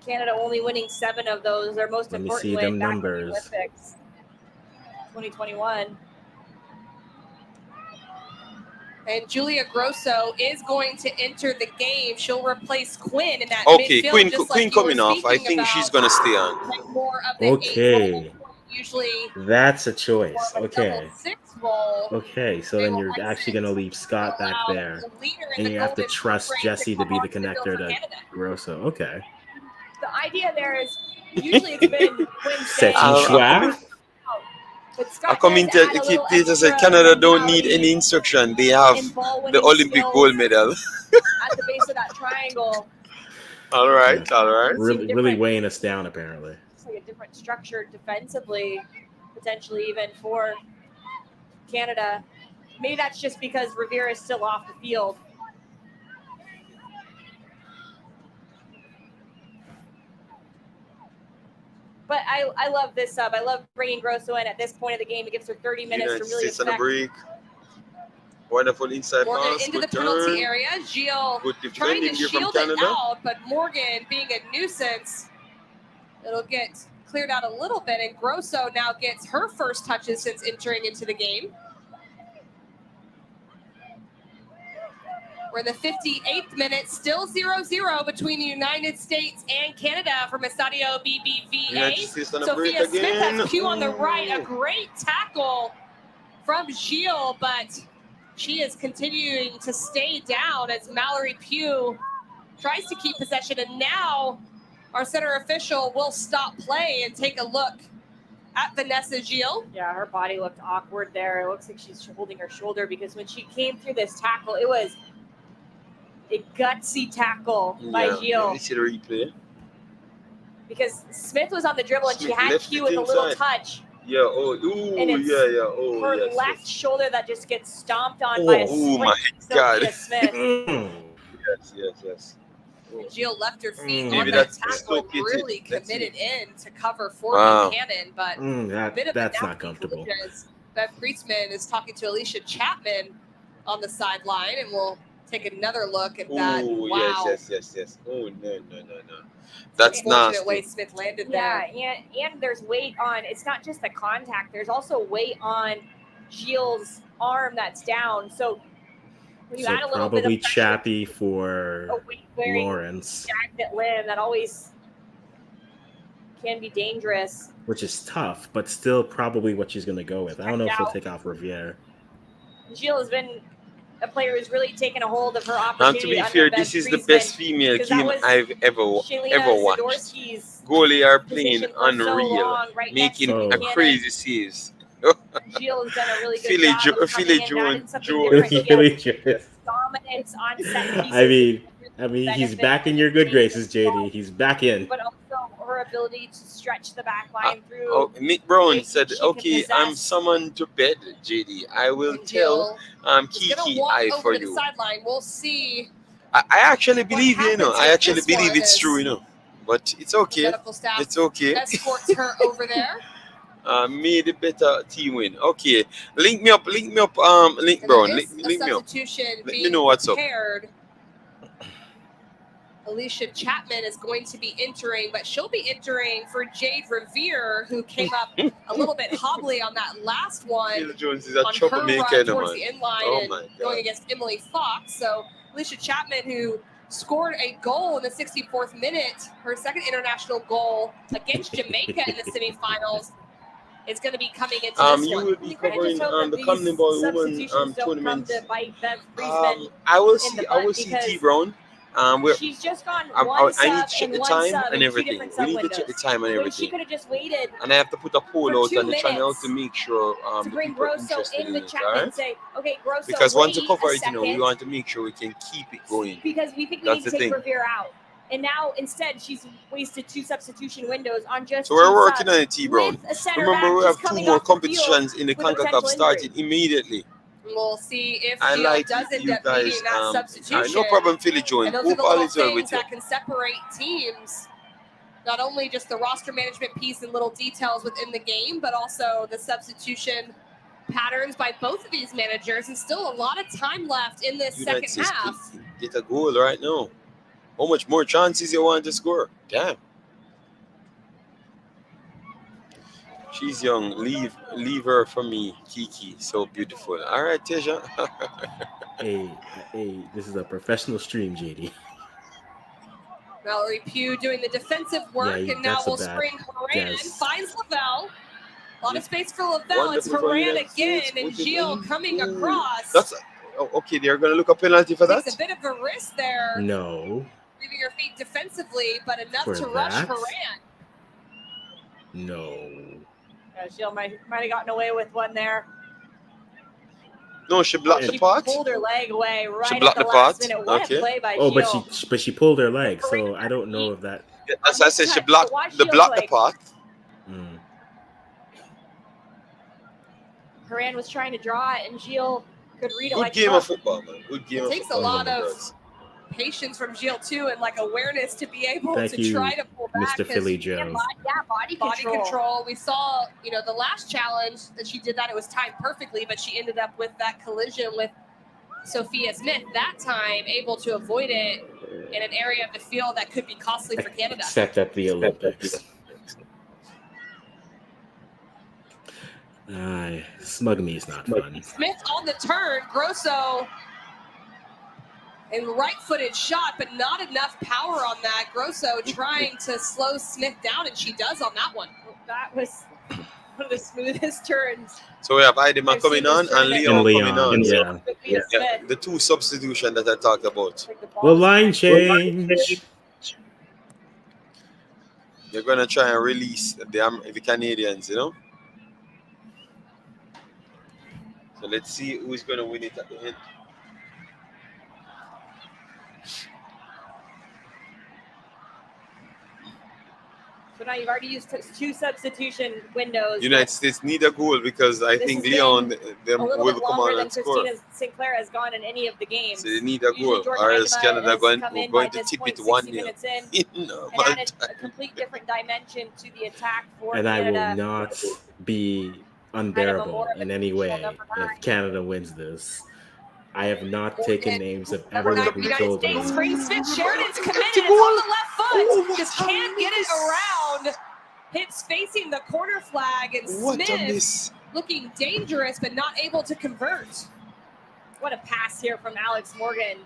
Canada only winning 7 of those. Their most Let me important see win them back in the numbers. Olympics, 2021. And Julia Grosso is going to enter the game. She'll replace Quinn in that Okay, midfield. Quinn just like you were coming off. I speaking think about. she's going to stay on. Like more of the Okay. 8 role, usually That's a choice. more of a Okay. double 6 role. Okay, so then you're actually going to leave Scott back there. And you have to trust Jesse to be the connector to Grosso. Okay. The idea there is usually it's been Quinn C'est saying, une choix. but Scott I come does in add a little Peter said extra Canada don't need mentality any instruction. They have and ball-winning the Olympic skills gold medal. at the base of that triangle. All right, all right. Really weighing us down, apparently. It's like a different structure defensively, potentially even for Canada. Maybe that's just because Revere is still off the field. But I love this sub. I love bringing Grosso in at this point of the game. It gives her 30 minutes United to really States on a affect. break. Wonderful inside Morgan pass. into the Good penalty turn. area. Gilles Good trying defending to here from shield it Canada. out, but Morgan being a nuisance. It'll get cleared out a little bit, and Grosso now gets her first touches since entering into the game. We're in the 58th minute, still 0-0 between the United States and Canada from Estadio BBVA. United States on a break Sophia Smith again. has Pugh on the right. A great tackle from Gilles, but she is continuing to stay down as Mallory Pugh tries to keep possession. And now our center official will stop play and take a look at Vanessa Gilles. Yeah, her body looked awkward there. It looks like she's holding her shoulder because when she came through this tackle, it was a gutsy tackle by Gilles. You see the replay? Because Smith was on the dribble and she Smith had left Q it with a little inside. touch. Yeah, And it's her yes, left yes. shoulder that just gets stomped on by a Oh my sprint God. Sophia Smith. Yes. Gilles left her feet on Maybe that that's tackle, dislocated. really Let's committed see. in to cover for Wow. Buchanan, but a bit of That's a not nasty comfortable. collision as Bev Priestman is talking to Alicia Chapman on the sideline, and we'll take another look at that. Oh, Wow. yes. Oh, no. That's Unfortunate way nasty. Smith landed Yeah, there. and there's weight on, it's not just the contact, there's also weight on Gilles' arm that's down. So when you So add a little bit probably of pressure, Chappie for a weight-wearing Lawrence, stagnant limb, that always can be dangerous. which is tough, but still probably what she's going to go with. I don't know if she'll take off Riviere. Gilles has been a player who's really taken a hold of her And opportunity. to be under fair, Bev this is the Priestman, best female because that team was I've ever Shalina watched. Zadorsky's Goalie are playing position for so unreal, long, right next making to Oh. a Buchanan. crazy saves. Gilles has done a really good Philly job of Philly coming in, adding something Jones. different. She has dominance on set pieces. I mean, he's benefit back in your good graces, JD. He's back in. But also her ability to stretch the back line through. Oh, Nick Brown She said, can "Okay, I'm possess. summoned to bed, JD. I will And tell Gilles is gonna Kiki walk I over for to the you." sideline. We'll see. I actually believe you, happens I with actually this believe one it's is- true, But it's The okay. medical staff It's okay. escorts her over there. May the better team win. Okay, link me up, Link And Brown, there is link a me up. substitution Let me being know what's up. prepared. Alicia Chapman is going to be entering, but she'll be entering for Jade Revere, who came up a little bit hobbly on that last one Phil Jones is a on her troublemaker, run towards the man. inline Oh and my going God. against Emily Fox. So Alicia Chapman, who scored a goal in the 64th minute, her second international goal against Jamaica in the semifinals, is going to be coming into this You one. will be I covering just hope that the these Cannonball Women substitutions don't come tournament. to bite Bev Priestman. I will in see. the I will butt see because T Brown. We're, She's just gone I one need sub to check and the one time sub and in two everything. different We sub need to windows. check the time and When she everything. could have just waited And I have to put a poll for out 2 on the channel minutes to make sure to the bring people are Grosso interested in in with it. Chapman Alright? and say, okay, Grosso, Because once you wait cover a it, we second, want to make sure we can keep it going. because we think we That's need to the take thing. Revere out. And now instead she's wasted 2 substitution windows on just So we're 2 working subs on it, T Brown. with a center Remember, back we just have 2 coming more off the field competitions in the with a Concacaf potential starting injury. immediately. We'll see if I Gilles like does you end up guys. needing that substitution. No problem, Philly Jones. And those are Hope the all little is well things with you. that can separate teams. Not only just the roster management piece and little details within the game, but also the substitution patterns by both of these managers. And still a lot of time left in this United second States half. get a goal right now. How much more chances you want to score? Damn. She's young. Leave her for me, Kiki. So beautiful. All right, Teja. Hey, this is a professional stream, JD. Mallory Pugh doing the defensive work, Yeah, and now that's a we'll bad spring Horan. guess. Finds Lavelle. A lot of space for Lavelle. It's Wonderful for Horan United again, States. and Put it Gilles in. coming Ooh. across. That's okay. They're gonna look a penalty for that. Takes a bit of a risk there, No. leaving her feet defensively, but enough For to rush that? Horan. No. Gilles might have gotten away with one there. No, she blocked She the pot. Pulled her leg away right at blocked the the last pot? minute. What Okay. a play by Oh, Gilles. but she pulled her leg, so I don't know if that. As I said, she Touch, blocked but watch the Gilles' block the leg. pot. Mm. Horan was trying to draw it, and Gilles could read it Good like game a of book. football, man. Good game It of takes a football. lot of girls. patience from Gilles too, and like awareness to be able Thank to you, try to pull back. Mr. 'cause Philly Jones. Body Body control. control. We saw, the last challenge that she did that. It was timed perfectly, but she ended up with that collision with Sophia Smith. That time, able to avoid it in an area of the field that could be costly for Canada. Except at the Olympics. Smug me is not fun. Smith on the turn. Grosso. And right-footed shot, but not enough power on that. Grosso trying to slow Smith down, and she does on that one. That was One of the smoothest turns. So we have Idema I've coming seen this on and tournament. Leon coming Leon, on. So, yeah. Sophia yeah, Smith. the two substitution that I talked about. Like the ball Well, is- line change. They're gonna try and release the Canadians, you know. So let's see who's gonna win it at the end. So now you've already used 2 substitution windows. United States need a goal because I This think has Leon been them a little will bit come longer on than and score. Christina Sinclair has gone in any of the games. So they need a Usually goal, Jordan or else Idema Canada has going come in by to this tip point, it 60 1-0. minutes in, No, and man. added a complete different dimension to the attack for And I Canada. will not be More unbearable of a in any traditional way number if 9. Canada wins this. I have not taken names of everyone Overnight who United told me. States, Spring Smith, Sheridan's committed. To It's goal. on the left foot. Oh, Just what a can't get it miss. around. Hits facing the corner flag, and What a Smith miss! looking dangerous, but not able to convert. What a pass here from Alex Morgan.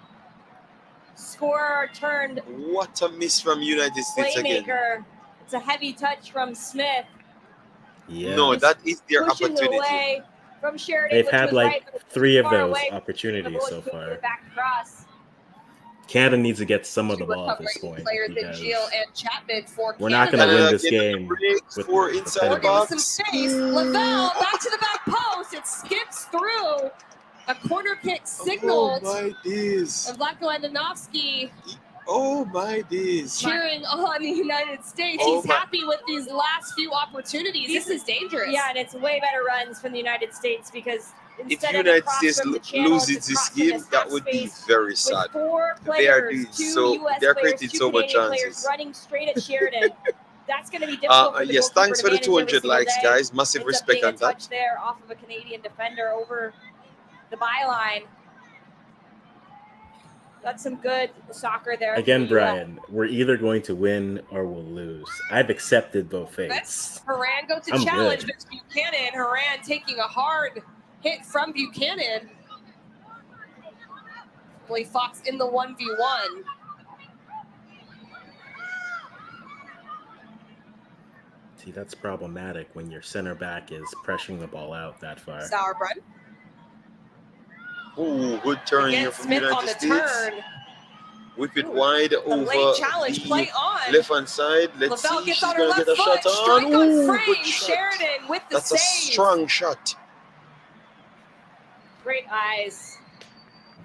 Scorer turned What a miss from United States again. playmaker. It's a heavy touch from Smith. Yeah. No, that is their Pushing opportunity. away from Sheridan, They've which had was like right, but it's 3 of far those away. The opportunities ball so is moving far. it back across. Canada needs to get some of the Two ball at this recovering point players in because Gio and Chapman for we're not Canada. going to win Canada this getting game. breaks with- for with inside the Morgan with some box. space. Lavelle back to the back post. It skips through. A corner kick Oh signaled. my days! And Vlatko Andonovski Oh my days! cheering on the United States. Oh He's my- happy with these last few opportunities. This is dangerous. Yeah, and it's way better runs from the United States because If instead of United across States from the channel, loses it's this across from game, this that half would be space very with sad. 4 They are players, doing 2 so- US they're players, creating 2 so much Canadian players chances. running straight at Sheridan. That's going to be difficult for the Yes, goalkeeper thanks to for the manage every 200 single likes, day. guys. Massive Ends up respect being on a that. touch there off of a Canadian defender over the byline. That's some good soccer there. Again, for the US. Brian, we're either going to win or we'll lose. I've accepted both fates. Haran goes to I'm challenge, good. but Buchanan. Haran taking a hard hit from Buchanan. Billy Fox in the 1v1. See, that's problematic when your center back is pressuring the ball out that far. Sauerbrunn. Ooh, good turn Again, here from Smith United on the States. turn. Whip it wide A over late challenge. the Play on. left hand side. Let's Lavelle see. gets She's on her gonna left get a foot. shot on. Strike on Ooh, frame. good shot. Sheridan with the That's a save. strong shot. Great eyes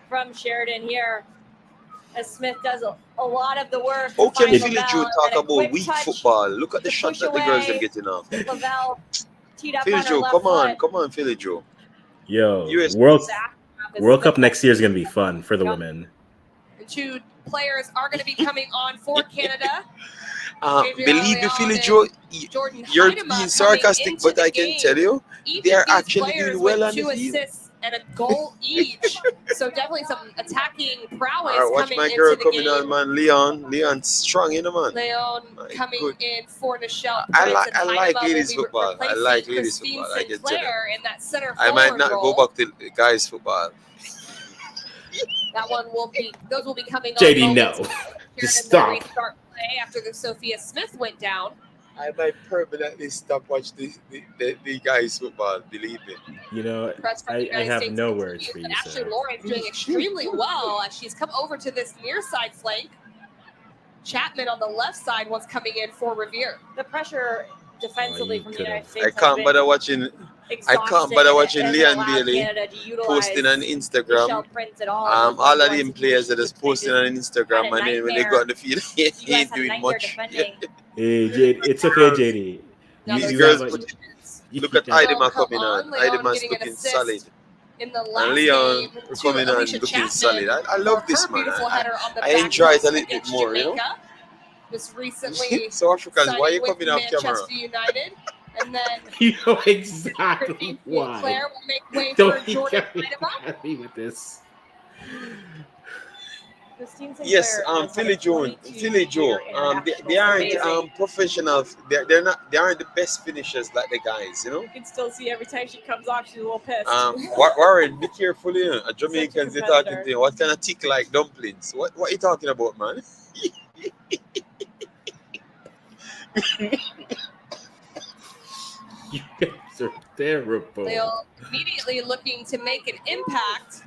from Sheridan here as Smith does a lot of the work. to How can find Philly Lavelle, Joe and talk then a about quick weak touch football? Look at the to shot push that the girls are away. getting off. Lavelle teed up Philly on her Joe, left come on, foot. come on, Philly Joe. Yo, US World Zach as World Smith Cup next year is going to be fun for the Yep. women. The 2 players are going to be coming on for Canada. Believe me, Philly and Joe, Jordan you're Heidema being coming sarcastic, into but the I can game. tell you, Each they of are these actually players doing well with on the 2 field. assists and a goal each. So definitely some attacking prowess All right, watch coming my into girl the coming game. on, man. Leon's strong in the man. Leon My coming good. in for Nichelle I Prince, like- and I like Heidema will ladies be football. I replacing like ladies Christine football, I can tell you. Sinclair in that center I might forward not role. go back to guys football. That one will be; those will be coming on. JD, no. moments. Just Sheridan will stop. restart play after the Sophia Smith went down. I might permanently stop watch the guys football. Believe me. You know, Press from the I United have States no continues, words for but you, Ashley sir. Lauren's doing extremely well as she's come over to this near side flank. Chapman on the left side was coming in for Revere. The pressure defensively you from the could've. United States I can't bother watching exhausting, bother and it watching hasn't Leon allowed Bailey Canada to utilize posting on Instagram. Michelle Prince at all. All of them players that is posting on Instagram, had a and then when they nightmare. go on the field, he US ain't had a doing nightmare much. defending. Hey, it's okay, JD. Now These there's girls some put- switches. Look at Yeah. Idema Come coming on, on. Leon Idema's getting an looking assist solid. in the And last Leon game to coming on Alicia looking Chapman solid. I love for this her man. beautiful header on the I back enjoy it post a little bit against more, you know? Jamaica. Just recently So Africans, why are you signing with coming off camera? Manchester United, and then You know exactly Christine why. Sinclair will make way Don't for be Jordan coming Heidema. at me with this. Christine Sinclair Yes, has had Philly a Joe, 22 Philly Joe. year They international aren't amazing. professional. They're not. They aren't the best finishers like the guys, you know. You can still see every time she comes off, she's a little pissed. Warren, be careful, you know. Jamaicans, they talking competitor. to you. What kind of tick like dumplings? What are you talking about, man? You are terrible. They'll immediately looking to make an impact.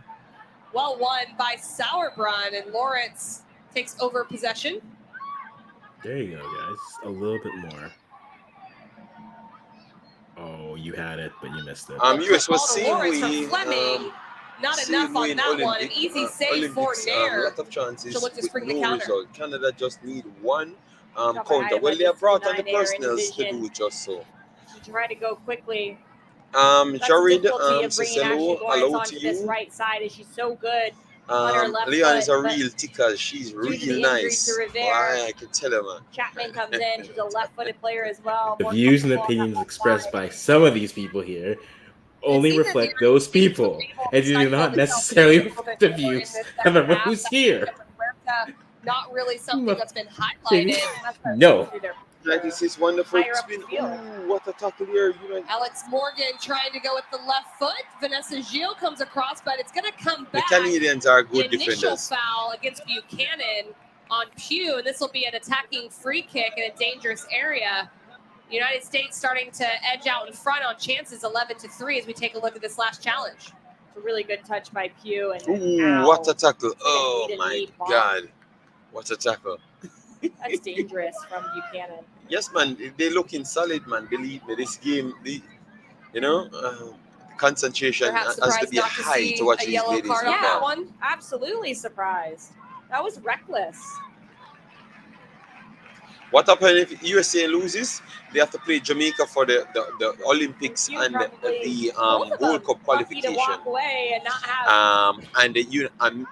Well won by Sauerbrunn, and Lawrence takes over possession. There you go, guys. A little bit more. Oh, you had it, but you missed it. US was Ball to Lawrence from seeing Fleming. Not same enough way on in that one. An Olympic, easy save for Olympics, Nair. lot of chances to look to with spring the no counter. result. Canada just need one Got my counter. eye Well, on they have this brought on the 9-air personals to division. do just so. To try to go quickly. That's the Jared difficulty of says bringing Ashley hello Lawrence to onto this you. right side. Is she's so good on her left Leon is a foot, but real ticker. She's due to real the injury nice. to Rivera, Why, I can tell her, man. Chapman comes in. She's a left-footed player as well. The More views and comfortable on that opinions left expressed side. by some of these people here only It's either reflect the those States people, will be able and to do not stifle the necessarily Celtics a little reflect the bit more in views this of second everyone half. who's That here. Huerta, not really something that's been Maybe. highlighted. No. Through their- Like this is wonderful Higher up spin. the field. Ooh, what a tackle here. Alex Morgan trying to go with the left foot. Vanessa Gilles comes across, but it's going to come The back. Canadians are The good initial defenders. foul against Buchanan on Pugh, and this will be an attacking free kick in a dangerous area. United States starting to edge out in front on chances 11-3 as we take a look at this last challenge. It's a really good touch by Pugh. And Ooh, ow, what a tackle. It's Oh gonna need a my knee ball. God. What a tackle. That's dangerous from Buchanan. Yes, man. They're looking solid, man. Believe me, this game, concentration Perhaps has to surprised be not to high see to watch a these yellow ladies. card on Yeah. that one. Absolutely surprised. That was reckless. What happens if USA loses? They have to play Jamaica for the Olympics You and probably- the Both of Gold them Cup lucky to qualification. walk away and not have And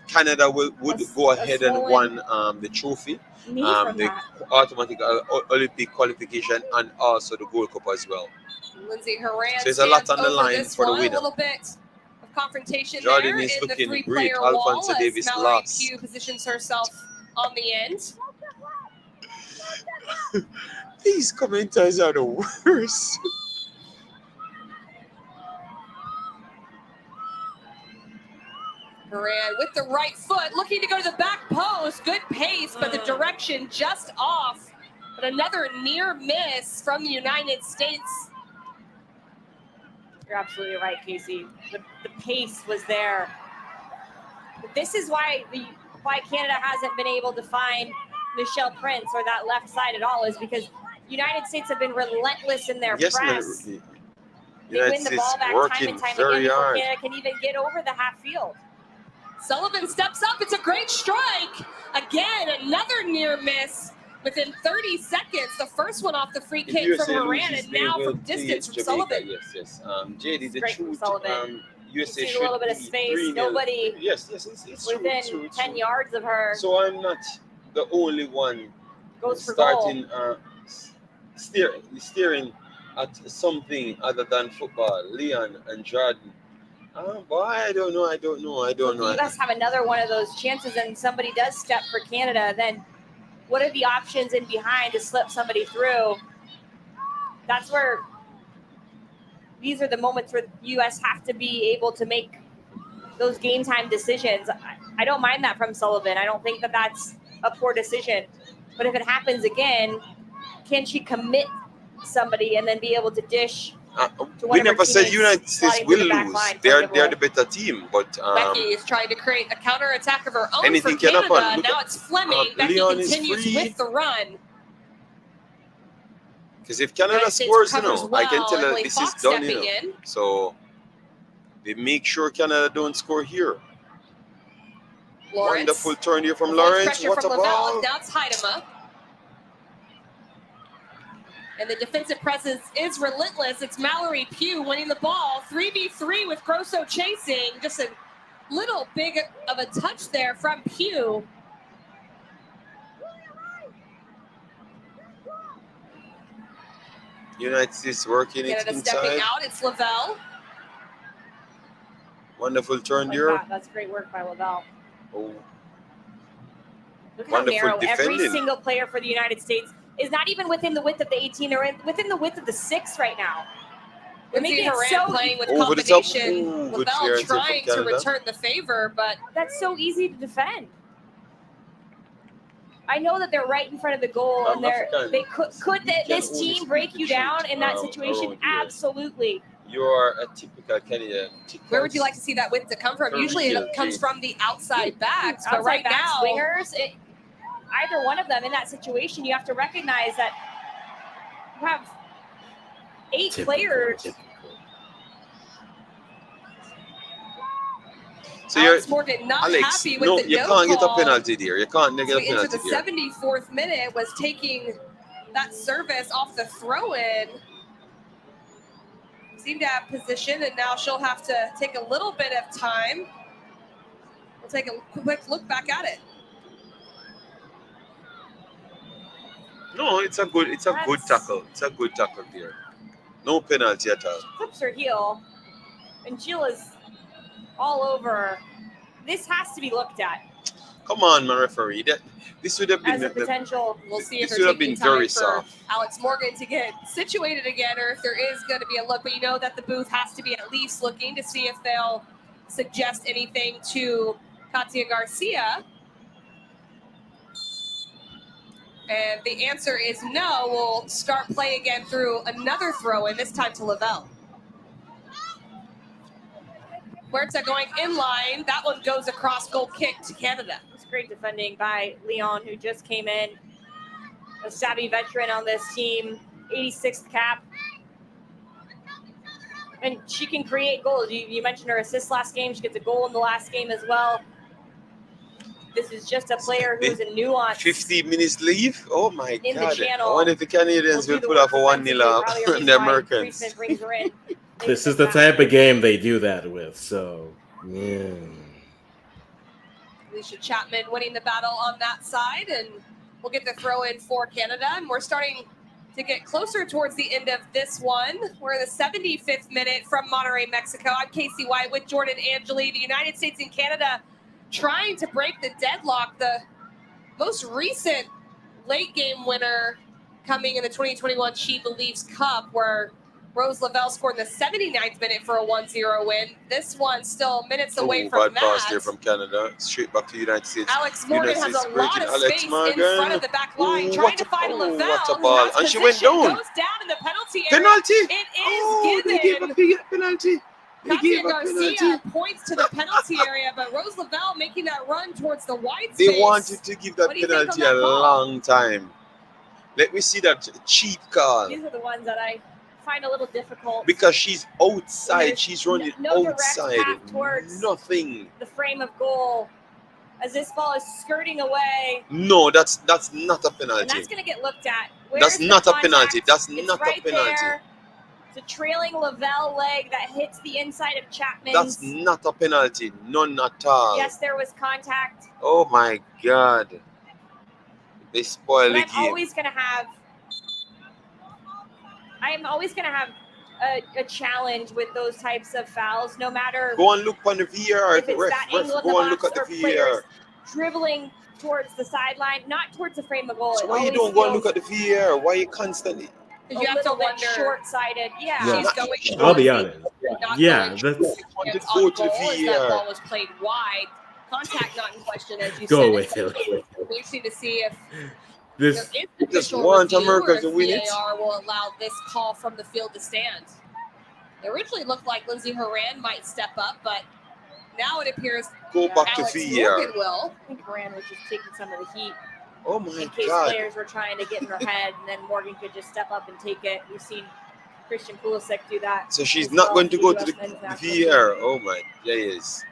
Canada would go ahead and swollen won the trophy, knee from the that. automatic Olympic qualification, and also the Gold Cup as well. Lindsay Horan So there's a lot stands on the over line this for the one. winner. A little bit of confrontation Jordan there is in the looking three-player great. wall Alphonso as Davis Mallory lost. Pugh positions herself on the end. These commenters are the worst. Horan with the right foot, looking to go to the back post. Good pace, but the direction just off. But another near miss from the United States. You're absolutely right, Casey. The pace was there. But this is why Canada hasn't been able to find Michelle Prince or that left side at all, is because United States have been relentless in their Yes, man. press. They United win the States ball back time working and time very again before hard. Canada can even get over the half field. Sullivan steps up. It's a great strike. Again, another near miss within 30 seconds. The first one off the free If kick USA from Horan, loses, and they now will from play distance from Jamaica. Sullivan. Yes. JD, the Great from truth. Sullivan. USA You see a should little bit of be space, 3-0. nobody Yes, it's true, within true, 10 true. yards of her. So I'm not the only one Goes for goal. starting steering at something other than football. Leon and Jordan. Boy, I don't know. So if the U.S. have another one of those chances and somebody does step for Canada, then what are the options in behind to slip somebody through? That's where these are the moments where the U.S. have to be able to make those game time decisions. I don't mind that from Sullivan. I don't think that that's a poor decision. But if it happens again, can she commit somebody and then be able to dish? We never said United States will the back lose. line, They're play the better team, but Becky is trying to create a counter attack of her own anything for can Canada. happen. Look Now at- it's Fleming. Becky Leon is continues free. with the run. because if Canada United States scores, recovers I can tell Emily that this is Fox done. stepping in. So they make sure Canada don't score here. Lawrence. Wonderful turn here from Avoids Lawrence. pressure What from a Lavelle. ball! Now it's Heidema. And the defensive presence is relentless. It's Mallory Pugh winning the ball. 3v3 with Grosso chasing. Just a little big of a touch there from Pugh. United States working it Canada stepping inside. out. It's Lavelle. Wonderful turn Like here. that. That's great work by Lavelle. Oh, Look how Wonderful narrow every defending. single player for the United States is, not even within the width of the 18 or within the width of the 6 right now. They're Lindsay making it Horan so playing with Over the top. combination. Ooh, good Lavelle clearance here from trying to Canada. return the favor, but that's so easy to defend. I know that they're right in front of the goal, and they could this team break you down in that situation? Absolutely. You're a typical Canadian. Where would you like to see that width to come from? Usually it comes from the outside backs, but right now, wingers, either one of them in that situation, you have to recognize that you have 8 players. So Alex Morgan not happy with the you no can't get a call. penalty there. You can't get a penalty into the 74th minute was taking that service off the throw-in. Seemed to have position, and now she'll have to take a little bit of time. We'll take a quick look back at it. No, it's a good tackle. It's a good tackle there. No penalty at all. She clips her heel, and Jill is all over her. This has to be looked at. Come on, my referee. This would have been as a potential. We'll see if this would have been very soft. Alex Morgan to get situated again, or if there is going to be a look. But you know that the booth has to be at least looking to see if they'll suggest anything to Katia Garcia. And the answer is no. We'll start play again through another throw, and this time to Lavelle. Huerta going in line. That one goes across, goal kick to Canada. It's great defending by Leon, who just came in. A savvy veteran on this team, 86th cap. And she can create goals. You mentioned her assist last game. She gets a goal in the last game as well. This is just a player who's a nuance. 50 minutes leave? Oh my God. In the channel. I wonder if the Canadians will pull off a 1-0 on the Americans. This is the type of game they do that with, so yeah. Alicia Chapman winning the battle on that side, and we'll get the throw in for Canada. And we're starting to get closer towards the end of this one. We're in the 75th minute from Monterrey, Mexico. I'm Casey White with Jordan Angeli. The United States and Canada trying to break the deadlock. The most recent late game winner coming in the 2021 She Believes Cup, where Rose Lavelle scored in the 79th minute for a 1-0 win. This one still minutes away from that. Pass there from Canada, straight back to the United States. Alex Morgan has a lot of space in front of the back line, trying to find Lavelle. What a ball. And she went down. Goes down in the penalty area. Penalty? It is given. They gave a big penalty. Katia Garcia points to the penalty area, but Rose Lavelle making that run towards the wide space. They wanted to give that penalty a long time. Let me see that cheap call. These are the ones that I find a little difficult. Because she's outside. She's running no outside. Towards nothing. The frame of goal. As this ball is skirting away. No, that's not a penalty. And that's going to get looked at. That's not a penalty. That's not a penalty. There. It's a trailing Lavelle leg that hits the inside of Chapman's. That's not a penalty. None at all. Yes, there was contact. Oh my God. They spoil the game. I'm always going to have a challenge with those types of fouls, no matter. Go and look on the VAR. If it's that angle in the go and box look at or the players VAR. dribbling towards the sideline, not towards the frame of goal. So why you don't go and look at the VAR? Why you constantly? You have to wonder. Short-sighted. Yeah. She's going. I'll be honest. Yeah, that's. That ball was played wide. Contact not in question, as you said. Go away, Phil. We need to see if This just want America to win it. VAR will allow this call from the field to stand. It originally looked like Lindsay Horan might step up, but now it appears go back Alex to VAR. Morgan will. I think Horan was just taking some of the heat. Oh my in case God. players were trying to get in her head, and then Morgan could just step up and take it. We've seen Christian Pulisic do that. So she's not going to go to the VAR. Oh my days.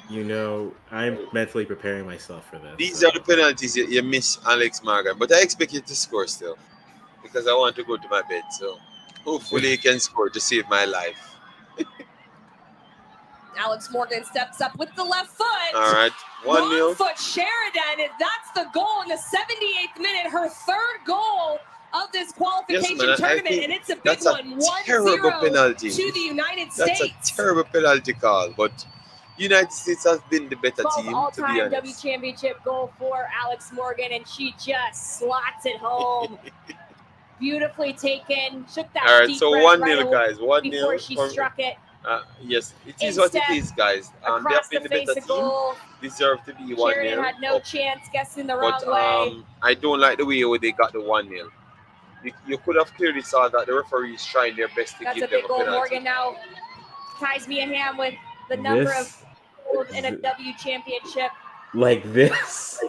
You know, I'm mentally preparing myself for this. These are the penalties you miss, Alex Morgan. But I expect you to score still, because I want to go to my bed. So hopefully you can score to save my life. Alex Morgan steps up with the left foot. All right, 1-0. 1 foot Sheridan, and that's the goal in the 78th minute. Her third goal of this qualification tournament, and it's a big one. 1-0 penalty to the United States. That's a terrible penalty call, but United States has been the better team, to be honest. W championship goal for Alex Morgan, and she just slots it home. Beautifully taken. Shook that all right, deep so breath 1-0, guys. 1-0 before she struck it. Yes, it is what it Instead, is, guys. They across have the been the face better of team. goal. Deserve to be 1-0 Sheridan had no up. chance, guessing the But wrong way. I don't like the way they got the 1-0. You could have clearly saw that the referees trying their best to That's a give them big a goal. penalty. Morgan now ties me a hand with the number of This, goals in a W championship. like this.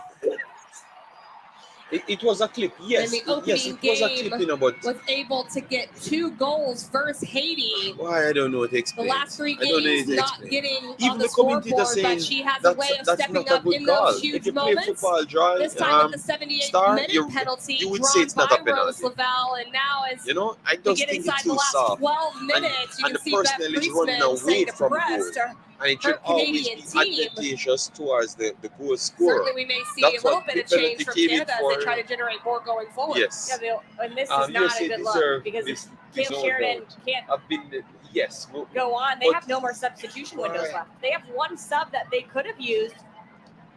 It was a clip, yes. the Yes, opening it was a game clip, but Was able to get 2 goals versus Haiti. why I don't know what to The explain. last 3 I don't know games what to not explain. getting Even on the the commentator scoreboard, saying but she has a way of that's stepping not a up good in call. those If huge you play moments. football, draw, This time with the 78th Star, minute penalty you would drawn say it's not by a penalty. Rose Lavelle, and now as You know, I we just get think inside it's the too last soft. 12 minutes, you And can the see Beth personnel is running Priestman away saying to from press goal. And it should her always Canadian be team. advantageous towards the goal scorer. Certainly, we may see That's a little what bit the of change penalty from came in Canada as for. they try to generate more going forward. Yes. Yeah, and this is not USA a good deserve look because this Kale no Sheridan doubt. can't I've been yes. go on. They But have no more substitution windows why? left. They have one sub that they could have used,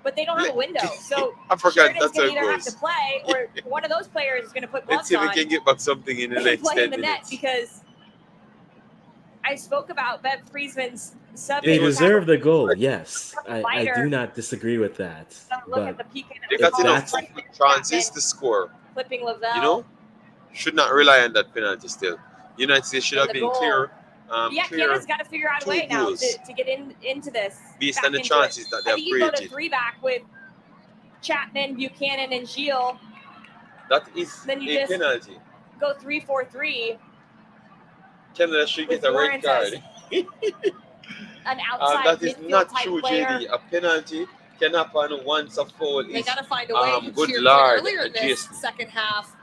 but they don't have a window. So I forgot Sheridan's that's how going to it either have to goes. play or one of those players is going to put Let's gloves see if we on can get back something in the and next play 10 in the net minutes. because I spoke about Bev Friesman's sub. They It was- deserve the goal. Yes, I Fighter. do not disagree with that. Look at But the PK They that got was enough called, chances to score. flipping Lavelle. You know, should not rely on that penalty still. United States should And have the been goal. clear. Yeah, Clear Canada's got to figure out a 2 way now goals to get into this. based back on the into it. chances that they I have think you go to created. 3 back with Chapman, Buchanan, and Gilles. That is Then you a just- penalty. Go 3-4-3. Canada should With get a red Lawrence card. An outside That is midfield not type true, player. JD. A penalty can happen once a foul They is. got to find a way. good to your Lord, point earlier in this Jason. second half.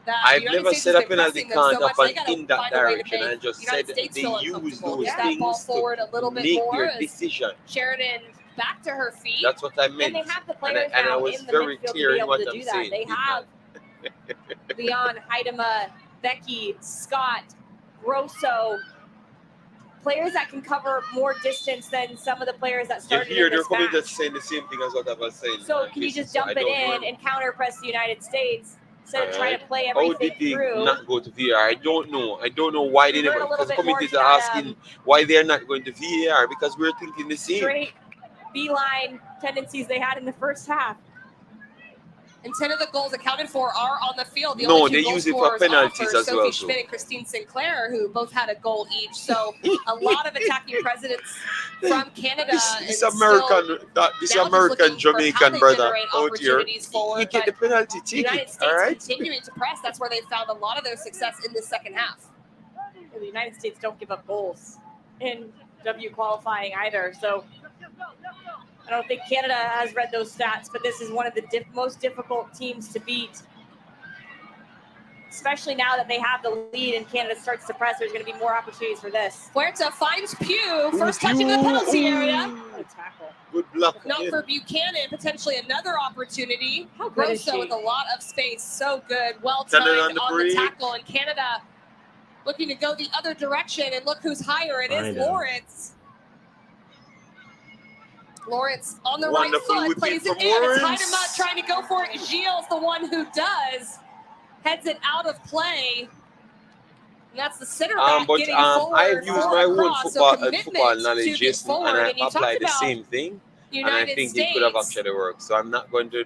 That I've the United never States said has a been penalty pressing them so can't much, they happen gotta in that find a way to direction. make I just United said States they feel use uncomfortable. those Get that ball things forward to a little bit make more their as decision. Sheridan back to her feet. That's what I And meant. they have the And players I now was in the very midfield to clear be in able what to I'm do that. saying. They have Leon, Heidema, Becky, Scott, Grosso, players that can cover more distance than some of the players that You started hear in their this commentators match. saying the same thing as what I was saying. So can you Jason, just so dump I it don't know. in and counter press the United States instead of trying to play How everything did they through? not go to VAR? I don't know. I don't know why they We learn never. a little Because the bit more commentators to are that, asking why they're not going to VAR because we're thinking the same. straight beeline tendencies they had in the first half. And 10 of the goals accounted for are on the field. The No, only 2 they goal use it for scorers penalties are as Sophie well, Schmidt so. and Christine Sinclair, who both had a goal each. So a lot of attacking presidents from Canada. This and American, this now just American looking for how Jamaican they brother generate out here, opportunities forward, you get the but penalty the United ticket, States all right? continuing to press. That's where they found a lot of their success in the second half. The United States don't give up goals in W qualifying either. So I don't think Canada has read those stats, but this is one of the most difficult teams to beat. Especially now that they have the lead and Canada starts to press, there's going to be more opportunities for this. Puerta finds Pugh, first touch in the penalty area. What a tackle. Good luck. Not again. for Buchanan, potentially another opportunity. How good is Grosso she? with a lot of space, so good, well Canada timed on on the the break. tackle, and Canada looking to go the other direction. And look who's higher. It I is know. Lawrence. Lawrence on the Wonderful right foot with plays it it from in. It's Lawrence. Heidema trying to go for it. Gilles the one who does. Heads it out of play. And that's the center back But getting I've forward used for my a own cross. football, So commitment football to knowledge, get Jason, forward. and I And you apply talked the about same thing, the and I United think States. it could have actually worked. So I'm not going to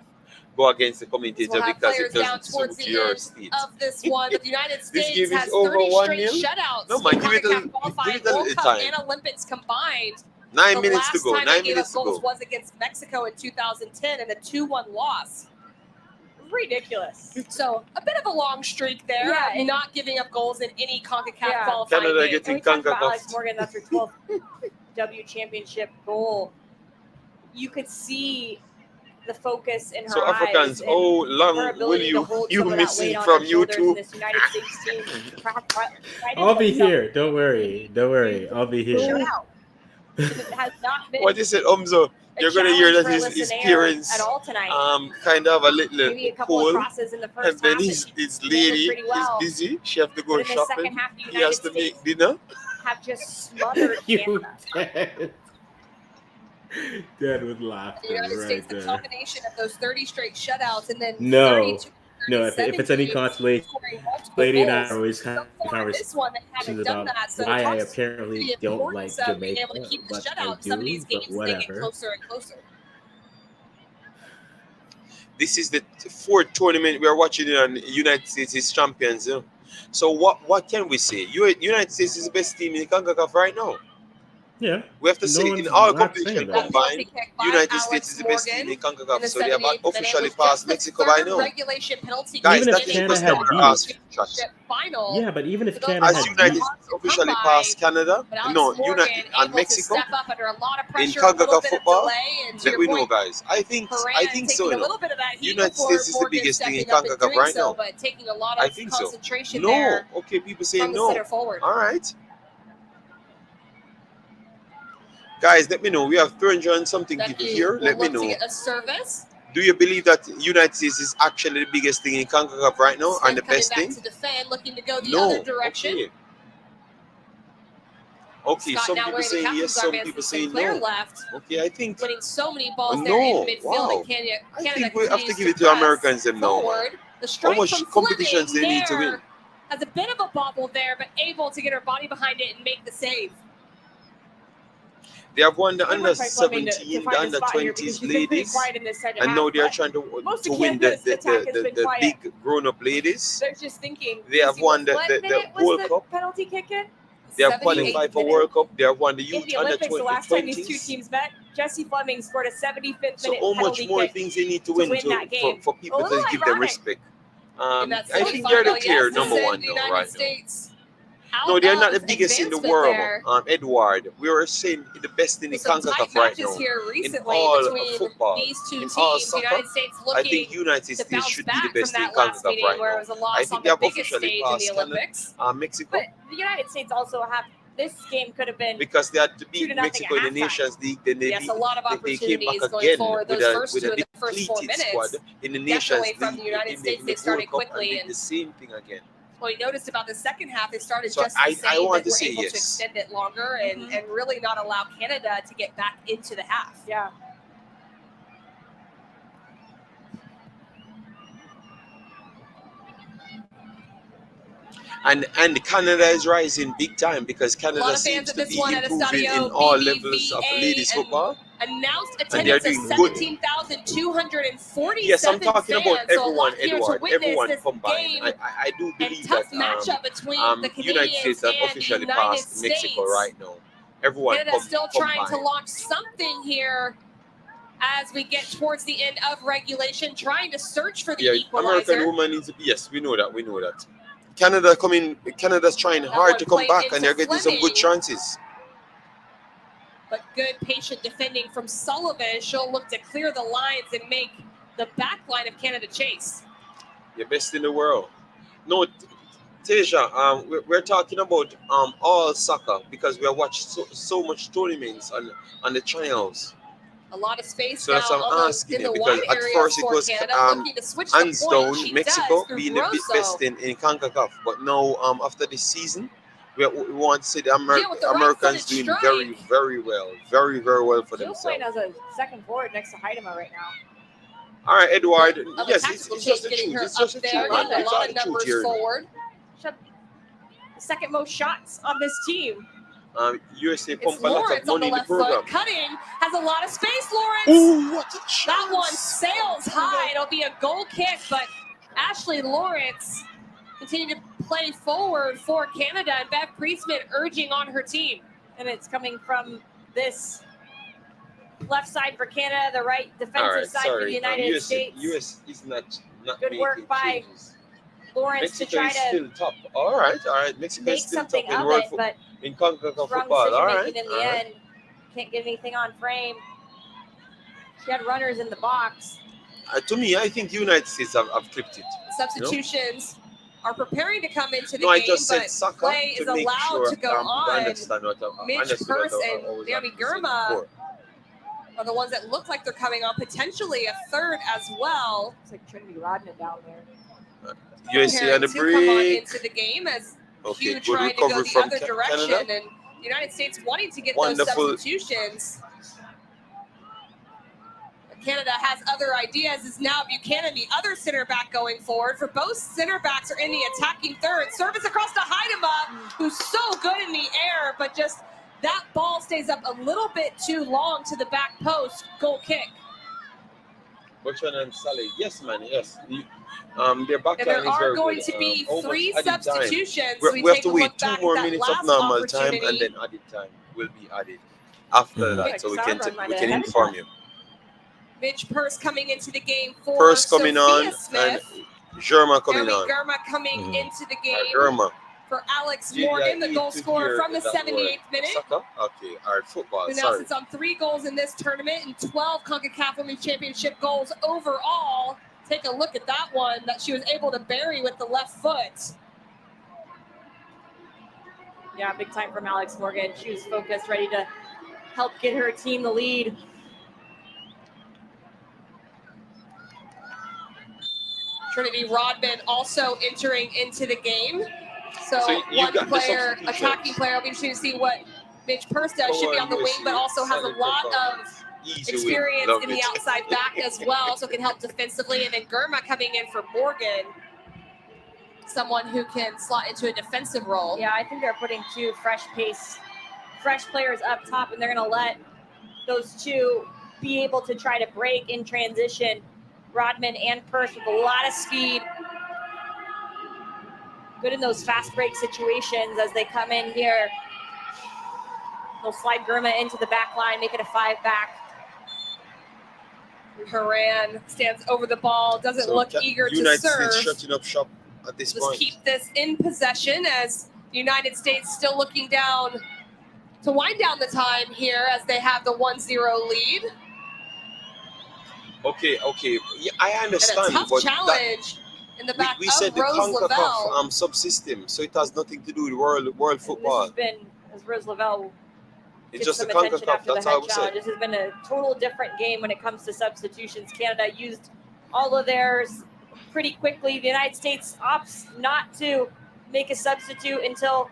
go against the commentator We'll have because players it down doesn't towards suit the your end state. of this one, but the United This States game is has over 30 straight 1-0. shutouts. No, man, in give it a- Concacaf give qualifying, it a World little Cup time. and Olympics combined. 9 The minutes to last go. time 9 they gave minutes up to goals go. was against Mexico in 2010 and a 2-1 loss. Ridiculous. So a bit of a long streak there. Yeah, and- Not giving up goals in any CONCACAF Yeah. qualifying Canada game. getting And we talked about Concacaf. Alex Morgan, that's her 12th W championship goal. You could see the focus in her So eyes. Africans, and how her long will ability to hold you some of miss that weight it on from her shoulders in YouTube? this United States team. I'll be here. Don't worry. Don't worry. I'll be Shout here. out. It has not been What is it, Umzo? a You're gonna hear challenge that for his Alyssa Nair parents at all tonight. kind of a Maybe a little couple of cool, crosses in the and first then half. his handled lady pretty well. is busy. She have to go But in the second shopping. half, the He has United to States make dinner. have just smothered You Canada. dead. Dead with The laughter United right States, the there. combination of those 30 straight shutouts and then No. 32 No, if it's any consolation, scoring multiple Lady and I goals. are always So having far in this one, they haven't conversations done about that. So why it I talks to apparently the don't like importance of being Jamaica, able to keep the but shutout I in some of do, these but games as they get whatever. closer and closer. This is the fourth tournament we are watching on United States is champions. You know? So what can we say? United States is the best team in Concacaf right now. Yeah. We have to No say one's in all not saying competitions that. combined, Penalty kick by United States Alex is the best team Morgan in Concacaf. in the So they have 78th minute. It officially was passed just the Mexico by third now. regulation penalty Guys, Even that if is Canada because they had were beat, asked shots. final. yeah, but even if For those Canada As had United beat, hard to come officially by, passed Canada, but Alex no, Morgan United and able Mexico to step up under a lot of in pressure, a little Concacaf bit football. of delay, and to Let your me know, point, guys. I think taking so. a You know. little bit of that heat United before States is the Morgan biggest thing in stepping up and Concacaf doing right so, now. but taking a lot I of think so. concentration No, there okay, people say from the no. center forward. All right. Guys, let me know. We have 300 and something people here. Let me Look to know. get a service. Do you believe that United States is actually the biggest thing in CONCACAF right now and the Smith best coming thing? back to defend, looking to go the No. other direction. Okay. Okay, Scott some now people wearing the saying captain's yes, some garments, people and saying Sinclair no. left, Okay, I think winning so many balls no. there in midfield. Wow. And Canada I think we have to continues give it to press Americans them now, man. forward. The How strike much from competitions they Fleming need to win? there has a bit of a bobble there, but able to get her body behind it and make the save. They have won the Good under work by Fleming to 17, the find a under spot here 20s because she's been pretty ladies, quiet in this second and half, now they are but trying most to of win Canada's attack has been the quiet. big grown-up ladies. They're just thinking. They have won the what minute World was Cup. the penalty kick in? They have 78th qualified for minute. World Cup. They have won the In youth the under Olympics, the last time these two 20s. teams met, Jessie Fleming scored a 75th So minute how much penalty more kick. things they need to win win that game. for people A to little give them ironic. respect? In that I think they're the semifinal, clear yes, number this is one the now, United right now. States. No, they're not the Out of biggest in the advancement world, there. Edward. We were saying the best in the With some tight CONCACAF right matches now. here In recently all between football, these two in teams. all The soccer, United States I looking think United to States bounce should be the back from best in that last CONCACAF meeting right where it now. was a I loss think on they the have biggest officially stage in passed the Canada, Olympics. Mexico, But the United States also have this game could have been because they had to 2-0 beat at Mexico in the halftime. Nations League. Then they Yes, a lot of they came back opportunities going again forward. with Those a first two of the first 4 depleted squad minutes. in the Definitely Nations from League the United States, in they the started World Cup quickly, and did and the same thing again. what we noticed about the second half, they started So just the same, I want but to were say able to yes. extend it longer and really not allow Canada to get back into the half. Yeah. And Canada is rising big time because A lot Canada of fans seems at to this be one at improving in Estadio all levels of BBVA ladies and football. announced And they're attendance of doing good. 17,247 Yes, I'm talking about fans. So a everyone, lot here to Edward. witness Everyone this combined. game I do and believe tough that matchup between the United Canadians States have and the officially United passed Mexico States. right now. Everyone Canada still trying to combined. launch something here as we get towards the end of regulation, trying to search for the equalizer. American woman needs to be, yes, we know that. Canada's trying hard to come played back into and they're getting some good Fleming. chances. But good patient defending from Sullivan. She'll look to clear the lines and make the back line of Canada chase. You're best in the world. No, Teja, we're talking about all soccer because we have watched so much tournaments on the channels. A lot of space So now that's what I'm on the, asking in you the because wide at areas first it for was Canada, looking to switch the hands point. down She Mexico does through being the Grosso. best in CONCACAF, but now after this season we want to see the with the Americans right-footed doing strike. very well for Jill's themselves. playing as a second forward next to Heidema right now. All right, Edward. Of a Yes, tactical it's just the change, getting truth. her It's just the up there, truth. getting a It's lot all of the truth numbers here. forward. The second most shots on this team. USA It's pump a lot Lawrence of on money the in the left program. foot, cutting, has a lot of space, Lawrence. Ooh, what a chance. That one sails high. It'll be a goal kick, but Ashley Lawrence continue to play forward for Canada, and Bev Priestman urging on her team. And it's coming from this left side for Canada, the right defensive side for the United States. US is not Good making work by changes. Lawrence Mexico to try is to still top. All right. Mexico make is still something top in of world it, but in CONCACAF wrong football. decision All right. making in the end. Can't get anything on frame. She had runners in the box. To me, I think United States have clipped it. Substitutions are preparing to come into the No, I game, just said but soccer play to is make allowed sure to go I on. understand what Mitch understood Purse what I and was Naomi actually saying Girma before. are the ones that look like they're coming on, potentially a third as well. It's like Trinity Rodman down there. USA on the Preparing to come on break. into the game as Okay, Hugh good trying to go recovery the from other direction, Canada. and the United States wanting to get Wonderful. those substitutions. Canada has other ideas is now Buchanan, the other center back going forward. For both center backs are in the attacking third. Service across to Heidema, who's so good in the air, but just that ball stays up a little bit too long to the back post. Goal kick. Watchalong and Saleh. Yes, man. Yes. Their back And line there is very are going good. to be How much 3 added time? substitutions. We have to wait 2 more minutes of normal time, and then added time will be added after that, so we can inform you. Mitch Purse coming into the game for Purse coming Sophia on Smith. and Germa coming Jeremy on. Germa coming into the game Germa. for Alex Morgan, the goal scorer from the 78th minute. Soccer? Okay, all right, football. Who now sits on 3 goals in this tournament and 12 Concacaf Women's Championship goals overall. Take a look at that one that she was able to bury with the left foot. Yeah, big time from Alex Morgan. She was focused, ready to help get her team the lead. Trinity Rodman also entering into the game. So one player, attacking player, will be interesting to see what Mitch Purse does. Should be on the wing, but also has a lot of experience in the outside back as well, so can help defensively. And then Germa coming in for Morgan, someone who can slot into a defensive role. Yeah, I think they're putting 2 fresh players up top, and they're going to let those 2 be able to try to break in transition. Rodman and Purse with a lot of speed. Good in those fast break situations as they come in here. They'll slide Germa into the back line, make it a 5-back. Haran stands over the ball, doesn't look eager to serve. United States shutting up shop at this point. Just keep this in possession as the United States still looking down to wind down the time here as they have the 1-0 lead. Okay. Yeah, I understand. And a tough challenge in the back we of said the Rose Lavelle. Concacaf subsystem, so it has nothing to do with world football. This has been, as Rose Lavelle it's just the Concacaf, that's how we said. This has been a total different game when it comes to substitutions. Canada used all of theirs pretty quickly. The United States opts not to make a substitute until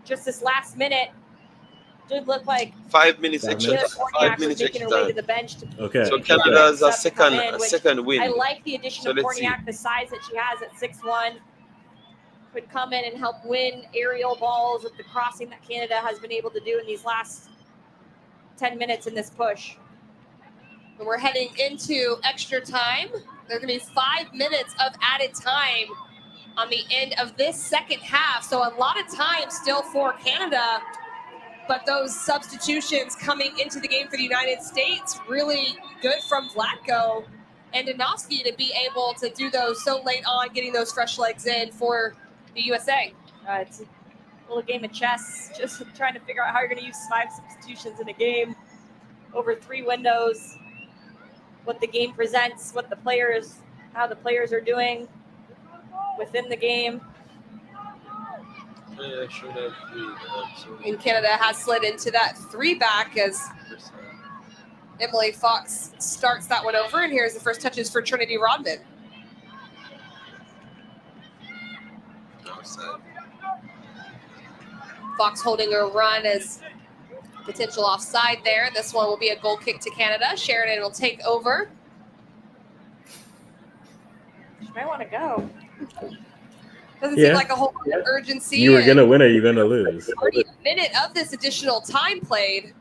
just this last minute. Did look like 5 minutes extra. 5 minutes making extra her way to time. the bench. So Canada has a second win. I like the addition So of let's Korniak, the size that she has at 6'1". Could come in and help win aerial balls with the crossing that Canada has been able to do in these last 10 minutes in this push. And we're heading into extra time. There's going to be 5 minutes of added time on the end of this second half. So a lot of time still for Canada. But those substitutions coming into the game for the United States, really good from Vlatko and Danovsky to be able to do those so late on, getting those fresh legs in for the USA. It's a little game of chess, just trying to figure out how you're going to use 5 substitutions in a game over 3 windows, what the game presents, how the players are doing within the game. And Canada has slid into that 3-back as Emily Fox starts that one over. And here's the first touches for Trinity Rodman. Fox holding a run as potential offside there. This one will be a goal kick to Canada. Sheridan will take over. She might want to go. Doesn't seem like a whole lot of urgency. You were going to win or you're going to lose. Already a minute of this additional time played.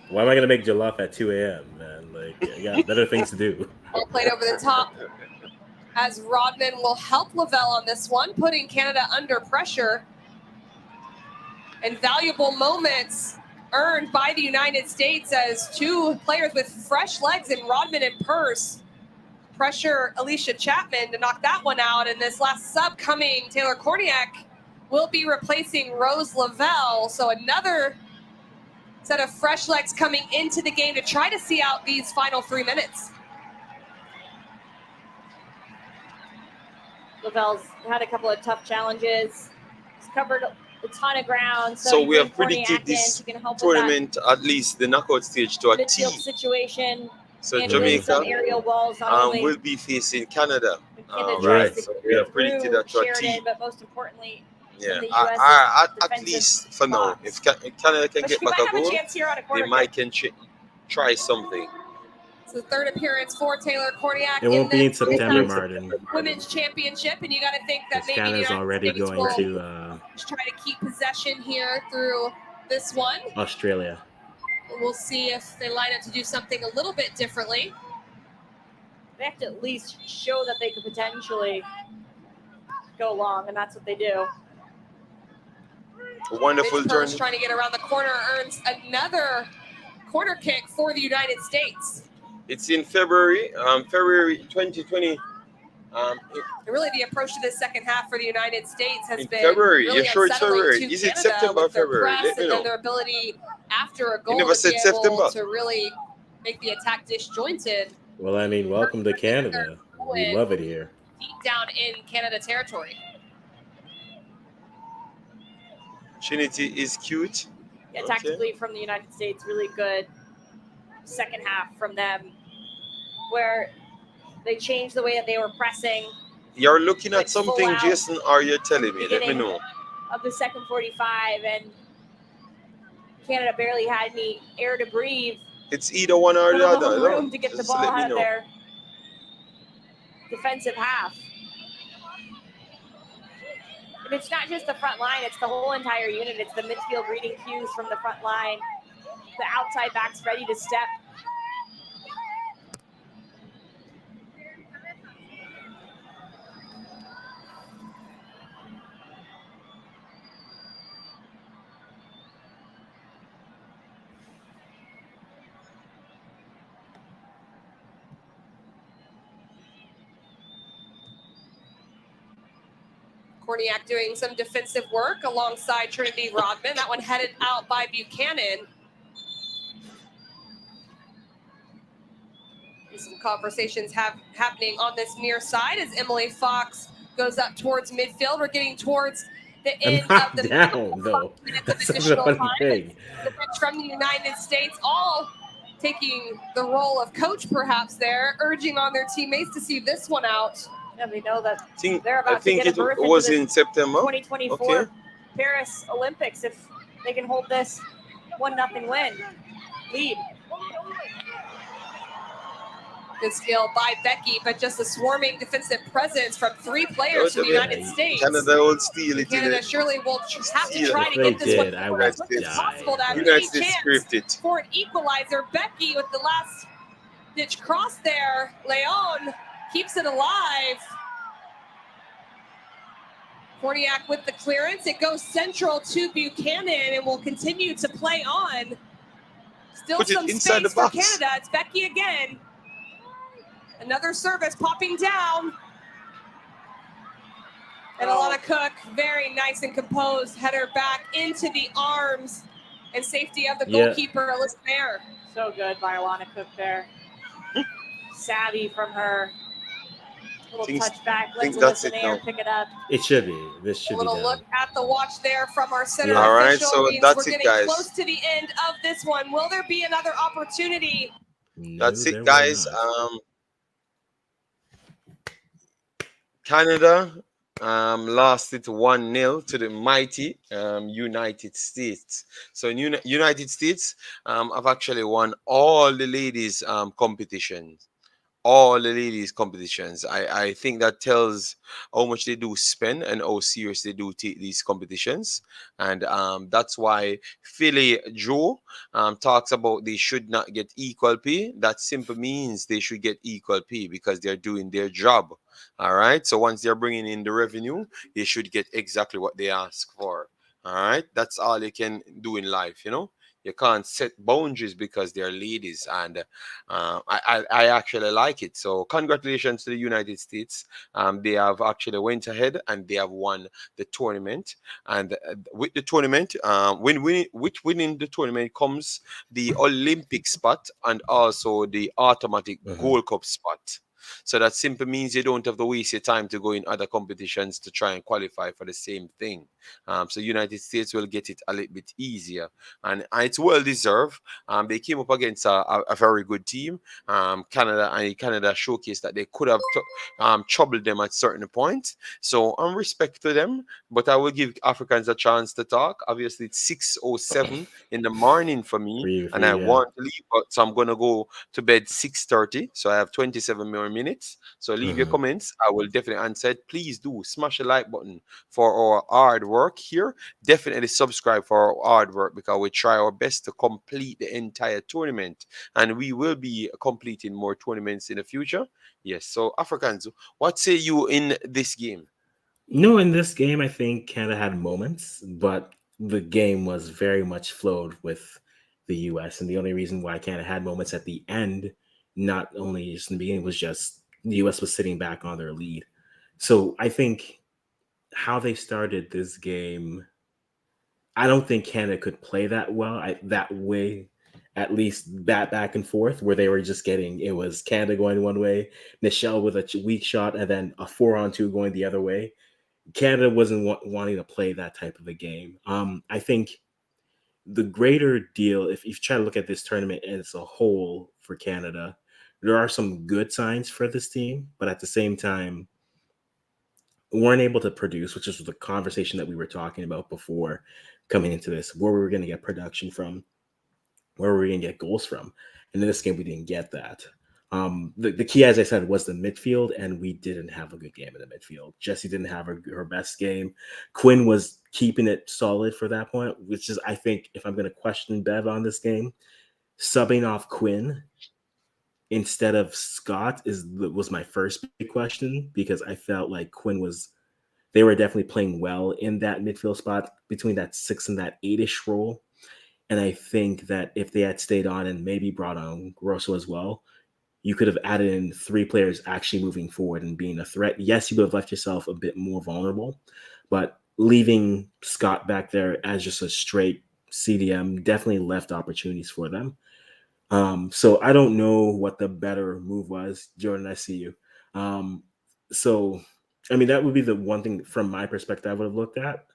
Why am I going to make jollof at 2 a.m., man? Like, I got better things to do. Ball played over the top as Rodman will help Lavelle on this one, putting Canada under pressure. And valuable moments earned by the United States as 2 players with fresh legs in Rodman and Purse pressure Alicia Chapman to knock that one out. And this last sub coming, Taylor Korniak, will be replacing Rose Lavelle. So another set of fresh legs coming into the game to try to see out these final 3 minutes. Lavelle's had a couple of tough challenges. He's covered a ton of ground. So we have predicted this tournament, at least the knockout stage, to a T. Situation. So Jamaica will be facing Canada. Right. So we have predicted that to a T. But most importantly, at least for now, if Canada can get back a goal, they might can try something. It's the third appearance for Taylor Korniak. It won't be in this September, Martin. Women's Championship, and you got to think that maybe the Canada's United already States going will to just try to keep possession here through this one. Australia. We'll see if they line up to do something a little bit differently. They have to at least show that they could potentially go long, and that's what they do. A wonderful Mitch turn. Purse trying to get around the corner, earns another corner kick for the United States. It's in February 2020. And really, the approach to this second half for the United States has In been February. really You're sure it's unsettling February? to Is it Canada September or with their February? press Let me and know. then their ability after a goal never to said be able September. to really make the attack disjointed Well, I mean, welcome to Canada. We love it here. deep down in Canada territory. Trinity is cute. Yeah, Okay. tactically from the United States, really good second half from them, where they changed the way that they were pressing You're looking Like at something, full out Jason, or you're telling me? Let me beginning know. of the second 45, and Canada barely had any air to breathe, It's either one or the let other. alone No, room to get the just ball let me out of know. their defensive half. And it's not just the front line, it's the whole entire unit. It's the midfield reading cues from the front line, the outside backs ready to step. Korniak doing some defensive work alongside Trinity Rodman. That one headed out by Buchanan. Some conversations happening on this near side as Emily Fox goes up towards midfield. We're getting towards the I'm end not of the down, though. minutes of That's such a additional funny time. thing. The bench from the United States all taking the role of coach perhaps there, urging on their teammates to see this one out. And we know that they're I about to think get a it berth was into in the September. 2024 Okay. Paris Olympics if they can hold this 1-0 win lead. Good skill by Becky, but just a swarming defensive presence from three players from the United Yeah, States. Canada will steal it. Canada innit? surely will have to Steal try it. to If get they this one did, I forward would as quick as die. possible to have United any States chance scripted. for an equalizer. Becky with the last ditch cross there. Leon keeps it alive. Korniak with the clearance. It goes central to Buchanan and will continue to play on. Still Put it some inside space the box. for Canada. It's Becky again. Another service popping down. And Alana Cook, very nice and composed, header back into the arms and safety of the goalkeeper, Alyssa Mayer. So good by Alana Cook there. Savvy from her. Little touchback. Let's that's Alyssa it Mayer now. pick it up. It should be. This A should be little done. look at the watch there from our center Yeah. All right, official. so means that's we're it, getting guys. close to the end of this one. Will there be another opportunity? No, That's there it, will guys. not. Canada lost it 1-0 to the mighty United States. So United States have actually won all the ladies competitions. All the ladies competitions. I think that tells how much they do spend and how serious they do take these competitions. And that's why Philly Joe talks about they should not get equal pay. That simply means they should get equal pay because they're doing their job. All right. So once they're bringing in the revenue, they should get exactly what they ask for. All right. That's all they can do in life, you know. You can't set boundaries because they're ladies, and I actually like it. So congratulations to the United States. They have actually went ahead and they have won the tournament. And with the tournament, with winning the tournament comes the Olympic spot and also the automatic Gold Cup spot. So that simply means you don't have to waste your time to go in other competitions to try and qualify for the same thing. So United States will get it a little bit easier, and it's well deserved. They came up against a very good team, Canada, and Canada showcased that they could have troubled them at certain points. So I'm respect to them, but I will give Africans a chance to talk. Obviously, it's 6:07 in the morning for me, For and I you, yeah. want to leave, so I'm gonna go to bed 6:30. So I have 27 more minutes. So leave your Mhm. comments. I will definitely answer it. Please do smash the like button for our hard work here. Definitely subscribe for our hard work because we try our best to complete the entire tournament, and we will be completing more tournaments in the future. Yes. So Africans, what say you in this game? No, in this game, I think Canada had moments, but the game was very much flowed with the U.S. And the only reason why Canada had moments at the end, not only just in the beginning, was just the U.S. was sitting back on their lead. So I think how they started this game, I don't think Canada could play that well, that way, at least that back and forth, where they were just getting, it was Canada going one way, Michelle with a weak shot, and then a 4-on-2 going the other way. Canada wasn't wanting to play that type of a game. I think the greater deal, if you try to look at this tournament as a whole for Canada, there are some good signs for this team, but at the same time, weren't able to produce, which is the conversation that we were talking about before coming into this, where we were going to get production from, where we were going to get goals from. And in this game, we didn't get that. The key, as I said, was the midfield, and we didn't have a good game in the midfield. Jessie didn't have her best game. Quinn was keeping it solid for that point, which is, I think, if I'm going to question Bev on this game, subbing off Quinn instead of Scott was my first big question, because I felt like they were definitely playing well in that midfield spot between that 6 and that 8-ish role. And I think that if they had stayed on and maybe brought on Grosso as well, you could have added in 3 players actually moving forward and being a threat. Yes, you would have left yourself a bit more vulnerable, but leaving Scott back there as just a straight CDM definitely left opportunities for them. So I don't know what the better move was. Jordan, I see you. So, I mean, that would be the one thing from my perspective I would have looked at.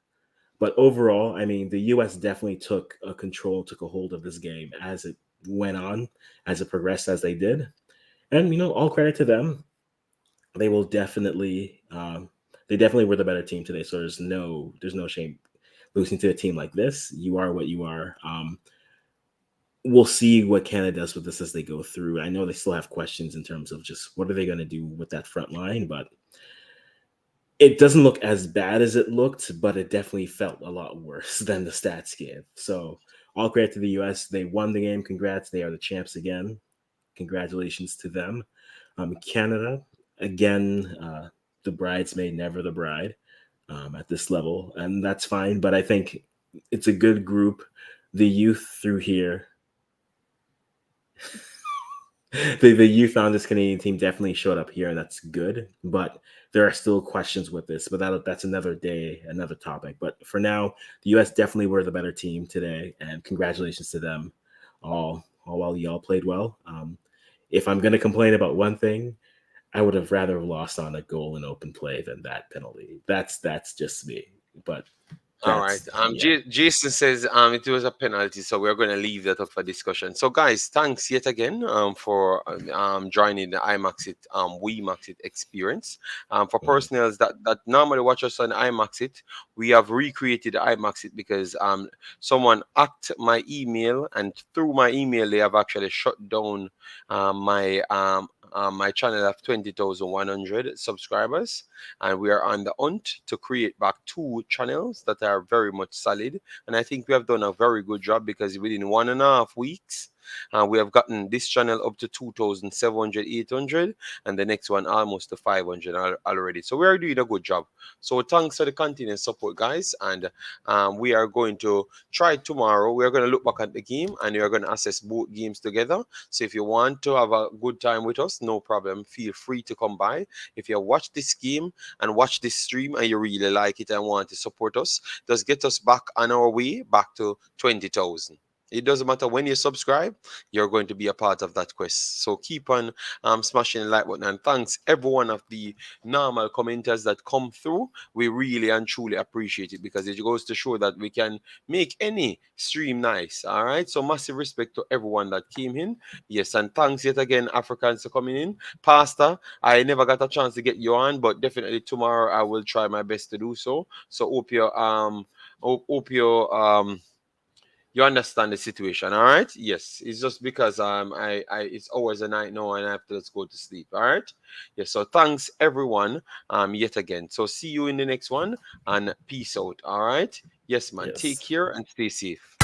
But overall, I mean, the U.S. definitely took a hold of this game as it went on, as it progressed, as they did. And, all credit to them. They will definitely, they definitely were the better team today. So there's no shame losing to a team like this. You are what you are. We'll see what Canada does with this as they go through. I know they still have questions in terms of just what are they going to do with that front line, but it doesn't look as bad as it looked, but it definitely felt a lot worse than the stats give. So all credit to the U.S. They won the game. Congrats. They are the champs again. Congratulations to them. Canada, again, the bridesmaid, never the bride at this level. And that's fine. But I think it's a good group. The youth through here, the youth on this Canadian team definitely showed up here, and that's good. But there are still questions with this. But that's another day, another topic. But for now, the U.S. definitely were the better team today, and congratulations to them. All while y'all played well. If I'm going to complain about one thing, I would have rather lost on a goal in open play than that penalty. That's just me. But All right. yeah. Jason says it was a penalty, so we're going to leave that up for discussion. So, guys, thanks yet again for joining the Imaxit WeMaxit experience. For personals that normally watch us on Imaxit, we have recreated Imaxit because someone hacked my email, and through my email they have actually shut down my channel of 20,100 subscribers, and we are on the hunt to create back 2 channels that are very much solid. And I think we have done a very good job because within 1.5 weeks, we have gotten this channel up to 2,700, 800, and the next one almost to 500 already. So we are doing a good job. So thanks for the continued support, guys. And we are going to try tomorrow. We are going to look back at the game and we are going to assess both games together. So if you want to have a good time with us, no problem. Feel free to come by. If you watch this game and watch this stream and you really like it and want to support us, just get us back on our way back to 20,000. It doesn't matter when you subscribe, you're going to be a part of that quest. So keep on smashing the like button. And thanks every one of the normal commenters that come through. We really and truly appreciate it, because it goes to show that we can make any stream nice. All right. So massive respect to everyone that came in. Yes, and thanks yet again, Africans, for coming in. Pastor, I never got a chance to get you on, but definitely tomorrow I will try my best to do so. So hope you understand the situation. All right. Yes, it's just because I it's always a night now and I have to just go to sleep. All right. Yes, so thanks everyone yet again. So see you in the next one, and peace out. All right. Yes, man, take Yes. care and stay safe.